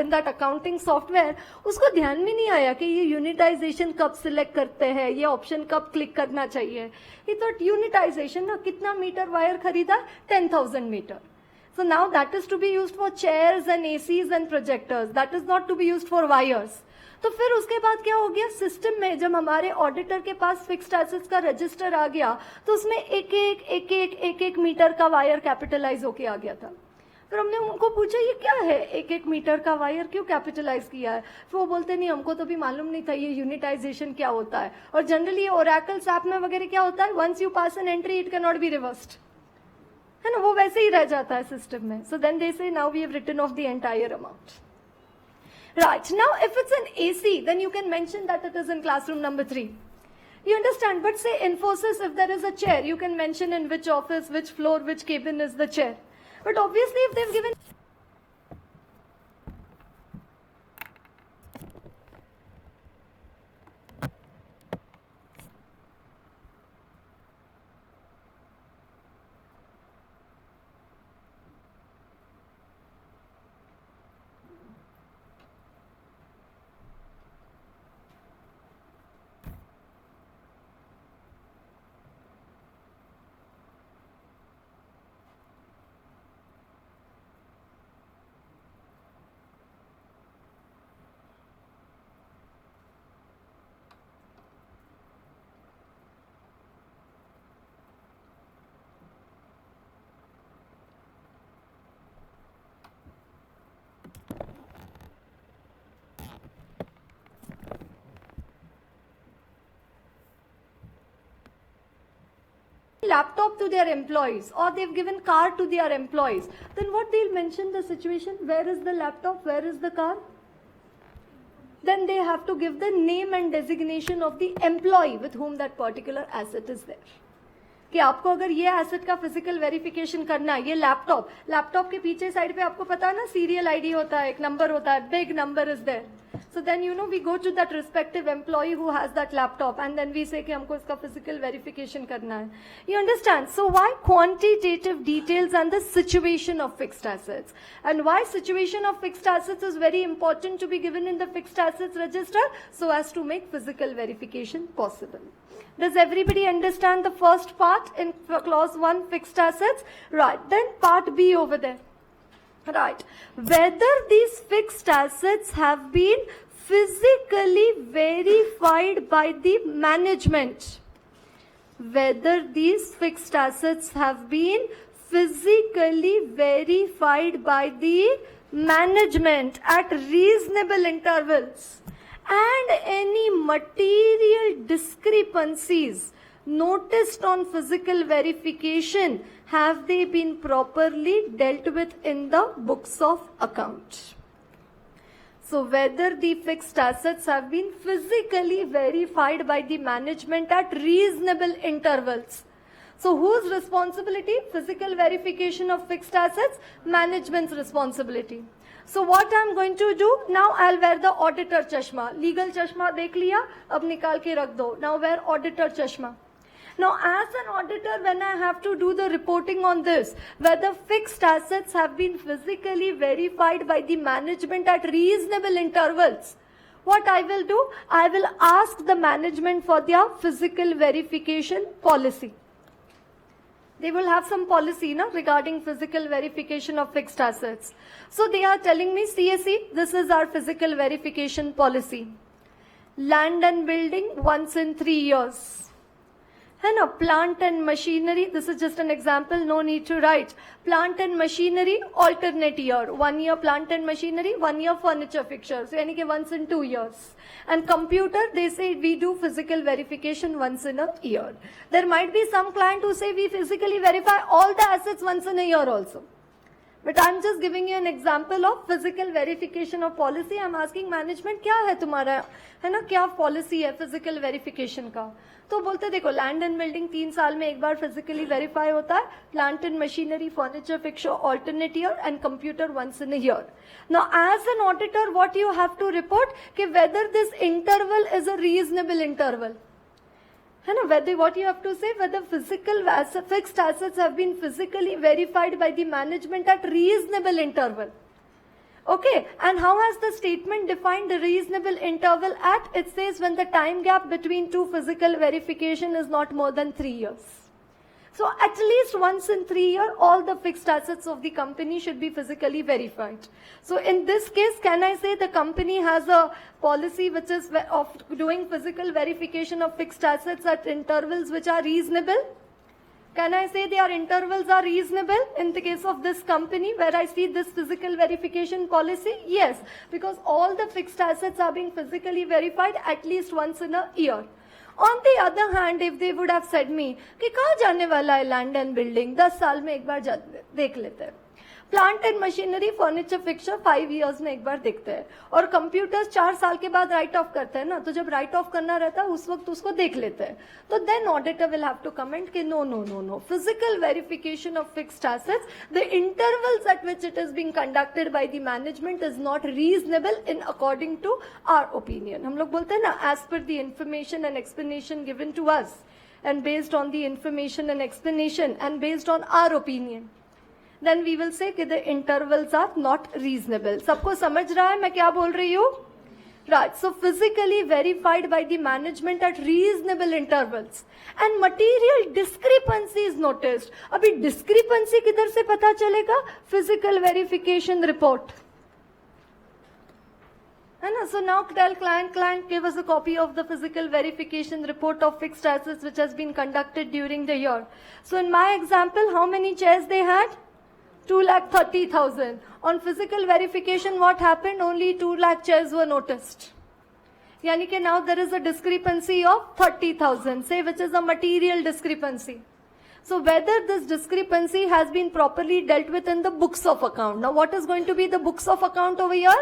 A: in that accounting software, उसको ध्यान में नहीं आया कि ये unitization कब select करते हैं, ये option कब click करना चाहिए. He thought unitization ना कितना मीटर वायर खरीदा, 10,000 meter. So now that is to be used for chairs and ACs and projectors. That is not to be used for wires. तो फिर उसके बाद क्या हो गया, सिस्टम में जब हमारे ऑडिटर के पास फिक्स्ड एसेट्स का रजिस्टर आ गया तो उसमें एक मीटर का वायर कैपिटलाइज होके आ गया था. फिर हमने उनको पूछा ये क्या है, एक मीटर का वायर क्यों कैपिटलाइज किया है. फिर वो बोलते नहीं, हमको तो भी मालूम नहीं था ये यूनिटाइजेशन क्या होता है. और जनरली ये ओरेकल सैप में वगैरह क्या होता है, once you pass an entry it can not be reversed, है ना, वो वैसे ही रह जाता है सिस्टम में. सो then they say now we have written off the entire amount. Right, now if it's an AC, then you can mention that it is in classroom number 3. You understand? But say Infosys, if there is a chair, you can mention in which office, which floor, which cabin is the chair. But obviously if they've given laptop to their employees or they've given car to their employees, then what they'll mention the situation? Where is the laptop? Where is the car? Then they have to give the name and designation of the employee with whom that particular asset is there. कि आपको अगर ये asset का physical verification करना है, ये laptop के पीछे साइड पे आपको पता है ना सीरियल आईडी होता है, एक नंबर होता है, big number is there. So then we go to that respective employee who has that laptop and then we say कि हमको इसका physical verification करना है. You understand? So why quantitative details and the situation of fixed assets? And why situation of fixed assets is very important to be given in the fixed assets register so as to make physical verification possible. Does everybody understand the first part in clause 1 fixed assets? Right. Then part B over there. Right. Whether these fixed assets have been physically verified by the management. Whether these fixed assets have been physically verified by the management at reasonable intervals. And any material discrepancies noticed on physical verification, have they been properly dealt with in the books of account? So whether the fixed assets have been physically verified by the management at reasonable intervals. So whose responsibility? Physical verification of fixed assets, management's responsibility. So what I'm going to do, now I'll wear the auditor chashma. Legal chashma dekh liya, ab nikal ke rakh do. Now wear auditor chashma. Now as an auditor, when I have to do the reporting on this, whether fixed assets have been physically verified by the management at reasonable intervals, what I will do, I will ask the management for their physical verification policy. They will have some policy regarding physical verification of fixed assets. So they are telling me, CSE, this is our physical verification policy. Land and building once in 3 years. And plant and machinery, this is just an example, no need to write. Plant and machinery, alternate year. 1 year plant and machinery, 1 year furniture fixtures. So, yani once in 2 years. And computer, they say we do physical verification once in a year. There might be some client who say we physically verify all the assets once in a year also. But I'm just giving you an example of physical verification of policy. I'm asking management, क्या है तुम्हारा, है ना, क्या policy है physical verification का? तो बोलते देखो लैंड एंड बिल्डिंग 3 साल में एक बार फिजिकली वेरीफाई होता है, plant and machinery, furniture fixture alternate year and computer once in a year. Now as an auditor what you have to report कि whether this interval is a reasonable interval, है ना, whether what you have to say, whether physical fixed assets have been physically verified by the management at reasonable interval. Okay, and how has the statement defined the reasonable interval at? It says when the time gap between two physical verification is not more than 3 years. So at least once in 3 years, all the fixed assets of the company should be physically verified. So in this case, can I say the company has a policy which is of doing physical verification of fixed assets at intervals which are reasonable? Can I say their intervals are reasonable in the case of this company where I see this physical verification policy? Yes, because all the fixed assets are being physically verified at least once in a year. On the other hand, if they would have said me कि कहाँ जाने वाला है land and building, 10 साल में एक बार देख लेते हैं, plant and machinery, furniture fixture 5 years में एक बार देखते हैं, और कंप्यूटर्स 4 साल के बाद राइट ऑफ करते हैं ना, तो जब राइट ऑफ करना रहता है उस वक्त उसको देख लेते हैं, तो then auditor will have to comment कि no no no no, physical verification of fixed assets, the intervals at which it is being conducted by the management is not reasonable in according to our opinion. हम लोग बोलते हैं ना, as per the information and explanation given to us and based on the information and explanation and based on our opinion, then we will say that the intervals are not reasonable. सबको समझ रहा है मैं क्या बोल रही हूँ? Right. So physically verified by the management at reasonable intervals and material discrepancy is noticed. अभी discrepancy किधर से पता चलेगा? Physical verification report. So now tell client give us a copy of the physical verification report of fixed assets which has been conducted during the year. So in my example, how many chairs they had? 2,30,000. On physical verification, what happened? Only 2 lakh chairs were noticed. Yani ke now there is a discrepancy of 30,000, say, which is a material discrepancy. So whether this discrepancy has been properly dealt with in the books of account. Now what is going to be the books of account over here?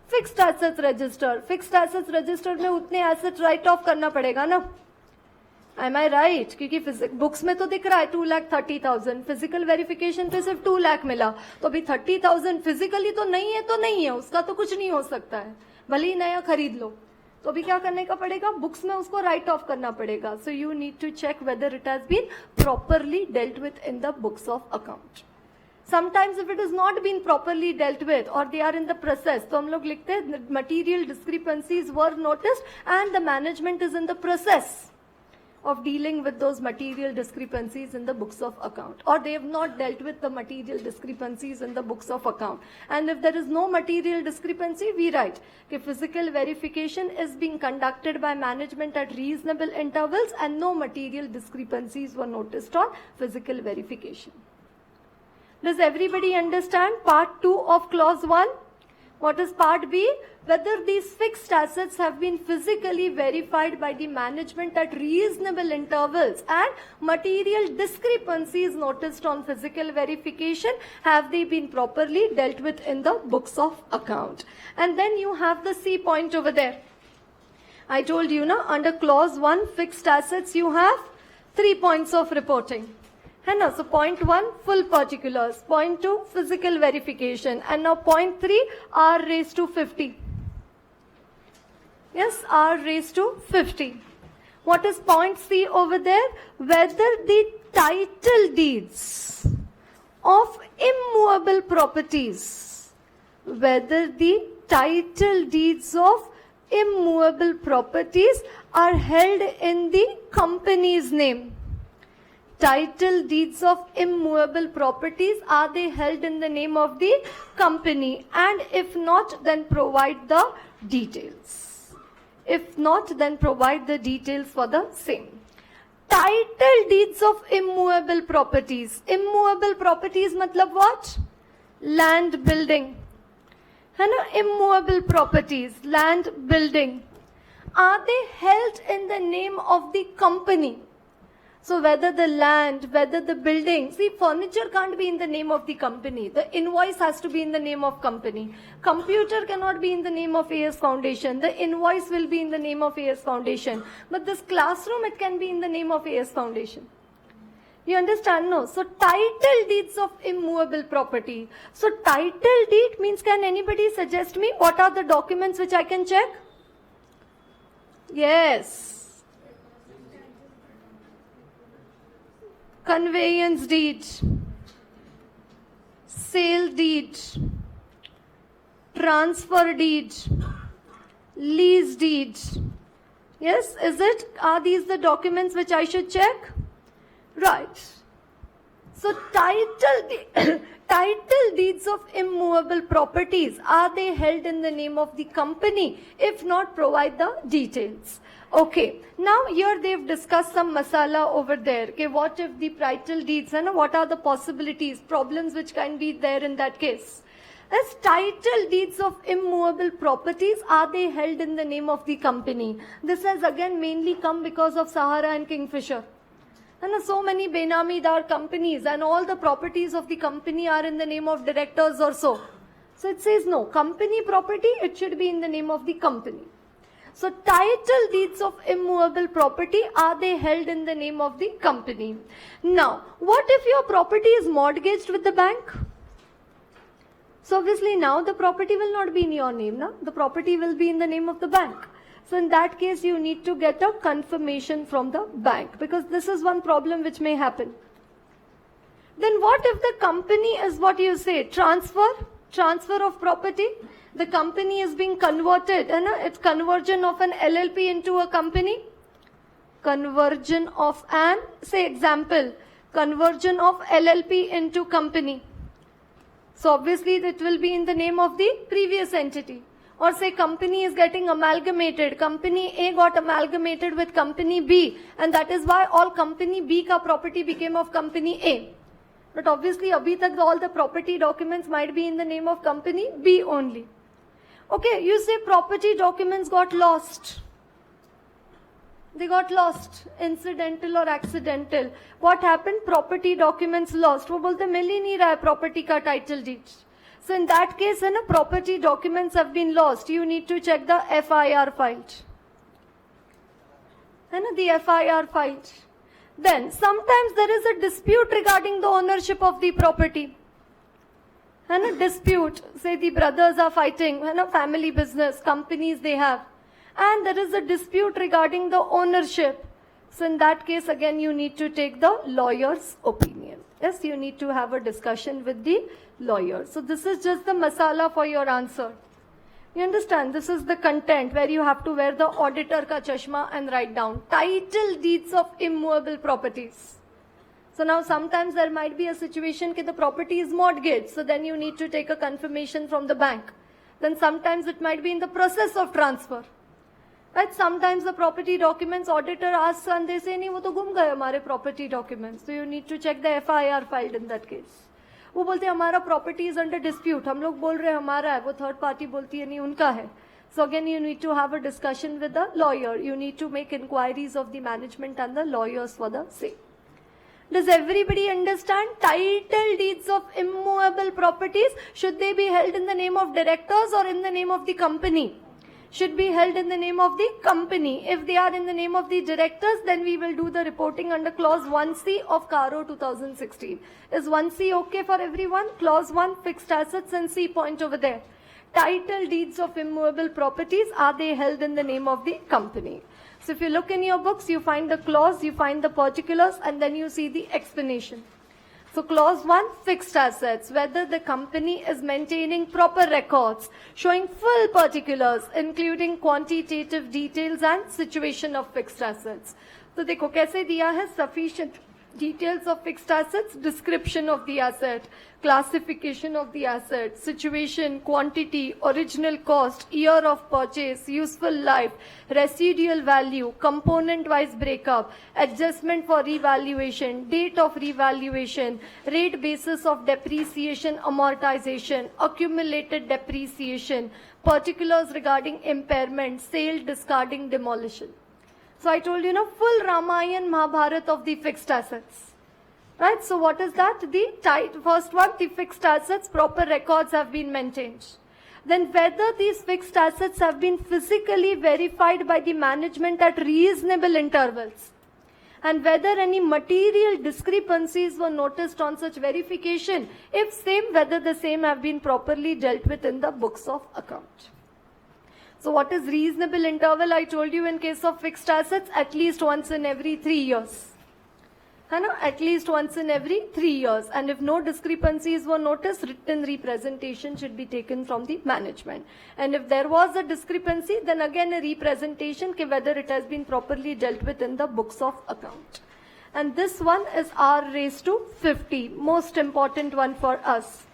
A: Fixed assets register. Fixed assets register में उतने assets write off करना पड़ेगा ना? Am I right? क्योंकि books में तो दिख रहा है 2,30,000, फिजिकल वेरिफिकेशन पे सिर्फ 2 लाख मिला, तो अभी 30,000 फिजिकली तो नहीं है, उसका तो कुछ नहीं हो सकता है, भले ही नया खरीद लो, तो अभी क्या करने का पड़ेगा, बुक्स में उसको राइट ऑफ करना पड़ेगा. So you need to check whether it has been properly dealt with in the books of account. Sometimes if it has not been properly dealt with or they are in the process, तो हम लोग लिखते हैं material discrepancies were noticed and the management is in the process of dealing with those material discrepancies in the books of account, or they have not dealt with the material discrepancies in the books of account. And if there is no material discrepancy, we write that physical verification is being conducted by management at reasonable intervals and no material discrepancies were noticed on physical verification. Does everybody understand part 2 of clause 1? What is part B? Whether these fixed assets have been physically verified by the management at reasonable intervals and material discrepancies noticed on physical verification, have they been properly dealt with in the books of account? And then you have the C point over there. I told you, na, under clause 1 fixed assets you have 3 points of reporting. So point 1 full particulars, point 2 physical verification, and now point 3 R raised to 50. Yes, R raised to 50. What is point C over there? Whether the title deeds of immovable properties, whether the title deeds of immovable properties are held in the company's name. Title deeds of immovable properties, are they held in the name of the company? And if not, then provide the details. If not, then provide the details for the same. Title deeds of immovable properties. Immovable properties matlab what? Land, building. Immovable properties, land, building. Are they held in the name of the company? So whether the land, whether the building, see, furniture can't be in the name of the company. The invoice has to be in the name of company. Computer cannot be in the name of AS Foundation. The invoice will be in the name of AS Foundation. But this classroom, it can be in the name of AS Foundation. You understand? No. So title deeds of immovable property. So title deed means, can anybody suggest me what are the documents which I can check? Yes. Conveyance deed, sale deed, transfer deed, lease deed. Yes, is it? Are these the documents which I should check? Right. So title deeds of immovable properties, are they held in the name of the company? If not, provide the details. Okay, now here they've discussed some masala over there. Okay, what if the title deeds, and what are the possibilities, problems which can be there in that case? As title deeds of immovable properties, are they held in the name of the company? This has again mainly come because of Sahara and Kingfisher. And so many Benamidar companies and all the properties of the company are in the name of directors or so. So it says no, company property, it should be in the name of the company. So title deeds of immovable property, are they held in the name of the company? Now, what if your property is mortgaged with the bank? So obviously now the property will not be in your name, no? The property will be in the name of the bank. So in that case, you need to get a confirmation from the bank, because this is one problem which may happen. Then what if the company is what you say, transfer of property? The company is being converted, and it's conversion of an LLP into a company. Conversion of an, say example, conversion of LLP into company. So obviously it will be in the name of the previous entity. Or say company is getting amalgamated. Company A got amalgamated with company B, and that is why all company B ka property became of company A. But obviously abhi tak all the property documents might be in the name of company B only. Okay, you say property documents got lost. They got lost, incidental or accidental. What happened? Property documents lost. वो बोलते मिल ही नहीं रहा है property का title deed. So in that case, है ना, property documents have been lost. You need to check the FIR filed. है ना, the FIR filed. Then sometimes there is a dispute regarding the ownership of the property. है ना, dispute. Say the brothers are fighting, है ना, family business, companies they have. And there is a dispute regarding the ownership. So in that case, again, you need to take the lawyer's opinion. Yes, you need to have a discussion with the lawyer. So this is just the masala for your answer. You understand? This is the content where you have to wear the auditor ka chashma and write down title deeds of immovable properties. So now sometimes there might be a situation that the property is mortgaged. So then you need to take a confirmation from the bank. Then sometimes it might be in the process of transfer. Right? Sometimes the property documents auditor asks and they say, नहीं वो तो गुम गए हमारे property documents. So you need to check the FIR filed in that case. वो बोलते हैं हमारा property is under dispute. हम लोग बोल रहे हैं हमारा है, वो third party बोलती है नहीं उनका है. So again you need to have a discussion with the lawyer. You need to make inquiries of the management and the lawyers for the same. Does everybody understand? Title deeds of immovable properties, should they be held in the name of directors or in the name of the company? Should be held in the name of the company. If they are in the name of the directors, then we will do the reporting under clause 1C of CARO 2016. Is 1C okay for everyone? Clause 1, fixed assets, and C point over there. Title deeds of immovable properties, are they held in the name of the company? So if you look in your books, you find the clause, you find the particulars, and then you see the explanation. So clause 1, fixed assets, whether the company is maintaining proper records, showing full particulars, including quantitative details and situation of fixed assets. So देखो कैसे दिया है, sufficient details of fixed assets, description of the asset, classification of the asset, situation, quantity, original cost, year of purchase, useful life, residual value, component-wise breakup, adjustment for revaluation, date of revaluation, rate basis of depreciation, amortization, accumulated depreciation, particulars regarding impairment, sale, discarding, demolition. So I told you, full Ramayan Mahabharat of the fixed assets. Right? So what is that? First one, the fixed assets, proper records have been maintained. Then whether these fixed assets have been physically verified by the management at reasonable intervals. And whether any material discrepancies were noticed on such verification. If same, whether the same have been properly dealt with in the books of account. So what is reasonable interval? I told you in case of fixed assets, at least once in every 3 years. At least once in every 3 years. And if no discrepancies were noticed, written representation should be taken from the management. And if there was a discrepancy, then again a representation whether it has been properly dealt with in the books of account. And this one is R raised to 50, most important one for us.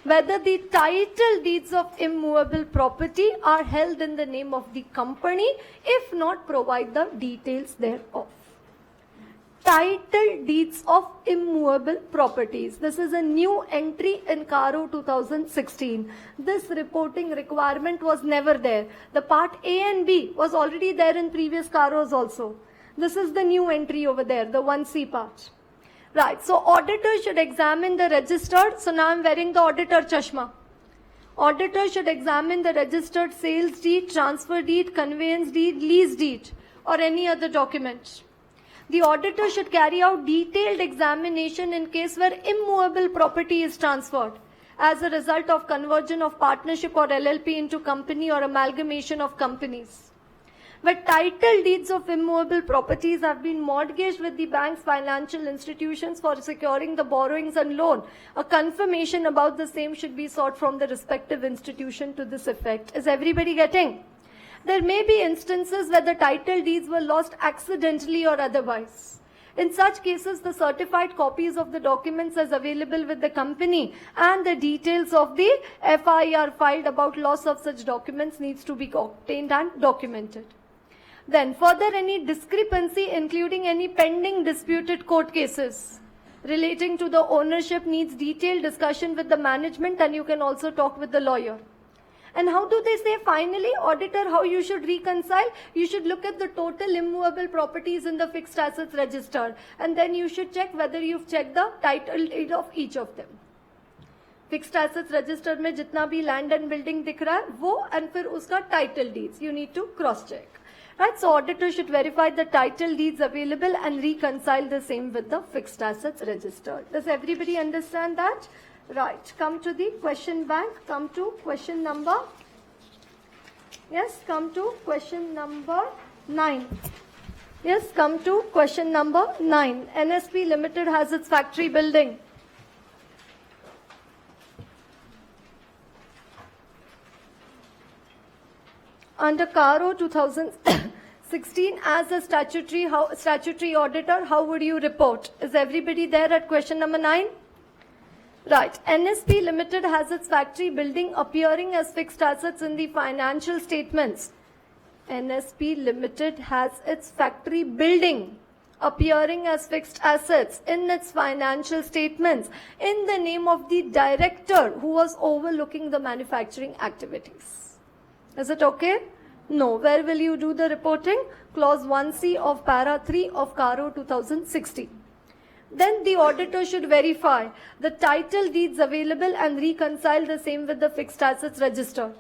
A: Whether the title deeds of immovable property are held in the name of the company, if not, provide the details thereof. Title deeds of immovable properties. This is a new entry in CARO 2016. This reporting requirement was never there. The part A and B was already there in previous CAROs also. This is the new entry over there, the 1C part. Right, so auditor should examine the registered, so now I'm wearing the auditor chashma. Auditor should examine the registered sales deed, transfer deed, conveyance deed, lease deed, or any other document. The auditor should carry out detailed examination in case where immovable property is transferred as a result of conversion of partnership or LLP into company or amalgamation of companies. Where title deeds of immovable properties have been mortgaged with the bank's financial institutions for securing the borrowings and loan, a confirmation about the same should be sought from the respective institution to this effect. Is everybody getting? There may be instances where the title deeds were lost accidentally or otherwise. In such cases, the certified copies of the documents as available with the company and the details of the FIR filed about loss of such documents needs to be obtained and documented. Then further, any discrepancy including any pending disputed court cases relating to the ownership needs detailed discussion with the management, and you can also talk with the lawyer. And how do they say finally, auditor, how you should reconcile? You should look at the total immovable properties in the fixed assets register, and then you should check whether you've checked the title deed of each of them. Fixed assets register में जितना भी land and building दिख रहा है वो, and फिर उसका title deeds you need to cross check, right. So auditor should verify the title deeds available and reconcile the same with the fixed assets register. Does everybody understand that? Right. Come to the question bank. Come to question number. Yes, come to question number 9. Yes, come to question number 9. NSP Limited has its factory building. Under CARO 2016, as a statutory auditor, how would you report? Is everybody there at question number 9? Right. NSP Limited has its factory building appearing as fixed assets in the financial statements. NSP Limited has its factory building appearing as fixed assets in its financial statements in the name of the director who was overlooking the manufacturing activities. Is it okay? No. Where will you do the reporting? Clause 1C of para 3 of CARO 2016. Then the auditor should verify the title deeds available and reconcile the same with the fixed assets register.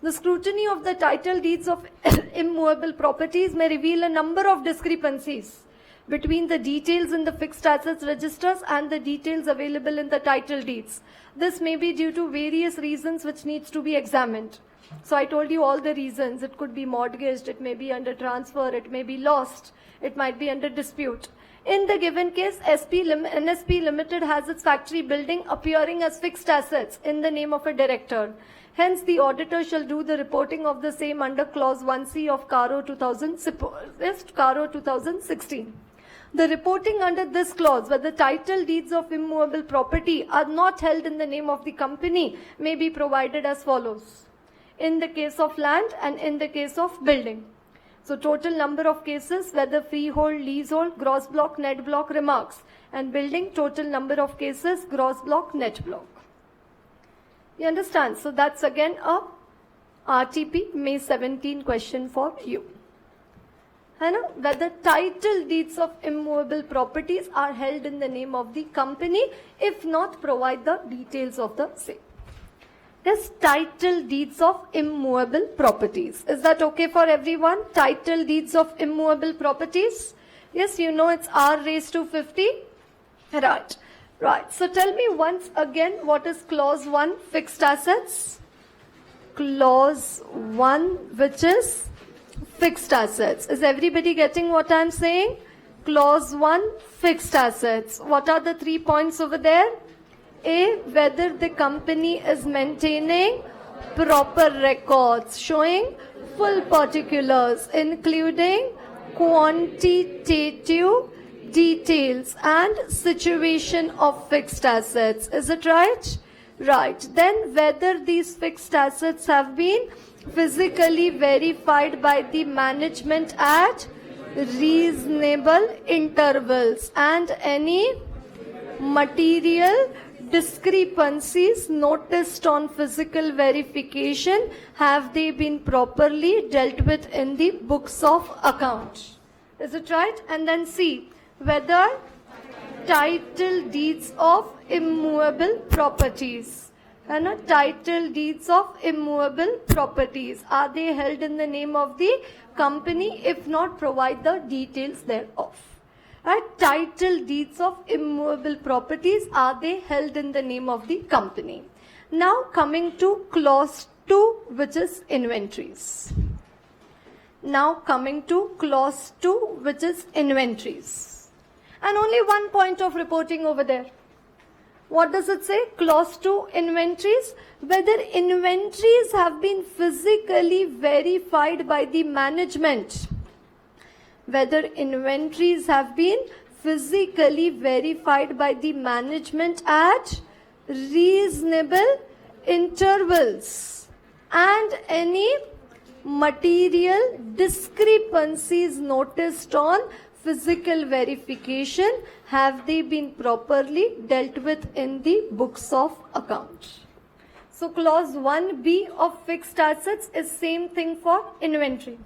A: The scrutiny of the title deeds of immovable properties may reveal a number of discrepancies between the details in the fixed assets registers and the details available in the title deeds. This may be due to various reasons which needs to be examined. So I told you all the reasons. It could be mortgaged, it may be under transfer, it may be lost, it might be under dispute. In the given case, NSP Limited has its factory building appearing as fixed assets in the name of a director. Hence, the auditor shall do the reporting of the same under clause 1C of CARO 2016. The reporting under this clause, where the title deeds of immovable property are not held in the name of the company, may be provided as follows. In the case of land and in the case of building. So total number of cases, whether freehold, leasehold, gross block, net block, remarks, and building, total number of cases, gross block, net block. You understand? So that's again a RTP May 17 question for you. Whether title deeds of immovable properties are held in the name of the company, if not, provide the details of the same. Yes, title deeds of immovable properties. Is that okay for everyone? Title deeds of immovable properties. Yes, you know it's R raised to 50. Right. Right. So tell me once again, what is clause 1, fixed assets? Clause 1, which is fixed assets. Is everybody getting what I'm saying? Clause 1, fixed assets. What are the 3 points over there? A, whether the company is maintaining proper records showing full particulars including quantitative details and situation of fixed assets. Is it right? Right. Then whether these fixed assets have been physically verified by the management at reasonable intervals and any material discrepancies noticed on physical verification, have they been properly dealt with in the books of account? Is it right? And then C, whether title deeds of immovable properties, title deeds of immovable properties, are they held in the name of the company? If not, provide the details thereof. Right? Title deeds of immovable properties, are they held in the name of the company? Now coming to clause 2, which is inventories. Now coming to clause 2, which is inventories. And only one point of reporting over there. What does it say? Clause 2, inventories. Whether inventories have been physically verified by the management. Whether inventories have been physically verified by the management at reasonable intervals and any material discrepancies noticed on physical verification, have they been properly dealt with in the books of account? So clause 1B of fixed assets is same thing for inventory.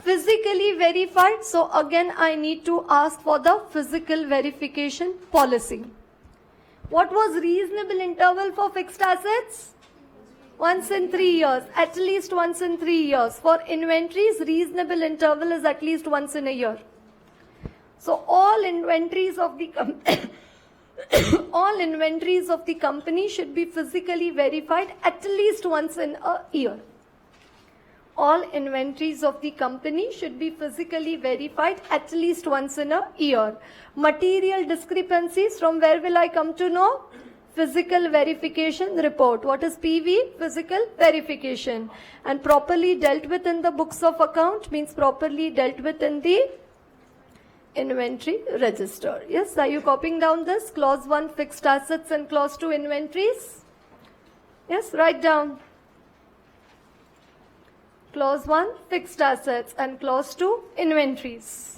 A: Physically verified, so again I need to ask for the physical verification policy. What was reasonable interval for fixed assets? Once in 3 years, at least once in 3 years. For inventories, reasonable interval is at least once in a year. So all inventories of the all inventories of the company should be physically verified at least once in a year. All inventories of the company should be physically verified at least once in a year. Material discrepancies, from where will I come to know? Physical verification report. What is PV? Physical verification. And properly dealt with in the books of account means properly dealt with in the inventory register. Yes, are you copying down this? Clause 1 fixed assets and clause 2 inventories. Yes, write down. Clause 1 fixed assets and clause 2 inventories.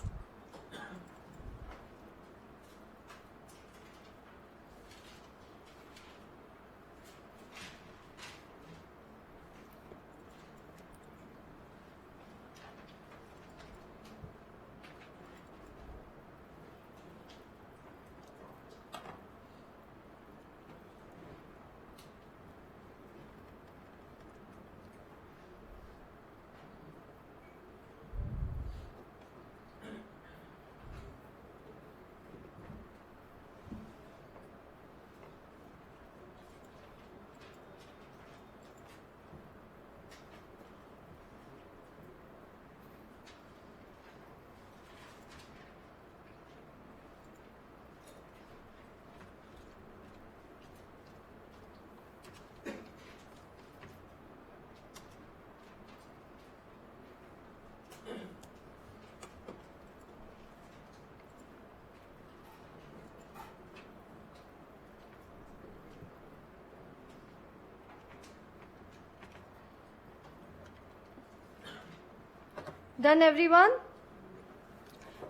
A: Done, everyone?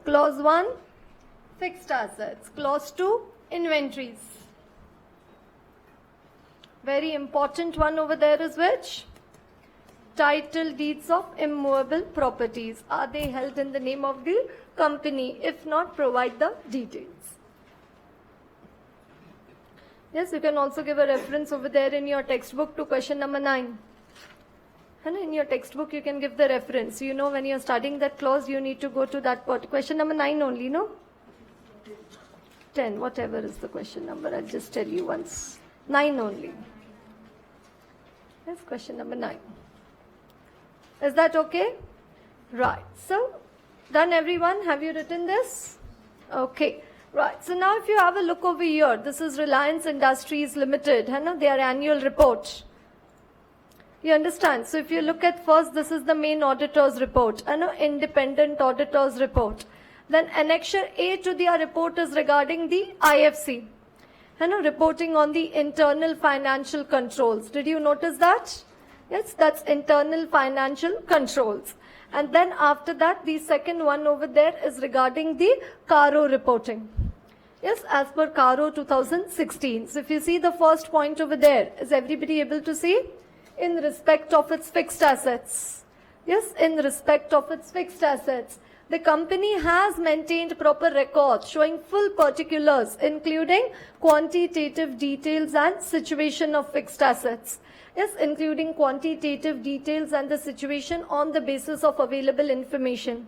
A: Clause 1, fixed assets. Clause 2, inventories. Very important one over there is which? Title deeds of immovable properties. Are they held in the name of the company? If not, provide the details. Yes, you can also give a reference over there in your textbook to question number 9. And in your textbook, you can give the reference. You know, when you're studying that clause, you need to go to that part. Question number 9 only, no? 10, whatever is the question number. I'll just tell you once. 9 only. Yes, question number 9. Is that okay? Right. So, done, everyone? Have you written this? Okay. Right. So now if you have a look over here, this is Reliance Industries Limited, their annual report. You understand? So if you look at first, this is the main auditor's report, independent auditor's report. Then annexure A to their report is regarding the IFC, reporting on the internal financial controls. Did you notice that? Yes, that's internal financial controls. And then after that, the second one over there is regarding the CARO reporting. Yes, as per CARO 2016. So if you see the first point over there, is everybody able to see? In respect of its fixed assets. Yes, in respect of its fixed assets. The company has maintained proper records showing full particulars, including quantitative details and situation of fixed assets. Yes, including quantitative details and the situation on the basis of available information.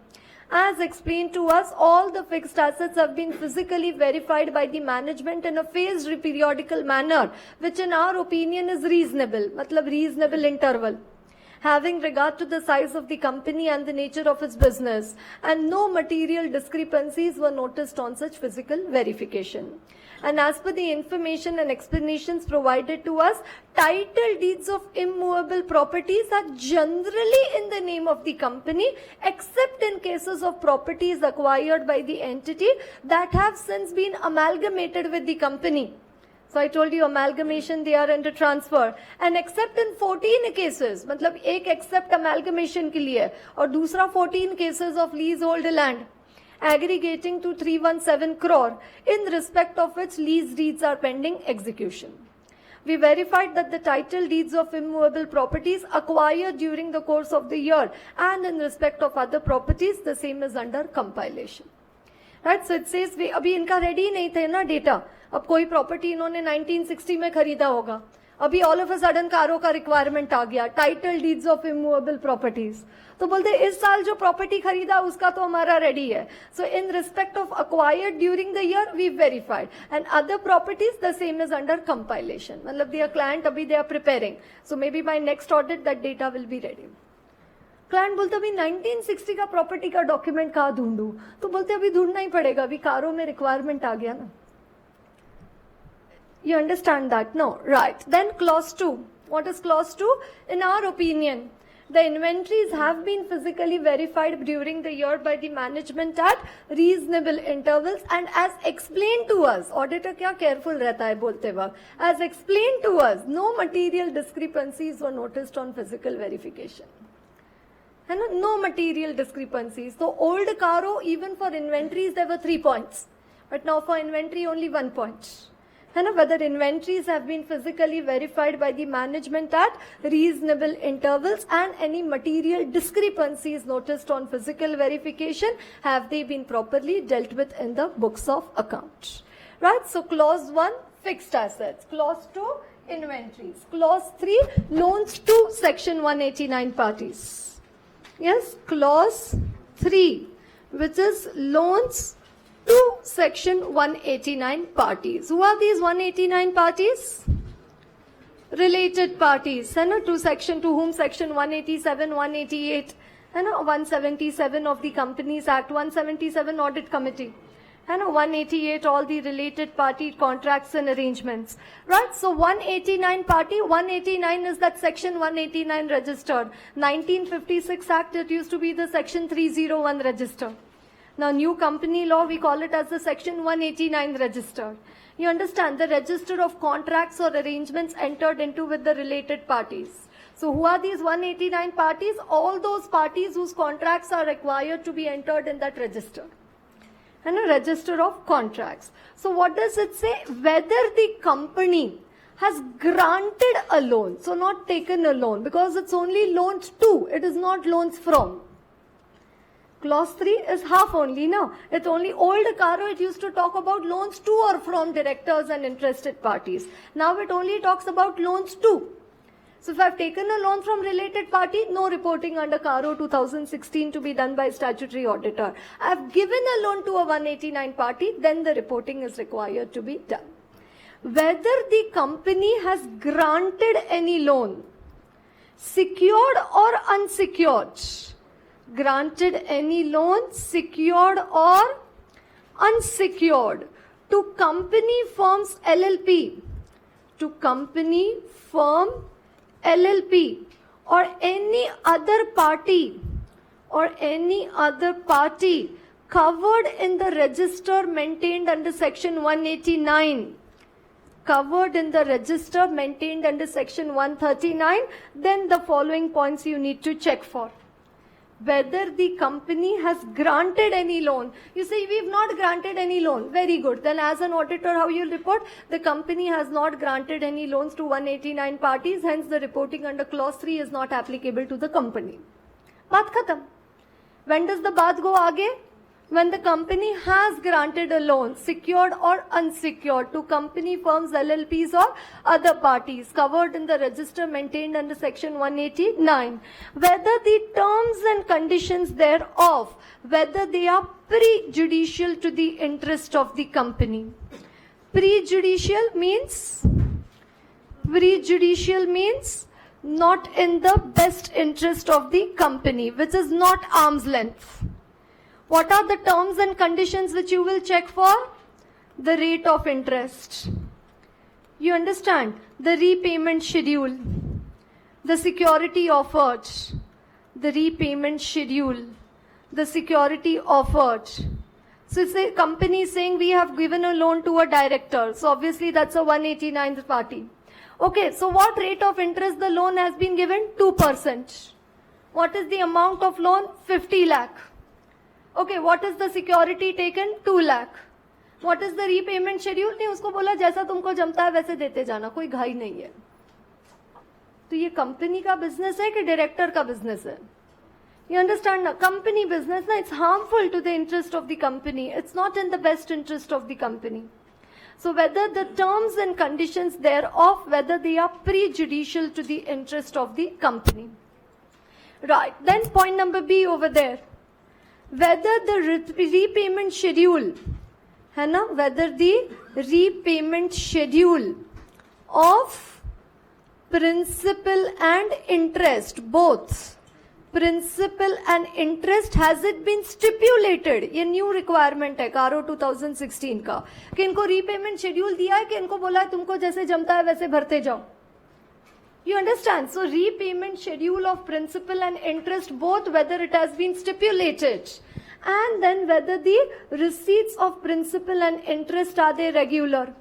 A: As explained to us, all the fixed assets have been physically verified by the management in a phased periodical manner, which in our opinion is reasonable, matlab reasonable interval, having regard to the size of the company and the nature of its business, and no material discrepancies were noticed on such physical verification. And as per the information and explanations provided to us, title deeds of immovable properties are generally in the name of the company, except in cases of properties acquired by the entity that have since been amalgamated with the company. So I told you amalgamation, they are under transfer. And except in 14 cases, matlab ek except amalgamation ke liye, aur dusra 14 cases of leasehold land, aggregating to 317 crore, in respect of which lease deeds are pending execution. We verified that the title deeds of immovable properties acquired during the course of the year and in respect of other properties, the same is under compilation. Right? So it says, we अभी इनका ready नहीं थे ना data. अब कोई property इन्होंने 1960 में खरीदा होगा. अभी all of a sudden कारों का requirement आ गया. Title deeds of immovable properties. तो बोलते इस साल जो प्रॉपर्टी खरीदा उसका तो हमारा रेडी है. So in respect of acquired during the year we verified and other properties the same is under compilation. मतलब दियर क्लाइंट अभी they are preparing, so maybe by next audit that data will be ready. Client बोलते अभी 1960 का property का document कहाँ ढूंढूं? तो बोलते अभी ढूंढना ही पड़ेगा, अभी कारों में रिक्वायरमेंट आ गया ना. You understand that? No. Right. Then clause 2. What is clause 2? In our opinion, the inventories have been physically verified during the year by the management at reasonable intervals and as explained to us. Auditor क्या careful रहता है बोलते वक्त. As explained to us, no material discrepancies were noticed on physical verification. है ना? No material discrepancies. So old caro, even for inventories, there were 3 points. But now for inventory, only 1 point. Whether inventories have been physically verified by the management at reasonable intervals and any material discrepancies noticed on physical verification, have they been properly dealt with in the books of accounts. Right? So clause 1, fixed assets. Clause 2, inventories. Clause 3, loans to section 189 parties. Yes, clause 3, which is loans to section 189 parties. Who are these 189 parties? Related parties. To section, to whom section 187, 188, 177 of the Companies Act, 177 Audit Committee, 188 all the related party contracts and arrangements. Right? So 189 party, 189 is that section 189 registered. 1956 Act, it used to be the section 301 register. Now, new company law, we call it as the section 189 register. You understand, the register of contracts or arrangements entered into with the related parties. So, who are these 189 parties? All those parties whose contracts are required to be entered in that register. And a register of contracts. So, what does it say? Whether the company has granted a loan, so not taken a loan, because it's only loans to, it is not loans from. Clause 3 is half only, no? It's only old caro, it used to talk about loans to or from directors and interested parties. Now it only talks about loans to. So if I've taken a loan from related party, no reporting under caro 2016 to be done by statutory auditor. I've given a loan to a 189 party, then the reporting is required to be done. Whether the company has granted any loan, secured or unsecured, granted any loan, secured or unsecured, to company firms LLP, to company firm LLP, or any other party, covered in the register maintained under section 189, covered in the register maintained under section 139, then the following points you need to check for. Whether the company has granted any loan. You say, we've not granted any loan. Very good. Then as an auditor, how you'll report? The company has not granted any loans to 189 parties. Hence, the reporting under clause 3 is not applicable to the company. Baat khatam. When does the baat go aage? When the company has granted a loan, secured or unsecured, to company firms, LLPs or other parties covered in the register maintained under section 189, whether the terms and conditions thereof, whether they are prejudicial to the interest of the company. Prejudicial means not in the best interest of the company, which is not arm's length. What are the terms and conditions which you will check for? The rate of interest. You understand? The repayment schedule. The security offered. The repayment schedule. The security offered. So it's a company saying we have given a loan to a director. So obviously that's a 189th party. Okay, so what rate of interest the loan has been given? 2%. What is the amount of loan? 50 lakh. Okay, what is the security taken? 2 lakh. What is the repayment schedule? नहीं, उसको बोला जैसा तुमको जमता है वैसे देते जाना, कोई घाई नहीं है. तो ये कंपनी का बिजनेस है कि डायरेक्टर का बिजनेस है? You understand now? Company business, na, it's harmful to the interest of the company. It's not in the best interest of the company. So whether the terms and conditions thereof, whether they are prejudicial to the interest of the company. Right. Then point number B over there. Whether the repayment schedule, है ना? Whether the repayment schedule of principal and interest, both principal and interest, has it been stipulated? ये new requirement है कारो 2016 का कि इनको repayment schedule दिया है कि इनको बोला है तुमको जैसे जमता है वैसे भरते जाओ. You understand? So repayment schedule of principal and interest both, whether it has been stipulated, and then whether the receipts of principal and interest, are they regular?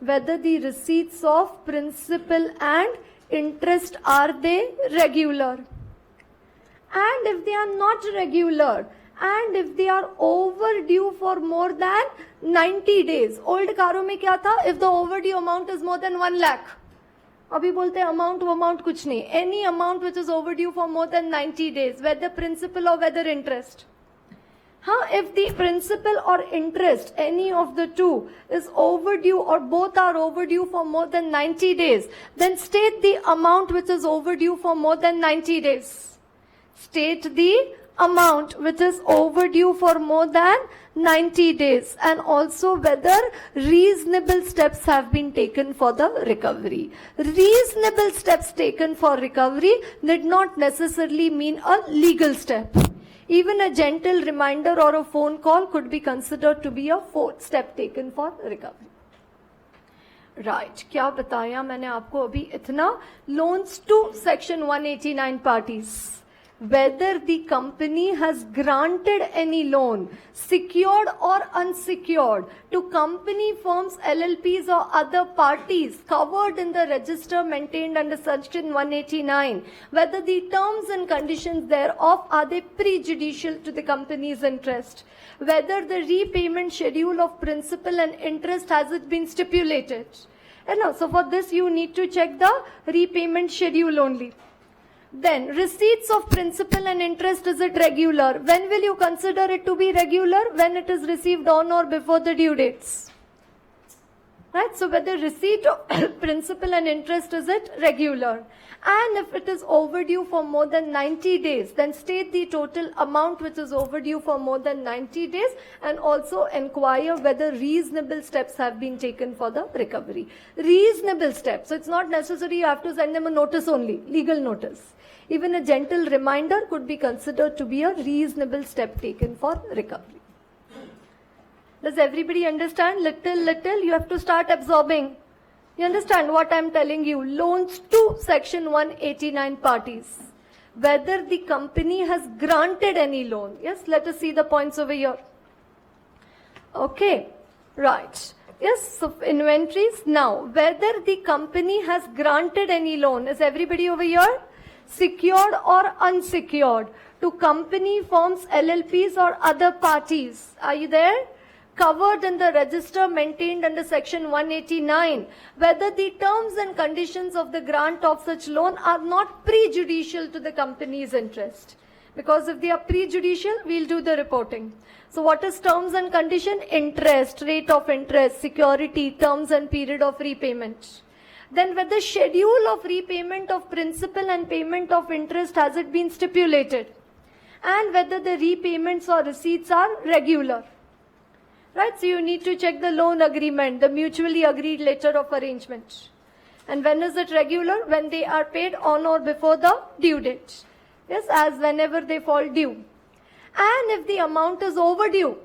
A: Whether the receipts of principal and interest, are they regular? And if they are not regular, and if they are overdue for more than 90 days. Old कारों में क्या था? If the overdue amount is more than 1 lakh. अभी बोलते हैं amount वो amount कुछ नहीं. Any amount which is overdue for more than 90 days, whether principal or whether interest. If the principal or interest, any of the two, is overdue or both are overdue for more than 90 days, then state the amount which is overdue for more than 90 days. State the amount which is overdue for more than 90 days, and also whether reasonable steps have been taken for the recovery. Reasonable steps taken for recovery did not necessarily mean a legal step. Even a gentle reminder or a phone call could be considered to be a fourth step taken for recovery. Right, क्या बताया मैंने आपको अभी इतना? Loans to Section 189 parties. Whether the company has granted any loan, secured or unsecured, to company firms, LLPs or other parties covered in the register maintained under Section 189, whether the terms and conditions thereof, are they prejudicial to the company's interest, whether the repayment schedule of principal and interest, has it been stipulated. And so for this you need to check the repayment schedule only. Then receipts of principal and interest, is it regular? When will you consider it to be regular? When it is received on or before the due dates. Right? So whether receipt of principal and interest, is it regular? And if it is overdue for more than 90 days, then state the total amount which is overdue for more than 90 days, and also inquire whether reasonable steps have been taken for the recovery. Reasonable steps. So it's not necessary you have to send them a notice only, legal notice. Even a gentle reminder could be considered to be a reasonable step taken for recovery. Does everybody understand? Little, you have to start absorbing. You understand what I'm telling you? Loans to Section 189 parties. Whether the company has granted any loan. Yes, let us see the points over here. Okay, right. Yes, so inventories. Now, whether the company has granted any loan. Is everybody over here? Secured or unsecured, to company, firms, LLPs or other parties. Are you there? Covered in the register maintained under Section 189, whether the terms and conditions of the grant of such loan are not prejudicial to the company's interest. Because if they are prejudicial, we'll do the reporting. So what is terms and condition? Interest, rate of interest, security, terms and period of repayment. Then whether schedule of repayment of principal and payment of interest, has it been stipulated? And whether the repayments or receipts are regular. Right, so you need to check the loan agreement, the mutually agreed letter of arrangement. And when is it regular? When they are paid on or before the due date. Yes, as whenever they fall due. And if the amount is overdue,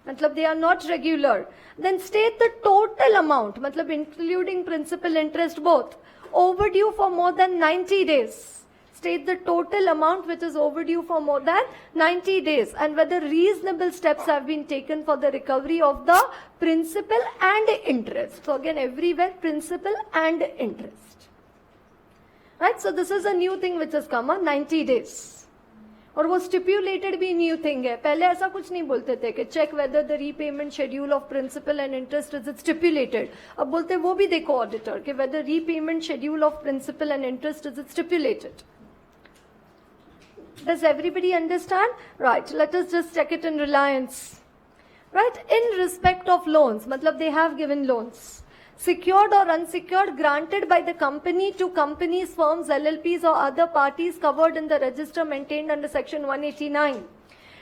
A: matlab they are not regular, then state the total amount, matlab including principal, interest both, overdue for more than 90 days. State the total amount which is overdue for more than 90 days, and whether reasonable steps have been taken for the recovery of the principal and interest. So again, everywhere principal and interest. Right, so this is a new thing which has come on 90 days. और वो स्टिप्यूलेटेड भी new thing है. पहले ऐसा कुछ नहीं बोलते थे कि check whether the repayment schedule of principal and interest is stipulated. अब बोलते वो भी देखो ऑडिटर कि whether repayment schedule of principal and interest is stipulated. Does everybody understand? Right, let us just check it in Reliance. Right, in respect of loans, matlab they have given loans, secured or unsecured, granted by the company to companies, firms, LLPs or other parties covered in the register maintained under section 189.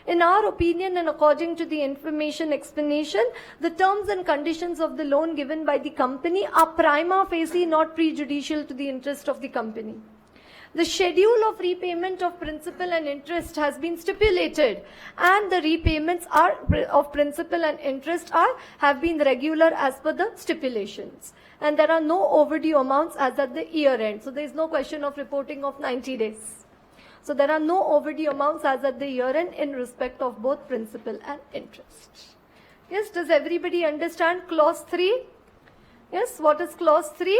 A: In our opinion and according to the information explanation, the terms and conditions of the loan given by the company are prima facie not prejudicial to the interest of the company. The schedule of repayment of principal and interest has been stipulated, and the repayments of principal and interest have been regular as per the stipulations. And there are no overdue amounts as at the year end. So there is no question of reporting of 90 days. So there are no overdue amounts as at the year end in respect of both principal and interest. Yes, does everybody understand clause 3? Yes, what is clause 3?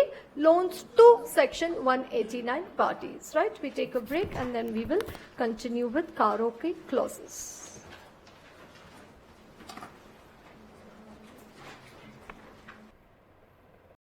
A: Loans to section 189 parties, right? We take a break and then we will continue with karaoke clauses.